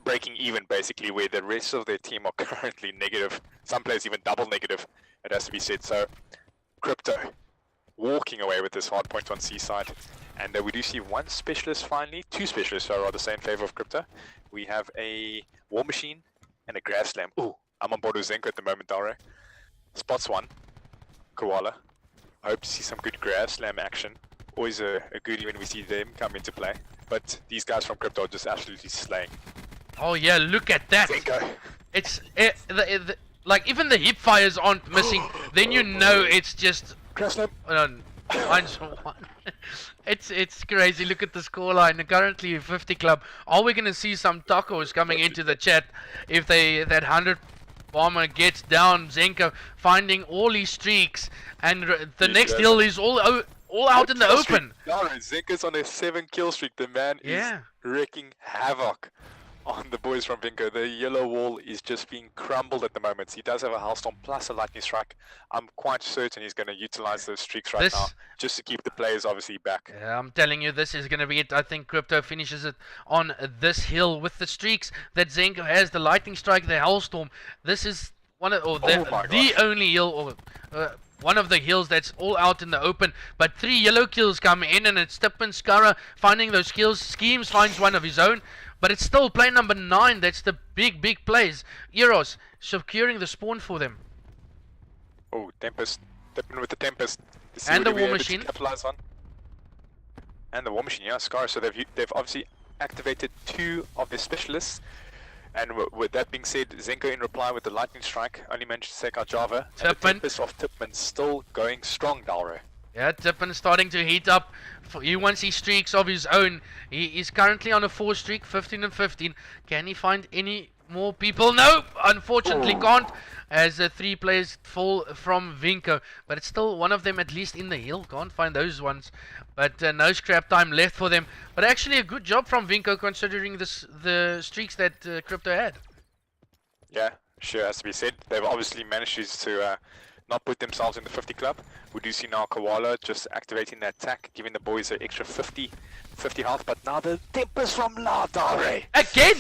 breaking even, basically, where the rest of their team are currently negative. Some players even double negative, it has to be said. So, Krypto walking away with this hard point on Seaside. And we do see one specialist finally, two specialists are rather say in favor of Krypto. We have a War Machine and a Grass Slam. Ooh, I'm on board with Zenko at the moment, Dario. Spots one, Koala. I hope to see some good Grass Slam action. Always a goodie when we see them come into play. But these guys from Krypto are just absolutely slaying. Oh yeah, look at that! Zenko. It's like even the hip fires aren't missing. Then you know it's just. Grass Slam. It's crazy. Look at the scoreline. Currently 50 club. Are we gonna see some tacos coming into the chat if that 100 bomber gets down? Zenko finding all his streaks, and the next hill is all out in the open. No, Zenko's on a 7 kill streak. The man is wreaking havoc on the boys from Vinco. The yellow wall is just being crumbled at the moment. He does have a Hellstorm plus a Lightning Strike. I'm quite certain he's going to utilize those streaks right now, just to keep the players obviously back. Yeah, I'm telling you, this is going to be it. I think Krypto finishes it on this hill with the streaks that Zenko has, the Lightning Strike, the Hellstorm. This is one of the only hill, or one of the hills that's all out in the open. But 3 yellow kills come in, and it's Tippmann, Scara finding those kills. Schemes finds one of his own. But it's still play number 9. That's the big plays. Eros securing the spawn for them. Oh, Tempest. Tippmann with the Tempest. And the War Machine. Capitalize on. And the War Machine, yeah, Scar. So they've obviously activated 2 of their specialists. And with that being said, Zenko in reply with the Lightning Strike only managed to take out Java. And the Tempest of Tippmann still going strong, Dalro. Yeah, Tippmann starting to heat up. He wants his streaks of his own. He is currently on a 4 streak, 15 and 15. Can he find any more people? No, unfortunately can't, as 3 players fall from Vinco. But it's still one of them at least in the hill. Can't find those ones. But no scrap time left for them. But actually a good job from Vinco considering the streaks that Krypto had. Yeah, sure has to be said. They've obviously managed to not put themselves in the 50 club. We do see now Koala just activating the attack, giving the boys an extra 50 health, but now the Tempest from Ladare. Again!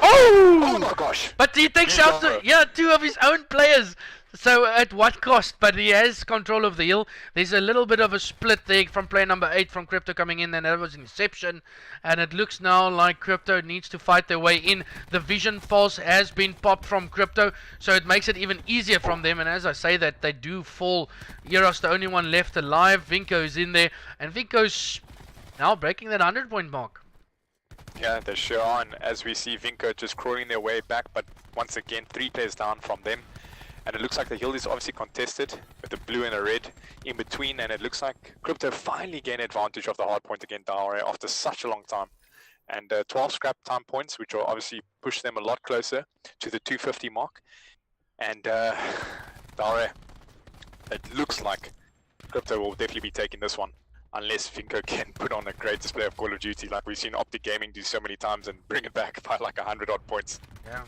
Oh my gosh! But he takes out 2 of his own players. So at what cost? But he has control of the hill. There's a little bit of a split there from player number 8 from Krypto coming in, and that was Inceptiionn. And it looks now like Krypto needs to fight their way in. The Vision Pulse has been popped from Krypto, so it makes it even easier from them. And as I say that, they do fall. Eros the only one left alive. Vinco's in there, and Vinco's now breaking that 100-point mark. Yeah, they sure are. And as we see Vinco just crawling their way back, but once again 3 players down from them. And it looks like the hill is obviously contested with the blue and the red in between, and it looks like Krypto finally gain advantage of the hard point again, Dare, after such a long time. And 12 scrap time points, which will obviously push them a lot closer to the 250 mark. And Dare, it looks like Krypto will definitely be taking this one, unless Vinco can put on a great display of Call of Duty like we've seen Optic Gaming do so many times and bring it back by like 100 odd points. Yeah.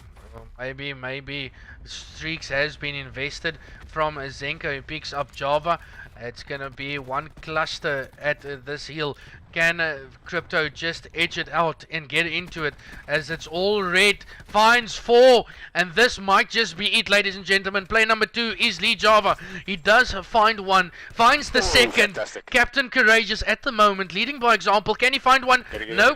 Maybe streaks has been invested from Zenko. He picks up Java. It's gonna be one cluster at this hill. Can Krypto just edge it out and get into it, as it's all red? Finds 4, and this might just be it, ladies and gentlemen. Play number 2 is LeeJavaa. He does find one, finds the second. Fantastic. Captain Courageous at the moment, leading by example. Can he find one? No.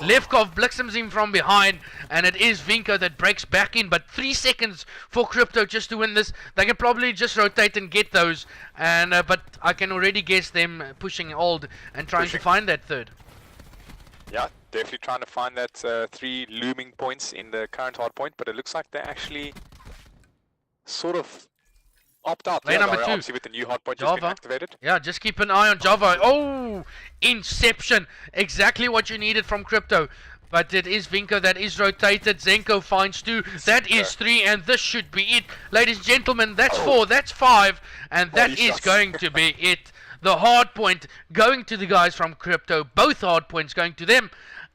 Levkovv Blixims him from behind, and it is Vinco that breaks back in. But 3 seconds for Krypto just to win this. They can probably just rotate and get those, and but I can already guess them pushing old and trying to find that third. Yeah, definitely trying to find that 3 looming points in the current hard point, but it looks like they actually sort of opt out. Play number 2. Obviously with the new hard point just been activated. Yeah, just keep an eye on JaVaa. Oh, Inception. Exactly what you needed from Krypto. But it is Vinco that is rotated. Zenko finds 2. That is 3, and this should be it. Ladies and gentlemen, that's 4, that's 5, and that is going to be it. The hard point going to the guys from Krypto. Both hard points going to them.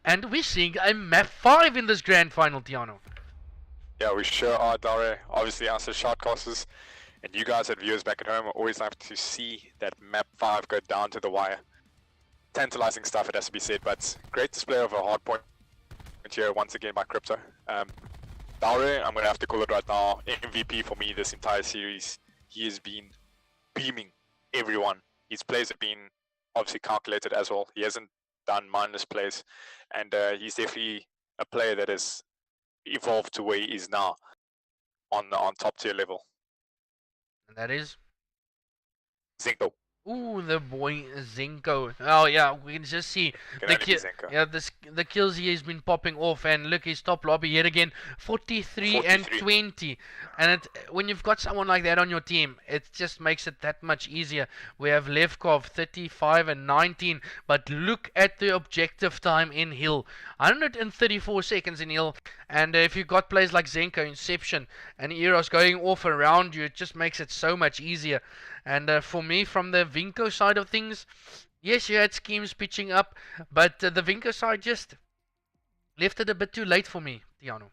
And we're seeing a map 5 in this grand final, Tiano. Yeah, we sure are, Dare. Obviously, us as shoutcasters and you guys at viewers back at home are always like to see that map 5 go down to the wire. Tantalizing stuff, it has to be said, but great display of a hard point here once again by Krypto. Dare, I'm going to have to call it right now, MVP for me this entire series. He has been beaming everyone. His plays have been obviously calculated as well. He hasn't done mindless plays, and he's definitely a player that has evolved to where he is now on top tier level. And that is Zenko. Ooh, the boy Zenko. Oh yeah, we can just see the kills he has been popping off, and look, his top lobby yet again, 43 and 20. And when you've got someone like that on your team, it just makes it that much easier. We have Levkovv 35 and 19, but look at the objective time in Hill, 134 seconds in Hill. And if you've got players like Zenko, Inceptiionn, and Eros going off around you, it just makes it so much easier. And for me, from the Vinco side of things, yes, you had vSkeamz pitching up, but the Vinco side just left it a bit too late for me, Tiano.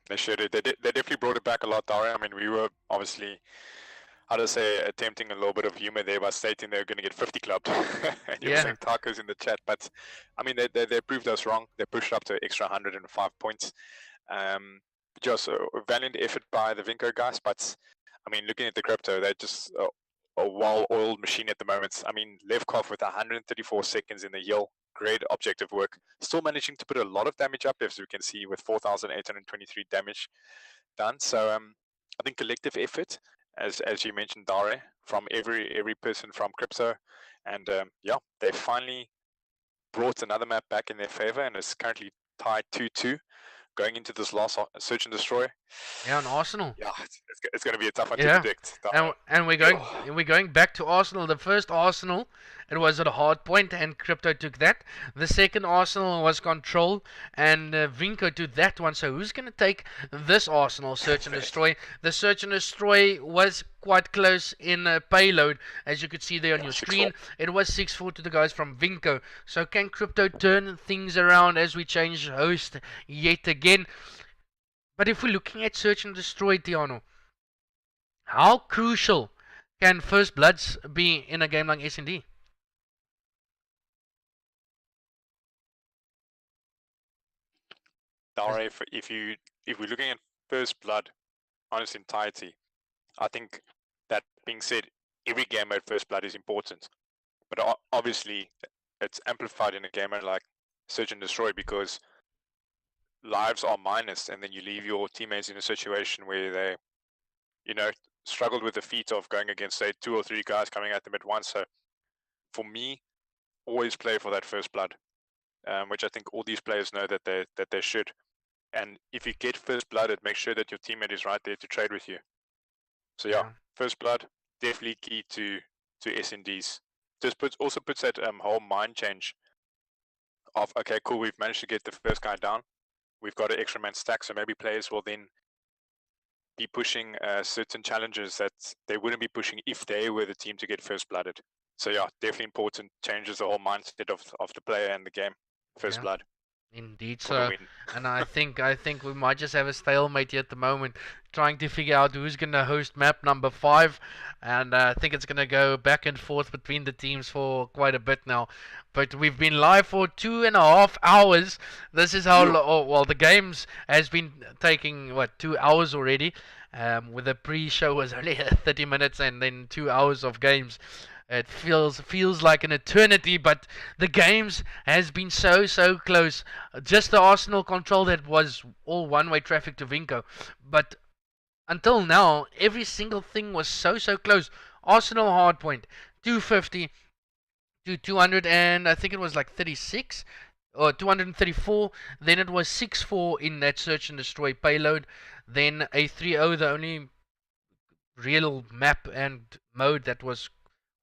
They should. They definitely brought it back a lot, Dare. I mean, we were obviously, how to say, attempting a little bit of humor there by stating they were going to get 50 clubbed. And you were saying tacos in the chat, but I mean, they proved us wrong. They pushed up to an extra 105 points. Just a valiant effort by the Vinco guys, but I mean, looking at the Krypto, they're just a well-oiled machine at the moment. I mean, Levkovv with 134 seconds in the hill, great objective work. Still managing to put a lot of damage up, as we can see, with 4,823 damage done. So I think collective effort, as you mentioned, Dare, from every person from Krypto, and yeah, they finally brought another map back in their favor, and it's currently tied 2-2. Going into this last search and destroy. Yeah, on Arsenal. Yeah, it's going to be a tough one to predict. And we're going back to Arsenal. The first Arsenal, it was at a hard point, and Krypto took that. The second Arsenal was control, and Vinco took that one. So who's going to take this Arsenal search and destroy? The search and destroy was quite close in payload, as you could see there on your screen. It was 6-4 to the guys from Vinco. So can Krypto turn things around as we change host yet again? But if we're looking at search and destroy, Tiano, how crucial can first bloods be in a game like S&D? Dare, if we're looking at first blood on its entirety, I think that being said, every game mode first blood is important, but obviously it's amplified in a game mode like search and destroy, because lives are minus, and then you leave your teammates in a situation where they, struggled with the feat of going against, say, 2 or 3 guys coming at them at once. So for me, always play for that first blood, which I think all these players know that they should. And if you get first blood, it makes sure that your teammate is right there to trade with you. So yeah, first blood, definitely key to S&Ds. Also puts that whole mind change of, okay, cool, we've managed to get the first guy down. We've got an extra man stack, so maybe players will then be pushing certain challenges that they wouldn't be pushing if they were the team to get first blooded. So yeah, definitely important, changes the whole mindset of the player and the game. First blood. Indeed, so. And I think we might just have a stalemate here at the moment, trying to figure out who's going to host map number 5. And I think it's going to go back and forth between the teams for quite a bit now. But we've been live for 2.5 hours. This is how well, the games has been taking, 2 hours already. With the pre-show was only 30 minutes and then 2 hours of games. It feels like an eternity, but the games has been so close. Just the Arsenal control that was all one-way traffic to Vinco. But until now, every single thing was so close. Arsenal hardpoint, 250 to 200, and I think it was like 36 or 234. Then it was 6-4 in that search and destroy payload. Then a 3-0, the only real map and mode that was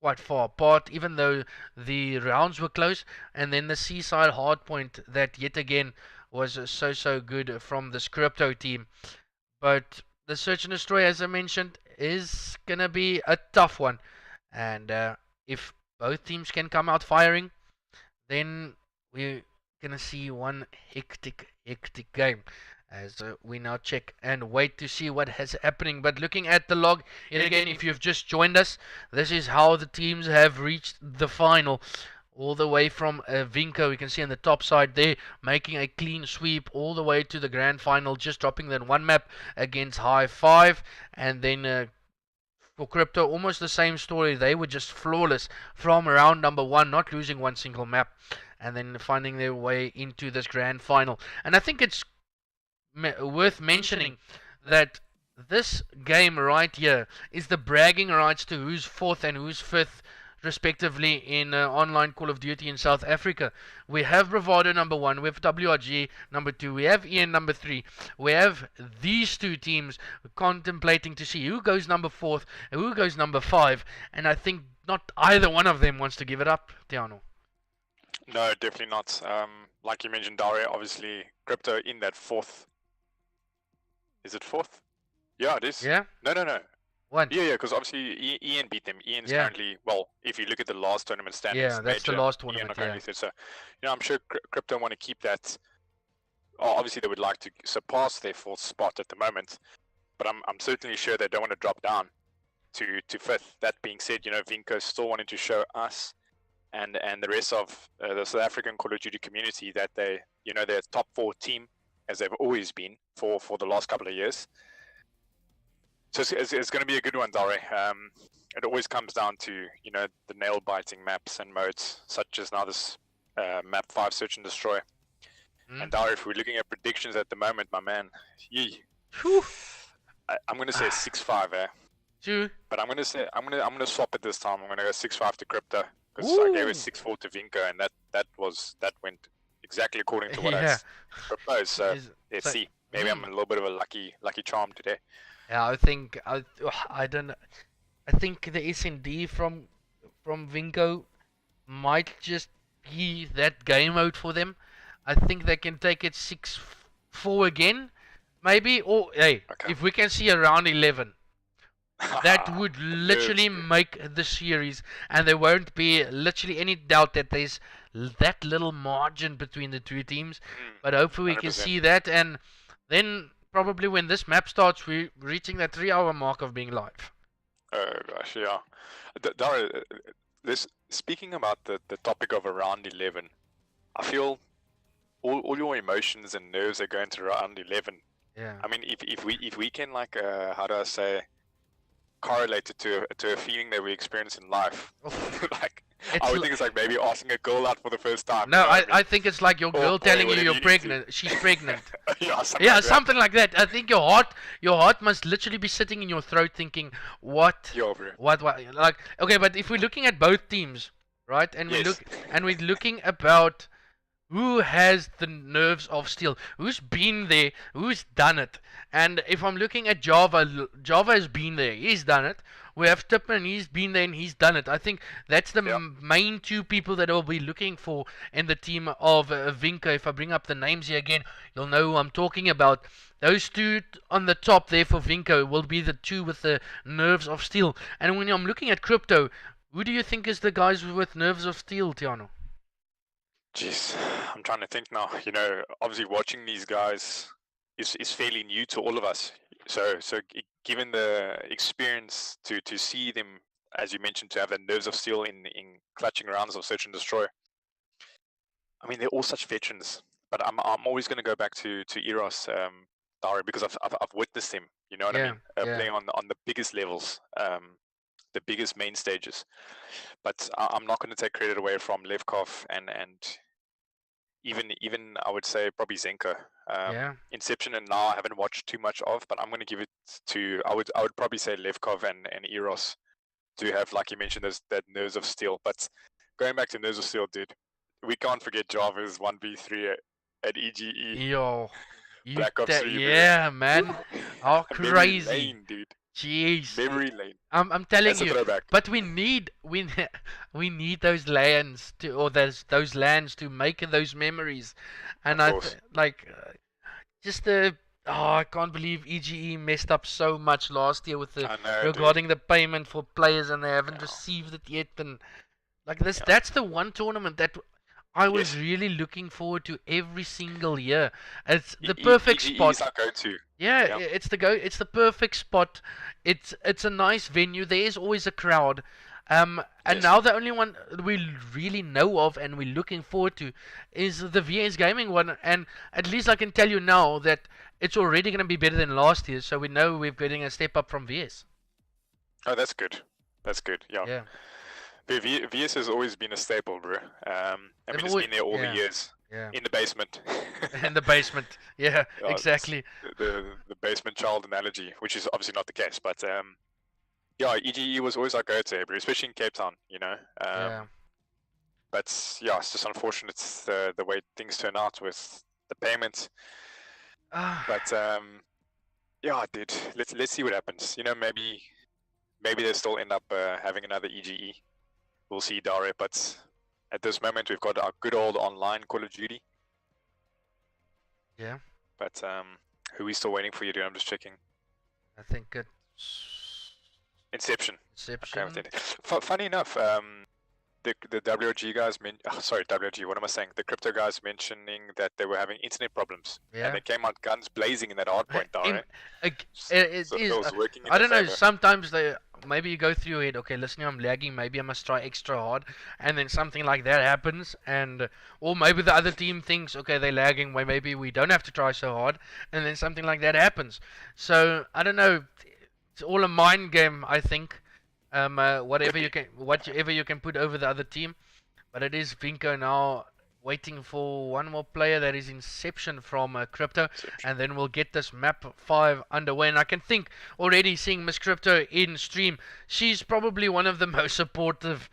quite far apart, even though the rounds were close. And then the seaside hardpoint that yet again was so good from this Krypto team. But the search and destroy, as I mentioned, is gonna be a tough one. And if both teams can come out firing, then we're gonna see one hectic game. As we now check and wait to see what is happening. But looking at the log, and again, if you've just joined us, this is how the teams have reached the final. All the way from Vinco, we can see on the top side there, making a clean sweep all the way to the grand final, just dropping that one map against High 5. And then for Krypto, almost the same story. They were just flawless from round number 1, not losing one single map, and then finding their way into this grand final. And I think it's worth mentioning that this game right here is the bragging rights to who's 4th and who's 5th respectively in online Call of Duty in South Africa. We have Bravado number 1, we have WRG number 2, we have Ian number 3. We have these two teams contemplating to see who goes number 4th and who goes number 5, and I think not either one of them wants to give it up, Tiano. No, definitely not. Like you mentioned, Daria, obviously Krypto in that 4th. Is it 4th? Yeah, it is. Yeah? No. One. Yeah, because obviously Ian beat them. Ian's currently, well, if you look at the last tournament standings, yeah, that's the last tournament. Ian third. So, I'm sure Krypto want to keep that. Obviously, they would like to surpass their 4th spot at the moment, but I'm certainly sure they don't want to drop down to 5th. That being said, Vinco still wanted to show us and the rest of the South African Call of Duty community that they're a top 4 team, as they've always been for the last couple of years. So it's going to be a good one, Dare. It always comes down to, the nail-biting maps and modes, such as now this map 5 search and destroy. And Dare, if we're looking at predictions at the moment, my man, I'm going to say 6-5, But I'm going to swap it this time. I'm going to go 6-5 to Krypto, because I gave it 6-4 to Vinco, and that went exactly according to what I proposed. So let's see. Maybe I'm a little bit of a lucky charm today. Yeah, I think I don't know. I think the S&D from Vinco might just be that game mode for them. I think they can take it 6-4 again, maybe. Or if we can see around 11, that would literally make the series, and there won't be literally any doubt that there's that little margin between the two teams. But hopefully we 100%. Can see that, and then probably when this map starts, we're reaching that 3-hour mark of being live. Oh gosh, yeah. Dara, speaking about the topic of around 11, I feel all your emotions and nerves are going to around 11. Yeah. I mean, if we can, like, how do I say, correlate it to a feeling that we experience in life. Like, I would think it's like maybe asking a girl out for the first time. No, I think it's like your girl telling you you're pregnant. She's pregnant. Something like that. I think your heart must literally be sitting in your throat thinking, what? What? Like, okay, but if we're looking at both teams, right? And we're looking about who has the nerves of steel, who's been there, who's done it. And if I'm looking at Java has been there, he's done it. We have Tippmann, he's been there and he's done it. I think that's the main two people that I'll be looking for in the team of Vinco. If I bring up the names here again, you'll know who I'm talking about. Those two on the top there for Vinco will be the two with the nerves of steel. And when I'm looking at Krypto, who do you think is the guys with nerves of steel, Tiano? Jeez, I'm trying to think now. Obviously watching these guys is fairly new to all of us. So given the experience to see them, as you mentioned, to have the nerves of steel in clutching rounds of search and destroy. I mean, they're all such veterans, but I'm always going to go back to Eros, Dari, because I've witnessed him. You know what I mean? Playing on the biggest levels, the biggest main stages. But I'm not going to take credit away from Levkovv and even I would say probably Zenko. Inceptiionn and now I haven't watched too much of, but I'm going to give it to I would probably say Levkovv and Eros to have, like you mentioned, that nerves of steel. But going back to nerves of steel, dude, we can't forget Java's 1v3 at EGE. Yo, Black Ops 3. Yeah, man. How crazy. Memory lane, dude. Jeez. Memory lane. I'm telling That's you. A throwback. But we need those lands those lands to make those memories, and I can't believe EGE messed up so much last year with regarding the payment for players, and they haven't received it yet, and like this. That's the one tournament that I was really looking forward to every single year. It's the perfect spot. Is our go-to. Yeah, it's the perfect spot. It's a nice venue. There is always a crowd. And now the only one we really know of and we're looking forward to is the VS Gaming one. And at least I can tell you now that it's already going to be better than last year. So we know we're getting a step up from VS. Oh, that's good. That's good. Yeah. VS has always been a staple, bro. I mean, it's been there all the years. Yeah. In the basement. In the basement. Yeah, exactly. The basement child analogy, which is obviously not the case, but EGE was always our go-to, especially in Cape Town, you know. But yeah, it's just unfortunate the way things turn out with the payments. But yeah, dude, let's see what happens. You know, maybe they still end up having another EGE. We'll see, Dare, but at this moment we've got our good old online Call of Duty. Yeah. But who are we still waiting for you, dude? I'm just checking. I think it's Inceptiionn. Inceptiionn. Okay, funny enough, the WG guys WG, what am I saying? The crypto guys mentioning that they were having internet problems. Yeah. And they came out guns blazing in that hardpoint, Dare. I don't know, sometimes maybe you go through your head, okay, listen, I'm lagging, maybe I must try extra hard, and then something like that happens, or maybe the other team thinks, okay, they're lagging, maybe we don't have to try so hard, and then something like that happens. So I don't know, it's all a mind game, I think. Whatever you can put over the other team, but it is Vinco now waiting for one more player, that is Inceptiionn from Krypto, and then we'll get this map 5 underway. And I can think already seeing Miss Krypto in stream, she's probably one of the most supportive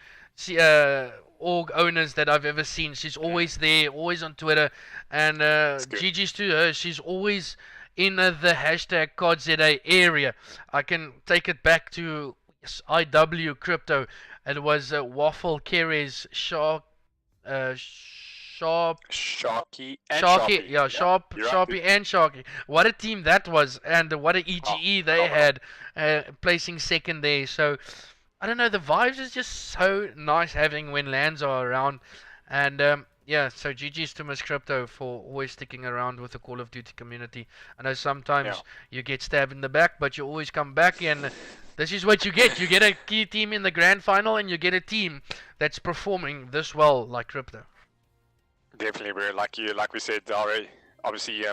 org owners that I've ever seen. She's always there, always on Twitter, and GG's to her. She's always in the hashtag CODZA area. I can take it back to IW Krypto. It was Waffle, Keres, Sharky and Sharky. What a team that was, and what a EGE they had, placing second there. So I don't know, the vibes is just so nice having when lands are around, and so GG's to Miss Krypto for always sticking around with the Call of Duty community. I know sometimes you get stabbed in the back, but you always come back, and this is what you get. You get a key team in the grand final, and you get a team that's performing this well like Krypto. Definitely, bro. Like we said, Dare, obviously,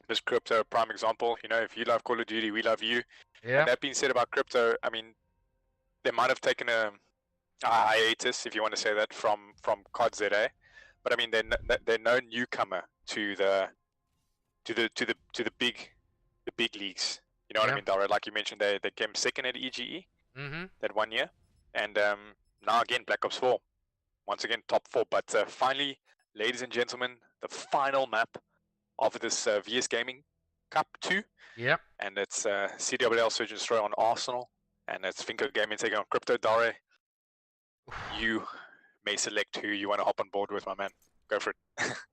Miss Krypto, prime example. You know, if you love Call of Duty, we love you. Yeah. And that being said about Krypto, I mean, they might have taken a hiatus, if you want to say that, from CODZA, but I mean, they're no newcomer to the big leagues. You know what I mean, Dare? Like you mentioned, they came second at EGE that 1 year, and now again Black Ops 4, once again top 4. But finally, ladies and gentlemen, the final map of this VS Gaming Cup 2. Yep. And it's CWL Search and Destroy on Arsenal, and it's Vinco Gaming taking on Krypto. Dare, you may select who you want to hop on board with, my man. Go for it.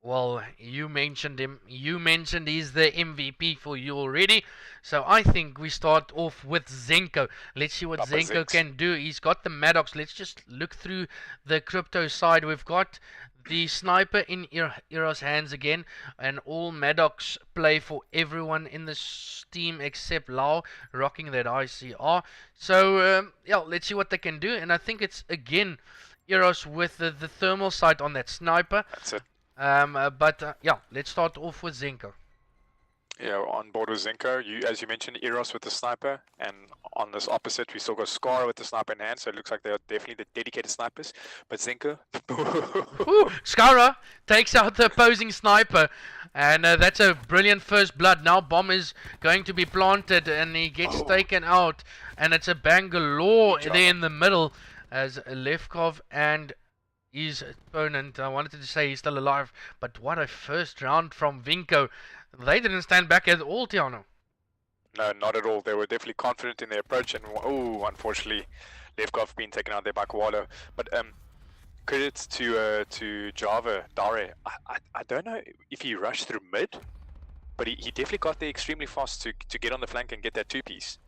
Well, you mentioned him. You mentioned he's the MVP for you already. So I think we start off with Zenko. Let's see what Zenko can do. He's got the Maddox. Let's just look through the Krypto side. We've got the sniper in Eros' hands again, and all Maddox play for everyone in this team except Lau, rocking that ICR. So, yeah, let's see what they can do. And I think it's again Eros with the thermal sight on that sniper. That's it. But yeah, let's start off with Zenko. Yeah, on board with Zenko. As you mentioned, Eros with the sniper, and on this opposite, we still got Scar with the sniper in hand. So it looks like they are definitely the dedicated snipers. But Zenko, Ooh, Skara takes out the opposing sniper, and that's a brilliant first blood. Now bomb is going to be planted, and he gets taken out, and it's a Bangalore there in the middle as Levkovv and his opponent. I wanted to say he's still alive, but what a first round from Vinco. They didn't stand back at all, Tiano. No, not at all. They were definitely confident in their approach, and unfortunately, Levkovv being taken out there by Koala. But credits to LeeJavaa, Dare. I don't know if he rushed through mid, but he definitely got there extremely fast to get on the flank and get that two-piece.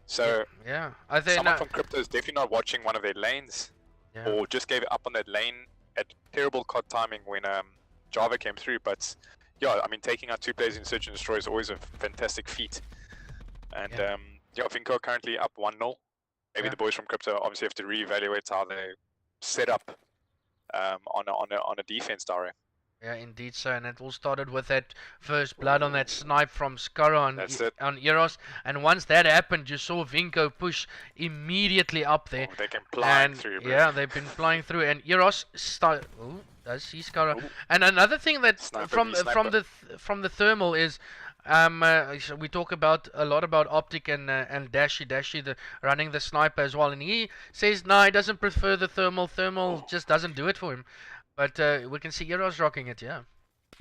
So yeah, I think someone from Krypto is definitely not watching one of their lanes, or just gave it up on that lane at terrible COD timing when LeeJavaa came through. But yeah, I mean, taking out 2 players in Search and Destroy is always a fantastic feat. And yeah, Vinco currently up 1-0. Maybe the boys from Krypto obviously have to reevaluate how they set up on a defense, Dare. Yeah, indeed so, and it all started with that first blood on that snipe from Skara on Eros, and once that happened, you saw Vinco push immediately up there. They can fly through, bro. Yeah, they've been flying through, and Eros does see Skara. And another thing that from the thermal is, we talk about a lot about Optic and Dashi running the sniper as well, and he says no, he doesn't prefer the thermal. Thermal just doesn't do it for him. But we can see Eros rocking it, yeah.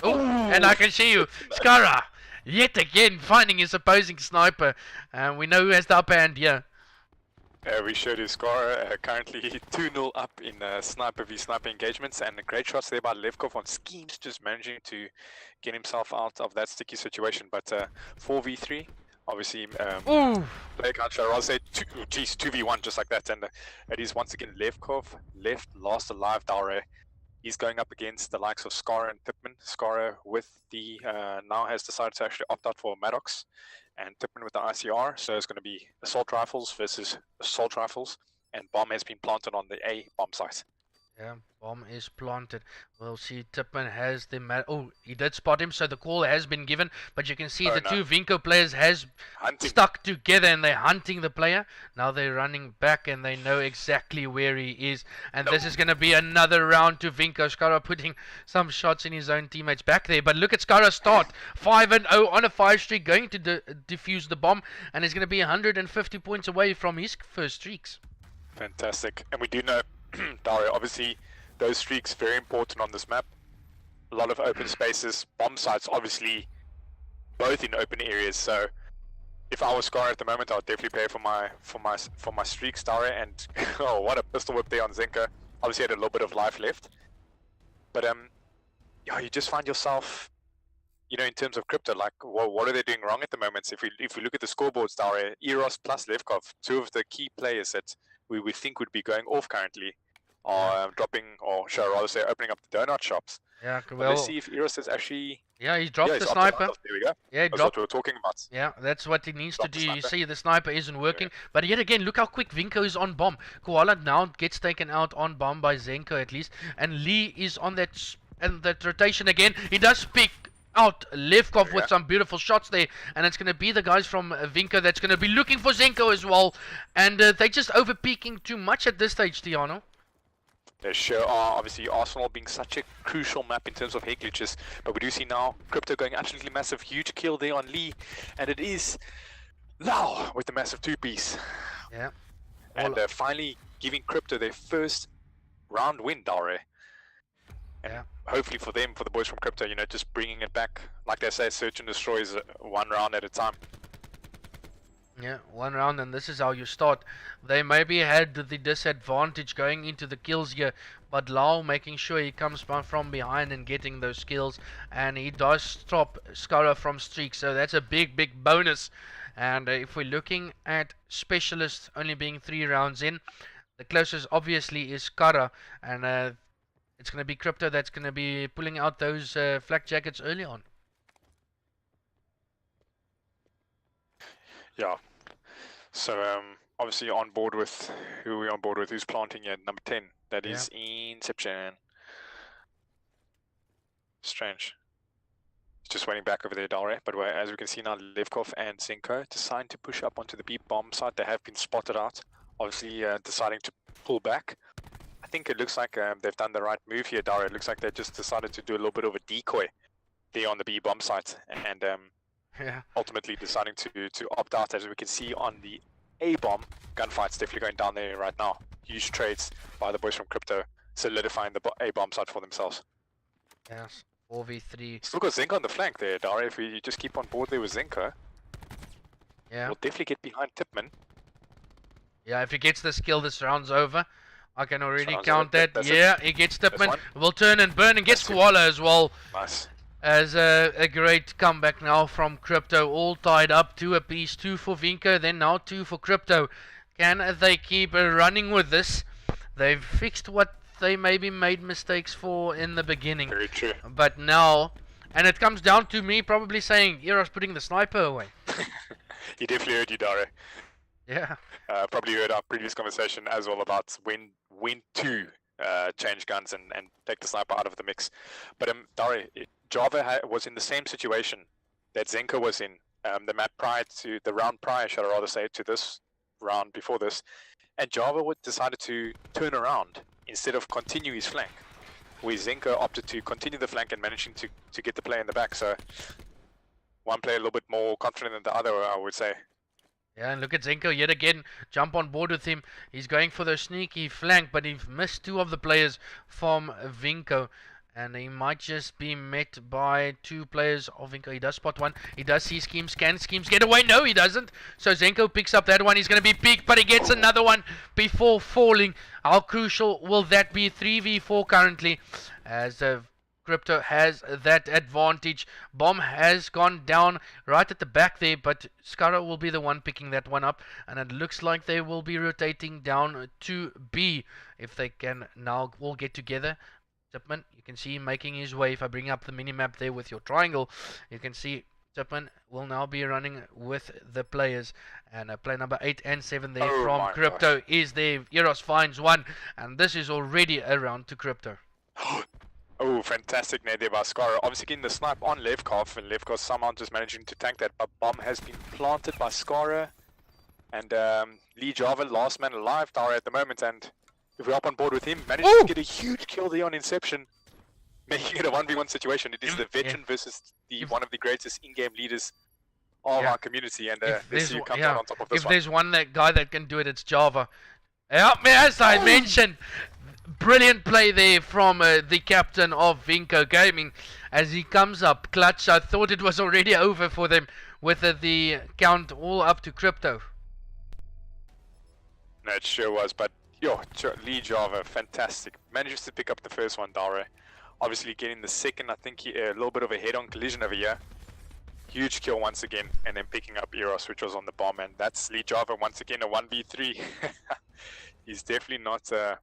Oh, and I can see you, Skara, yet again finding his opposing sniper. And we know who has the upper hand, yeah. We showed you Skara currently 2-0 up in sniper v sniper engagements, and great shots there by Levkovv on vSkeamz, just managing to get himself out of that sticky situation. But 4v3, obviously, player count show, I'll say 2v1 just like that, and it is once again Levkovv left last alive. Dare. He's going up against the likes of Skara and Tippmann. Skara with the now has decided to actually opt out for Maddox, and Tippmann with the ICR. So it's going to be assault rifles versus assault rifles, and bomb has been planted on the A bomb site. Yeah, bomb is planted. We'll see Tippmann has the he did spot him, so the call has been given, but you can see the two Vinco players has stuck together and they're hunting the player. Now they're running back and they know exactly where he is, and this is going to be another round to Vinco. Skara putting some shots in his own teammates back there, but look at Skara start 5-0 on a 5 streak, going to defuse the bomb, and is going to be 150 points away from his first streaks. Fantastic. And we do know Dare, obviously those streaks very important on this map. A lot of open spaces, bomb sites obviously both in open areas. So if I was Skara at the moment, I would definitely pay for my streaks, Dare. And oh, what a pistol whip there on Zenko. Obviously had a little bit of life left, but yeah, you just find yourself, you know, in terms of Krypto, like, well, what are they doing wrong at the moment? If we look at the scoreboards, Dare, Eros plus Levkovv, 2 of the key players that we think would be going off currently are dropping, or should I rather say opening up the donut shops. Yeah, well, let's see if Eros is actually... Yeah, he dropped the sniper. There we go. Yeah, that's what we were talking about. Yeah, that's what he needs to do. You see the sniper isn't working. But yet again, look how quick Vinco is on bomb. Koala now gets taken out on bomb by Zenko at least. And Lee is on that rotation again. He does pick out Levkovv with some beautiful shots there, and it's going to be the guys from Vinco that's going to be looking for Zenko as well, and they're just over peaking too much at this stage, Tiano. They sure are. Obviously Arsenal being such a crucial map in terms of hate glitches, but we do see now Krypto going absolutely massive, huge kill there on Lee, and it is Lau with the massive 2-piece. Yeah. And finally giving Krypto their first round win, Dare. And hopefully for them, for the boys from Krypto, you know, just bringing it back. Like they say, search and destroy is 1 round at a time. Yeah, 1 round, and this is how you start. They maybe had the disadvantage going into the kills here, but Lau making sure he comes from behind and getting those kills, and he does stop Skara from streaks, so that's a big bonus. And if we're looking at specialists only being 3 rounds in, the closest obviously is Skara, and it's going to be Krypto that's going to be pulling out those flak jackets early on. Yeah. So obviously on board with who we're on board with, who's planting at number 10. That is Inceptiionn. Strange. Just waiting back over there, Dalre. But as we can see now, Levkovv and Vinco deciding to push up onto the B bomb site. They have been spotted out. Obviously deciding to pull back. I think it looks like they've done the right move here, Dalre. It looks like they just decided to do a little bit of a decoy there on the B bomb site. And ultimately deciding to opt out, as we can see on the A bomb. Gunfight's definitely going down there right now. Huge trades by the boys from Krypto, solidifying the A bomb site for themselves. Yes. 4v3. Still got Vinco on the flank there, Dara. If we just keep on board there with Vinco, we'll definitely get behind Tippmann. Yeah, if he gets the skill, this round's over. I can already count that. Yeah, he gets Tippmann. Will turn and burn and gets Koala as well. Nice. As a great comeback now from Krypto, all tied up, 2 apiece, 2 for Vinco, then now 2 for Krypto. Can they keep running with this? They've fixed what they maybe made mistakes for in the beginning. Very true. But now, and it comes down to me probably saying, Eros putting the sniper away. He definitely heard you, Dara. Yeah. Probably heard our previous conversation as well about when to change guns and take the sniper out of the mix. But Dara, LeeJavaa was in the same situation that Vinco was in the map prior to the round prior, should I rather say, to this round before this, and LeeJavaa decided to turn around instead of continue his flank, where Vinco opted to continue the flank and managing to get the play in the back. So one player a little bit more confident than the other, I would say. Yeah, and look at Vinco yet again, jump on board with him. He's going for the sneaky flank, but he missed 2 of the players from Vinco. And he might just be met by 2 players of Vinco. He does spot one. He does see vSkeamz. Can vSkeamz get away? No, he doesn't. So Vinco picks up that one. He's going to be peaked, but he gets another one before falling. How crucial will that be? 3v4 currently, as Krypto has that advantage. Bomb has gone down right at the back there, but Scara will be the one picking that one up. And it looks like they will be rotating down to B if they can now all get together. Tippmann, you can see him making his way. If I bring up the mini-map there with your triangle, you can see Tippmann will now be running with the players. And play number 8 and 7 there from Krypto is there. Eros finds one, and this is already a round to Krypto. Oh, fantastic nade there by Scara. Obviously getting the snipe on Levkovv, and Levkovv somehow just managing to tank that. But bomb has been planted by Scara. And LeeJavaa, last man alive, Dara, at the moment. And if we're up on board with him, managed to get a huge kill there on Inceptiionn, making it a 1v1 situation. It is the veteran versus one of the greatest in-game leaders of our community, and this comes out on top of this one. If there's one guy that can do it, it's LeeJavaa. As I mentioned, brilliant play there from the captain of Vinco Gaming as he comes up clutch. I thought it was already over for them with the count all up to Krypto. No, it sure was, but LeeJavaa, fantastic. Manages to pick up the first one, Dara. Obviously getting the second, I think a little bit of a head-on collision over here. Huge kill once again, and then picking up Eros, which was on the bomb, and that's LeeJavaa once again, a 1v3. He's definitely not a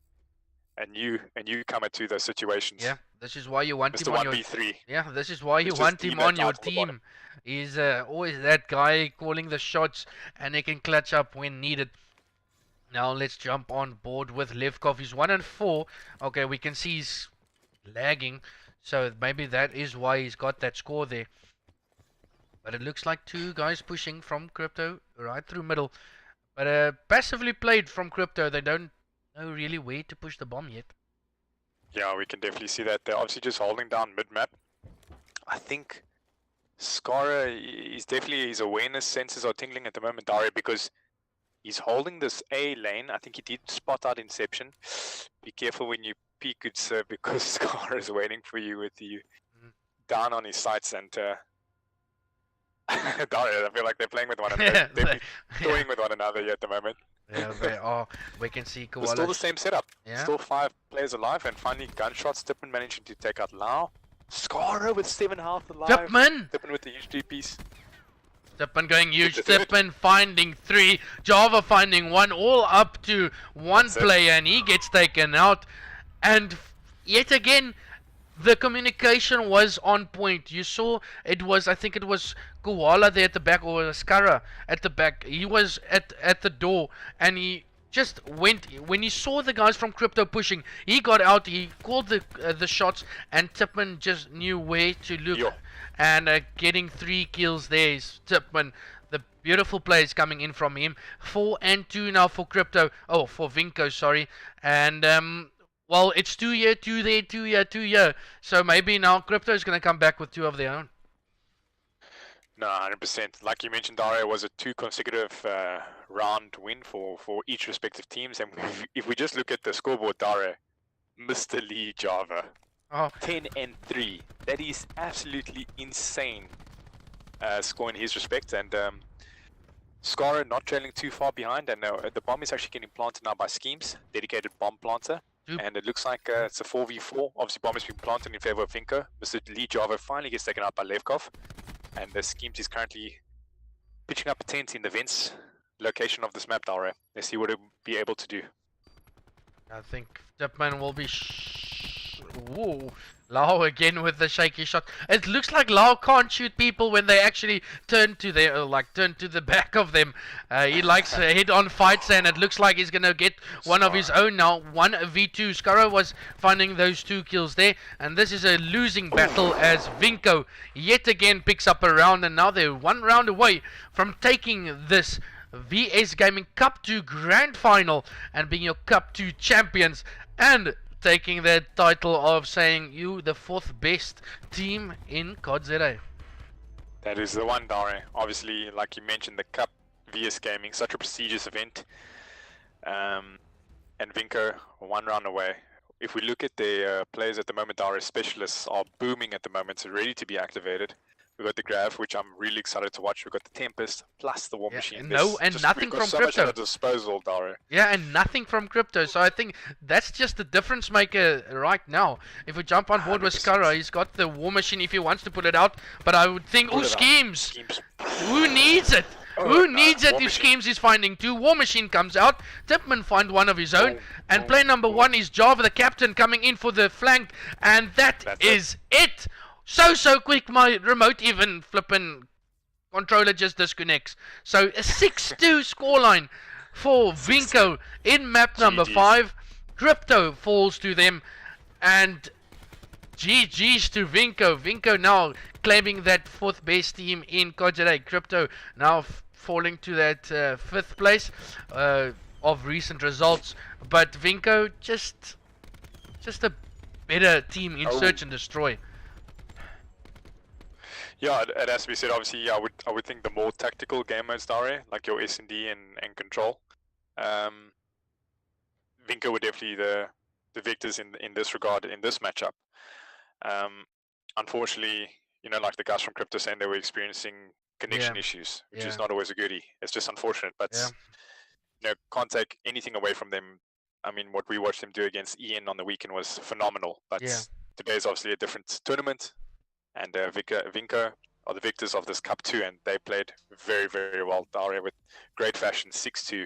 newcomer to those situations. Yeah, this is why you want Mr. him on 1v3. your... Yeah, this is why you want him on your team. He's always that guy calling the shots, and he can clutch up when needed. Now let's jump on board with Levkovv. He's 1 and 4. Okay, we can see he's lagging, so maybe that is why he's got that score there. But it looks like 2 guys pushing from Krypto right through middle. But passively played from Krypto. They don't know really where to push the bomb yet. Yeah, we can definitely see that. They're obviously just holding down mid-map. I think Scara is definitely, his awareness senses are tingling at the moment, Daria, because he's holding this A lane. I think he did spot out Inceptiionn. Be careful when you peek, good sir, because Scar is waiting for you with you down on his sights. And I feel like they're playing with one another. They're toying with one another here at the moment. Yeah, they are. We can see Koala. It's still the same setup. Yeah. Still 5 players alive, and finally gunshots. Tippmann managing to take out Lau. Scara with 7 health alive. Tippmann with the huge 3 piece. Tippmann going huge. Tippmann finding 3. LeeJavaa finding 1. All up to 1 player, and he gets taken out. And yet again, the communication was on point. You saw it was, I think it was Koala there at the back, or Skara at the back. He was at the door, and he just went. When he saw the guys from Krypto pushing, he got out. He called the shots, and Tippmann just knew where to look. Yo. And getting 3 kills there is Tippmann. The beautiful plays coming in from him. 4 and 2 now for Krypto. Oh, for Vinco, sorry. And well, it's 2 here, 2 there, 2 here, 2 here. So maybe now Krypto is going to come back with 2 of their own. No, 100%. Like you mentioned, Dario, was a 2 consecutive round win for each respective teams. And if we just look at the scoreboard, Dario, Mr. LeeJavaa, 10 and 3. That is absolutely insane score in his respect. And Scara not trailing too far behind. And the bomb is actually getting planted now by vSkeamz, dedicated bomb planter. And it looks like it's a 4v4. Obviously, bomb has been planted in favor of Vinco. Mr. LeeJavaa finally gets taken out by Levkovv. And the vSkeamz is currently pitching up a tent in the vents location of this map, Dario. Let's see what he'll be able to do. I think Tippmann will be Whoa. Lau again with the shaky shot. It looks like Lau can't shoot people when they actually turn to their, turn to the back of them. He likes head-on fights, and it looks like he's gonna get one of his own now. 1v2. Skara was finding those 2 kills there, and this is a losing battle as Vinco yet again picks up a round, and now they're 1 round away from taking this VS Gaming Cup 2 Grand Final and being your Cup 2 champions, and taking that title of saying you the 4th best team in COD. That is the one, Dario. Obviously, like you mentioned, the Cup VS Gaming, such a prestigious event. And Vinco, 1 round away. If we look at the players at the moment, Dario, specialists are booming at the moment, so ready to be activated. We've got the Grav, which I'm really excited to watch. We've got the Tempest, plus the War Machine. And nothing from so Krypto. Much at our disposal, Dario. Yeah, and nothing from Krypto. So I think that's just the difference maker right now. If we jump on board with Skara, he's got the War Machine if he wants to put it out. But I would think, vSkeamz. Who needs it? Who needs it if vSkeamz is finding 2? War Machine comes out. Tippmann find one of his own. And play number 1 is JaVaa, the captain, coming in for the flank. And that's it. So quick, my remote even flippin' controller just disconnects. So a 6-2 scoreline for Vinco in map number 5. Krypto falls to them, and GG's to Vinco. Vinco now claiming that 4th best team in COD. Krypto now falling to that 5th place of recent results, but Vinco just a better team in search and destroy. Yeah, it has to be said. Obviously, I would think the more tactical game modes, Dario, like your S&D and control, Vinco were definitely the victors in this regard in this matchup. Unfortunately, like the guys from Krypto saying they were experiencing connection issues, which is not always a goodie. It's just unfortunate, but can't take anything away from them. I mean, what we watched them do against Ian on the weekend was phenomenal. But today is obviously a different tournament. And Vinco are the victors of this Cup 2, and they played very, very well, Dario, with great fashion, 6-2.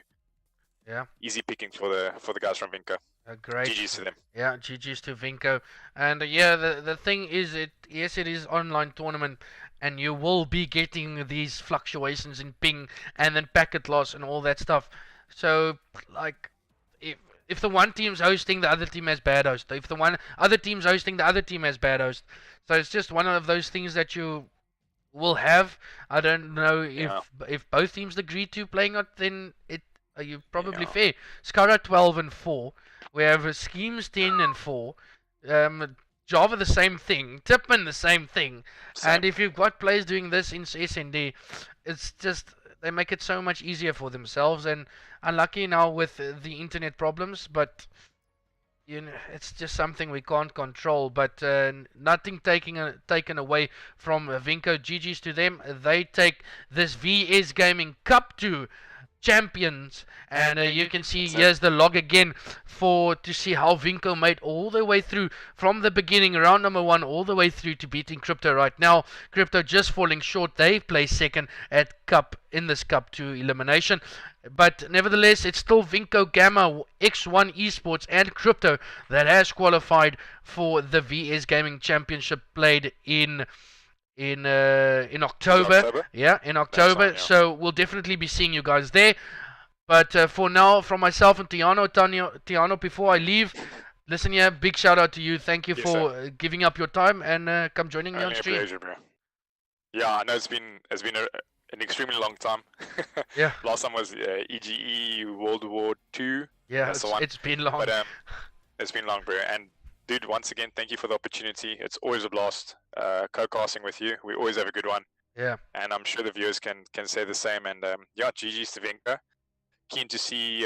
Yeah. Easy picking for the guys from Vinco. Great. GG's to them. Yeah, GG's to Vinco. And the thing is, it is online tournament, and you will be getting these fluctuations in ping and then packet loss and all that stuff. So, like, if the one team's hosting, the other team has bad host. If the one other team's hosting, the other team has bad host. So it's just one of those things that you will have. I don't know if both teams agree to playing it, then you're probably fair. Skara 12 and 4. We have vSkeamz 10 and 4. JaVaa the same thing. Tippmann the same thing. And if you've got players doing this in S&D, it's just they make it so much easier for themselves. And unlucky now with the internet problems, but it's just something we can't control. But nothing taken away from Vinco. GG's to them. They take this VS Gaming Cup 2 champions. And you can see here's the log again to see how Vinco made all the way through from the beginning, round number 1, all the way through to beating Krypto right now. Krypto just falling short. They placed second at in this cup to elimination. But nevertheless, it's still Vinco Gamma, X1 Esports, and Krypto that has qualified for the VS Gaming Championship played in October. Yeah, in October. Right, yeah. So we'll definitely be seeing you guys there. But for now, from myself and Tiano, before I leave, listen here, big shout out to you. Thank you for giving up your time and come joining me on stream. Pleasure, bro. Yeah, I know it's been an extremely long time. Yeah. Last time was EGE World War II. Yeah, it's been long. But it's been long, bro. And dude, once again, thank you for the opportunity. It's always a blast co-casting with you. We always have a good one. Yeah. And I'm sure the viewers can say the same. And yeah, GG's to Vinco. Keen to see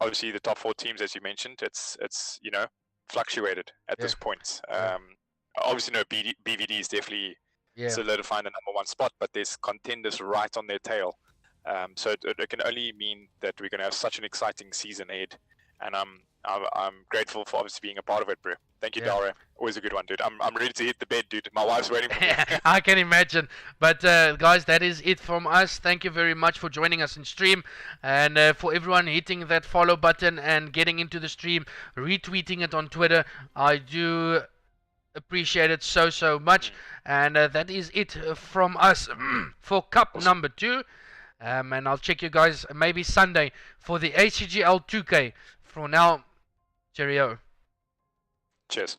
obviously the top 4 teams, as you mentioned. It's fluctuated at this point. Obviously, no, BVD is definitely solidifying the number 1 spot, but there's contenders right on their tail. So it can only mean that we're going to have such an exciting season ahead. And I'm grateful for obviously being a part of it, bro. Thank you, Dara. Always a good one, dude. I'm ready to hit the bed, dude. My wife's waiting for me. I can imagine. But guys, that is it from us. Thank you very much for joining us in stream, and for everyone hitting that follow button and getting into the stream, retweeting it on Twitter. I do appreciate it so much. And that is it from us for cup number 2. And I'll check you guys maybe Sunday for the ACGL 2K. For now, cheerio. Cheers.